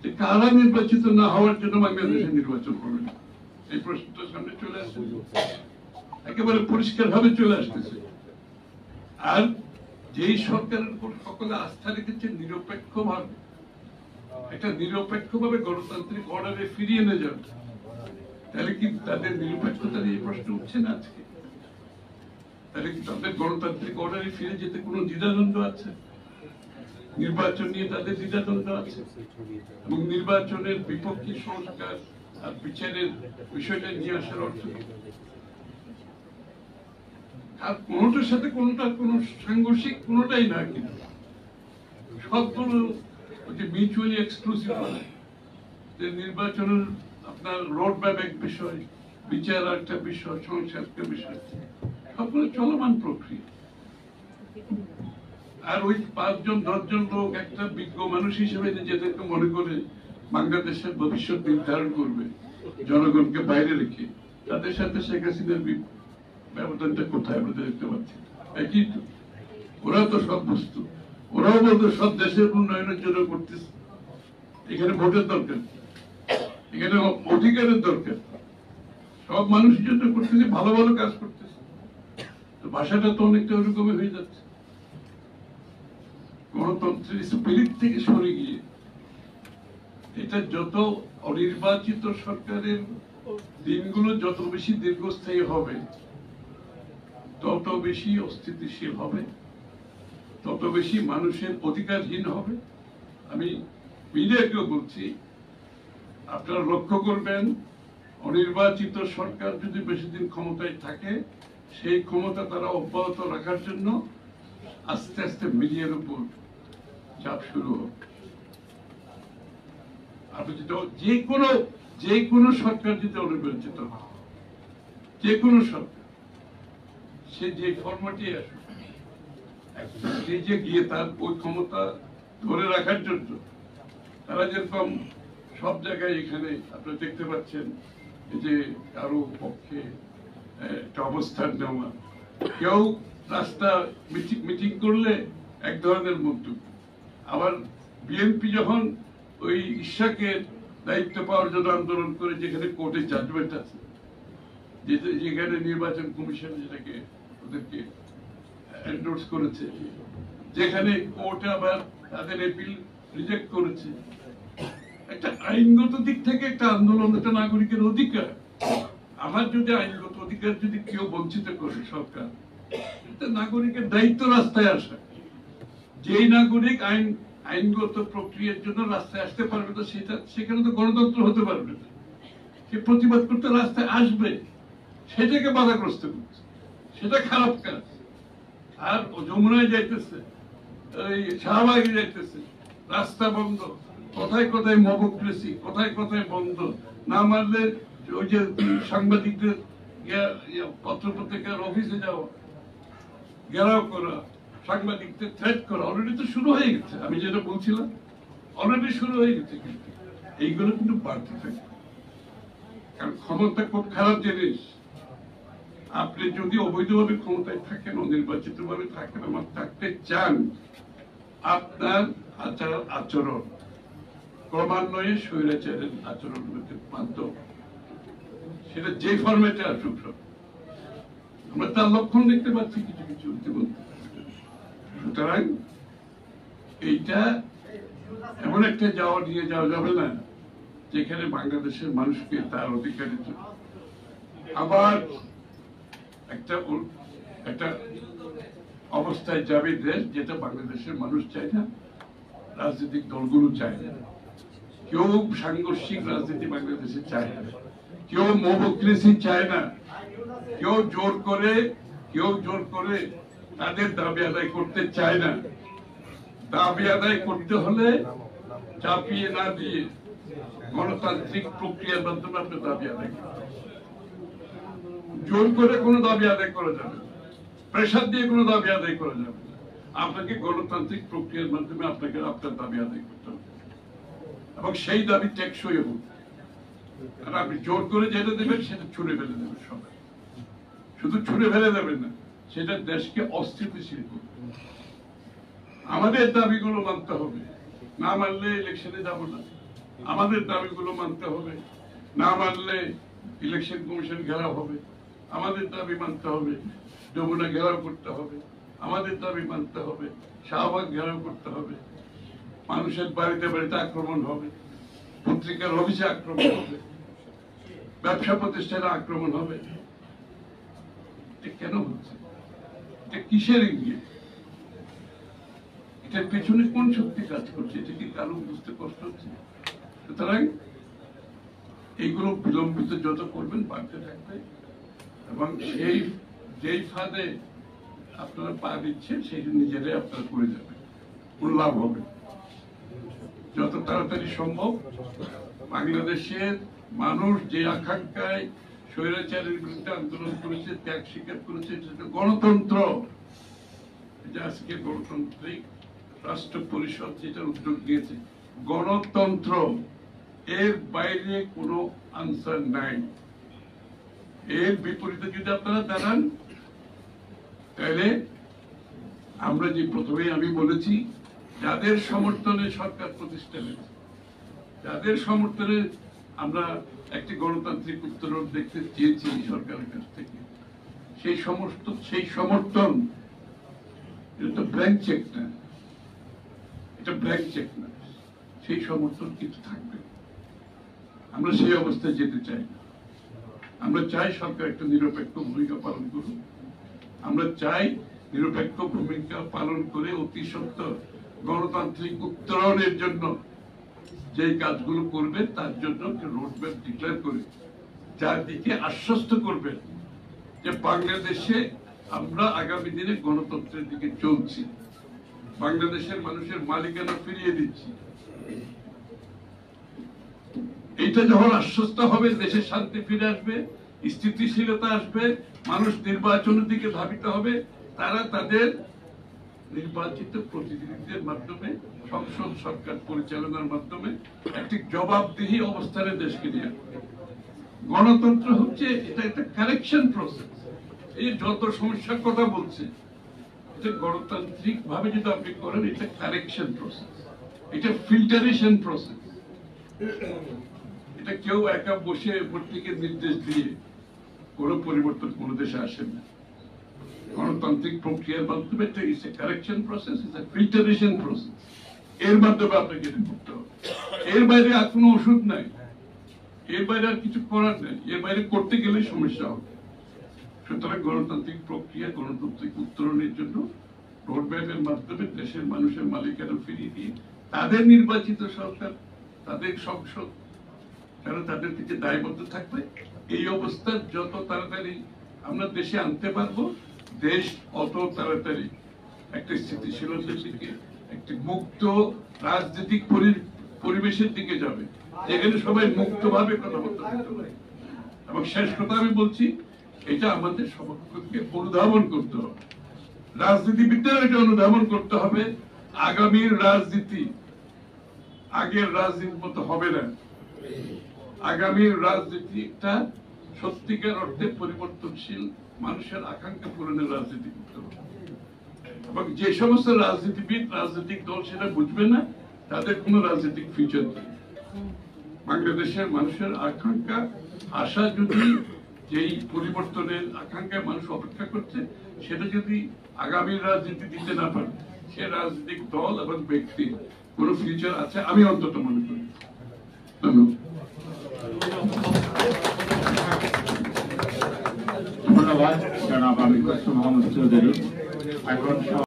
যে কারা নির্বাচিত না হওয়ার জন্য বাংলাদেশে নির্বাচন হবে না, এই প্রশ্নটা সামনে চলে আসছে, একেবারে পরিষ্কার ভাবে চলে আসতেছে। আর যেই সরকারের উপর সকলে আস্থা রেখেছে নিরপেক্ষ ভাবে, একটা নিরপেক্ষ ভাবে গণতান্ত্রিক অর্ডারে ফিরিয়ে নিয়ে যাবে, তাহলে কি তাদের নিরপেক্ষতা নিয়ে প্রশ্ন উঠছে না আজকে? তাহলে কি তাদের গণতান্ত্রিক অর্ডারে ফিরে যেতে কোনো দ্বিধাদ্বন্দ্ব আছে? নির্বাচন নিয়ে তাদের দ্বিধাদ্বন্দ্ব আছে, এবং নির্বাচনের বিপক্ষে সংস্কার আর বিচারের বিষয়টা নিয়ে আসার অর্থ, আর কোনোটার সাথে কোনোটা কোনো সাংঘর্ষিক কোনোটাই না, কিন্তু সবগুলো মিউচুয়ালি এক্সক্লুসিভ। যে নির্বাচনের আপনার রোড ম্যাপ এক বিষয়, বিচার একটা বিষয়, সংসার একটা বিষয়, সবগুলো চলমান প্রক্রিয়া। আর ওই 5 জন 10 জন লোক একটা বিজ্ঞ মানুষ হিসেবে নিজেদেরকে মনে করে বাংলাদেশের ভবিষ্যৎ নির্ধারণ করবে জনগণকে বাইরে রেখে, তাদের সাথে শেখ হাসিনার ব্যবধানটা কোথায় আমরা দেখতে পাচ্ছি? একই তো, ওরাও তো সব বস্তু, ওরাও বলতো সব দেশের উন্নয়নের জন্য করতেছে। এখানে ভোটের দরকার, এখানে অধিকারের দরকার, সব মানুষের জন্য করতেছে, ভালো ভালো কাজ করতেছে। তো ভাষাটা তো অনেকটা ওরকমই হয়ে যাচ্ছে, গণতন্ত্রের স্পিরিট থেকে সরে গিয়ে। এটা যত অনির্বাচিত সরকারের দিনগুলো যত বেশি দীর্ঘস্থায়ী হবে, তত বেশি অস্থিতিশীল হবে, তত বেশি মানুষের অধিকারহীন হবে। আমি মিডিয়াকেও বলছি, আপনারা লক্ষ্য করবেন, অনির্বাচিত সরকার যদি বেশি দিন ক্ষমতায় থাকে, সেই ক্ষমতা তারা অব্যাহত রাখার জন্য আস্তে আস্তে মিডিয়ার উপর চাপ শুরু হোক। আপনি যদি যে কোনো সরকার যদি অনির্বাচিত হয়, যে কোনো সরকার, সে যে ফরম্যাটে আসুক, নিজে গিয়ে তার ওই ক্ষমতা ধরে রাখার জন্য তারা যেরকম সব জায়গায়, এখানে আপনারা দেখতে পাচ্ছেন যে কারো পক্ষে একটা অবস্থান নেওয়া, কেউ রাস্তা মিটিং করলে এক ধরনের মন্তব্য। আবার বিএনপি যখন ওই ইশাকের দায়িত্ব পাওয়ার জন্য আন্দোলন করে, যেখানে কোর্টের জাজমেন্ট আছে, যেখানে নির্বাচন কমিশন যেটাকে ওদেরকে এন্ডোর্স করেছে, যেখানে কোর্ট আবার তাদের এপিল রিজেক্ট করেছে, একটা আইনগত দিক থেকে একটা আন্দোলন, একটা নাগরিকের অধিকার। আমার যদি আইনগত অধিকার যদি কেউ বঞ্চিত করে সরকার, নাগরিকের দায়িত্ব রাস্তায় আসা। যেই নাগরিক আইনগত প্রক্রিয়ার জন্য রাস্তায় আসতে পারবে না, সেখানে তো গণতন্ত্র হতে পারবে না। সে প্রতিবাদ করতে রাস্তায় আসবে, সেটাকে বাধাগ্রস্ত করছে, সেটা খারাপ কাজ। আর যমুনায় যাইতেছে, ওই শাহবাগে যাইতেছে, রাস্তা বন্ধ, কোথায় কোথায় মবক্রেসি, কোথায় কোথায় বন্ধ, না মানলে ওই যে সাংবাদিকদের পত্রপত্রিকার অফিসে যাওয়া, ঘেরাও করা, সাংবাদিকদের থ্রেট করা, অলরেডি তো শুরু হয়ে গেছে। আমি যেটা বলছিলাম, অলরেডি শুরু হয়ে গেছে। কিন্তু এইগুলো কিন্তু বাড়তে থাকে, কারণ ক্ষমতা খুব খারাপ জিনিস। আপনি যদি অবৈধভাবে ক্ষমতায় থাকেন, অনির্বাচিত ভাবে থাকেন, আমার থাকতে চান, আপনার আচরণ ক্রমান্বয়ে স্বৈরাচারের আচরণগুলোকে মানতে হবে, সেটা যে ফরম্যাটে আসুক। সব আমরা তার লক্ষণ দেখতে পাচ্ছি কিছু কিছু ইতিমধ্যে। সুতরাং এইটা এমন একটা নিয়ে যাওয়া যাবে না যেখানে বাংলাদেশের মানুষকে তার অধিকারের জন্য আবার একটা অবস্থায় যাবে দেশ, যেটা বাংলাদেশের মানুষ চায় না, রাজনৈতিক দলগুলো চায় না। কেউ সাংঘর্ষিক রাজনীতি বাংলাদেশে চায় না, কেউ মবক্রেসি চায় না, কেউ জোর করে তাদের দাবি আদায় করতে চায় না। দাবি আদায় করতে হলে চাপিয়ে না দিয়ে গণতান্ত্রিক প্রক্রিয়ার মাধ্যমে আপনি দাবি আদায় করতে হবে। জোর করে কোনো দাবি আদায় করা যাবে না, প্রেশার দিয়ে কোনো দাবি আদায় করা যাবে না। আপনাকে গণতান্ত্রিক প্রক্রিয়ার মাধ্যমে আপনাকে আপনার দাবি আদায় করতে হবে, এবং সেই দাবি টেকসই হোক। আর আপনি জোর করে যেটা দেবেন সেটা ছুঁড়ে ফেলে দেবেন সবাই। শুধু ছুঁড়ে ফেলে দেবেন না, সেটা দেশকে অস্থিতিশীল করবে। আমাদের দাবিগুলো মানতে হবে, না মানলে ইলেকশনে যাব না। আমাদের দাবিগুলো মানতে হবে, না মানলে ইলেকশন কমিশন ঘেরাও হবে। আমাদের দাবি মানতে হবে, যমুনা ঘেরাও করতে হবে। আমাদের দাবি মানতে হবে, শাহবাগ ঘেরাও করতে হবে। মানুষের বাড়িতে বাড়িতে আক্রমণ হবে, পত্রিকার অফিসে আক্রমণ হবে, ব্যবসা প্রতিষ্ঠানে আক্রমণ হবে। এটা কেন হচ্ছে? এটা কিসের ইঙ্গিত? এটার পেছনে কোন শক্তি কাজ করছে? এটা কি কারো বুঝতে কষ্ট হচ্ছে? সুতরাং এইগুলো বিলম্বিত যত করবেন বাড়তে থাকবে, এবং যেই ফাঁদে আপনারা পা দিচ্ছেন সেই নিজেরাই আপনারা করে যাবেন, কোন লাভ হবে। যত তাড়াতাড়ি সম্ভব বাংলাদেশের মানুষ যে আকাঙ্ক্ষায় স্বৈরাচারের বিরুদ্ধে আন্দোলন করেছে, ত্যাগ স্বীকার করেছে, সেটা গণতন্ত্র। এটা আজকে গণতান্ত্রিক রাষ্ট্র পরিষদ যেটা উদ্যোগ নিয়েছে, গণতন্ত্র, এর বাইরে কোনো আনসার নাই। এর বিপরীতে যদি আপনারা দাঁড়ান, তাহলে আমরা যে প্রথমে আমি বলেছি, যাদের সমর্থনে সরকার প্রতিষ্ঠা হয়েছে, যাদের সমর্থনে আমরা একটি গণতান্ত্রিক উত্তরণ দেখতে চেয়েছি সরকারের কাছ থেকে, সেই সমর্থন এটা ব্ল্যাঙ্ক চেক না, এটা ব্ল্যাঙ্ক চেক না, সেই সমর্থন কিন্তু থাকবে। আমরা সেই অবস্থায় যেতে চাই না। আমরা চাই সরকার একটা নিরপেক্ষ ভূমিকা পালন করুন। আমরা চাই নিরপেক্ষ ভূমিকা পালন করে অতি সত্বর গণতান্ত্রিক উত্তরণের জন্য যে কাজগুলো করবে তার জন্য রোডম্যাপ ডিক্লেয়ার করে যার দিকে আশ্বস্ত করবেন যে বাংলাদেশে আমরা আগামী দিনে গণতন্ত্রের দিকে চলছি, বাংলাদেশের মানুষের মালিকানা ফিরিয়ে দিচ্ছি। এইটা যখন আশ্বস্ত হবে, দেশের শান্তি ফিরে আসবে, স্থিতিশীলতা আসবে, মানুষ নির্বাচনের দিকে ধাবিত হবে, তারা তাদের নির্বাচিত প্রতিনিধিদের মাধ্যমে, সংসদ সরকার পরিচালনার মাধ্যমে একটি জবাবদিহি অবস্থানে দেশকে নিয়ে আসবে। গণতন্ত্র হচ্ছে এটা একটা কারেকশন প্রসেস। এই যত সমস্যার কথা বলছে, এটা গণতান্ত্রিক ভাবে যদি আপনি করেন, এটা কারেকশন প্রসেস, এটা ফিল্টারেশন প্রসেস। এটা কেউ একা বসে উপর থেকে নির্দেশ দিয়ে কোনো পরিবর্তন কোনো দেশে আসে না। গণতান্ত্রিক প্রক্রিয়ার মাধ্যমে এটা it's a correction process, it's a filtration process. এর মাধ্যমে আপনাকে এটা করতে হবে। এর বাইরে আর কোনো ওষুধ নাই, এর বাইরে আর কিছু করার নেই। এর বাইরে করতে গেলে সমস্যা হবে। সুতরাং গণতান্ত্রিক প্রক্রিয়া, গণতান্ত্রিক উত্তরণের জন্য রোডম্যাপের মাধ্যমে দেশের মানুষের মালিকানা ফিরিয়ে দিয়ে তাদের নির্বাচিত সরকার, তাদের সংসদ, কারণ তাদের থেকে দায়বদ্ধ থাকবে। এই অবস্থা যত তাড়াতাড়ি আমরা দেশে আনতে পারবো, দেশ অত তাড়াতাড়ি একটা স্থিতিশীলতার দিকে, একটি মুক্ত রাজনৈতিক পরিবেশের দিকে যাবে, যেখানে সবাই মুক্তভাবে কথাবার্তা বলতে পারে। এবং শেষ কথা আমি বলছি, এটা আমাদের সবাইকে অনুধাবন করতে হবে, রাজনীতিবিদদের এটা অনুধাবন করতে হবে। আগামীর রাজনীতি আগের রাজনীতির মতো হবে না। আগামীর রাজনীতি একটা সত্যিকার অর্থে পরিবর্তনশীল, মানুষের আকাঙ্ক্ষা পূরণের রাজনীতি করতে হবে। এবং যে সমস্ত রাজনীতিবিদ, রাজনৈতিক দল সেটা বুঝবে না, তাদের কোনো রাজনৈতিক ফিউচার নেই। বাংলাদেশের মানুষের আকাঙ্ক্ষা, আশা, যদি যেই পরিবর্তনের আকাঙ্ক্ষায় মানুষ অপেক্ষা করছে, সেটা যদি আগামীর রাজনীতি দিতে না পারে, সে রাজনৈতিক দল এবং ব্যক্তি কোনো ফিউচার আছে আমি অন্তত মনে করি। ধন্যবাদ জনাব আমির মোহাম্মদ চৌধুরী। এখন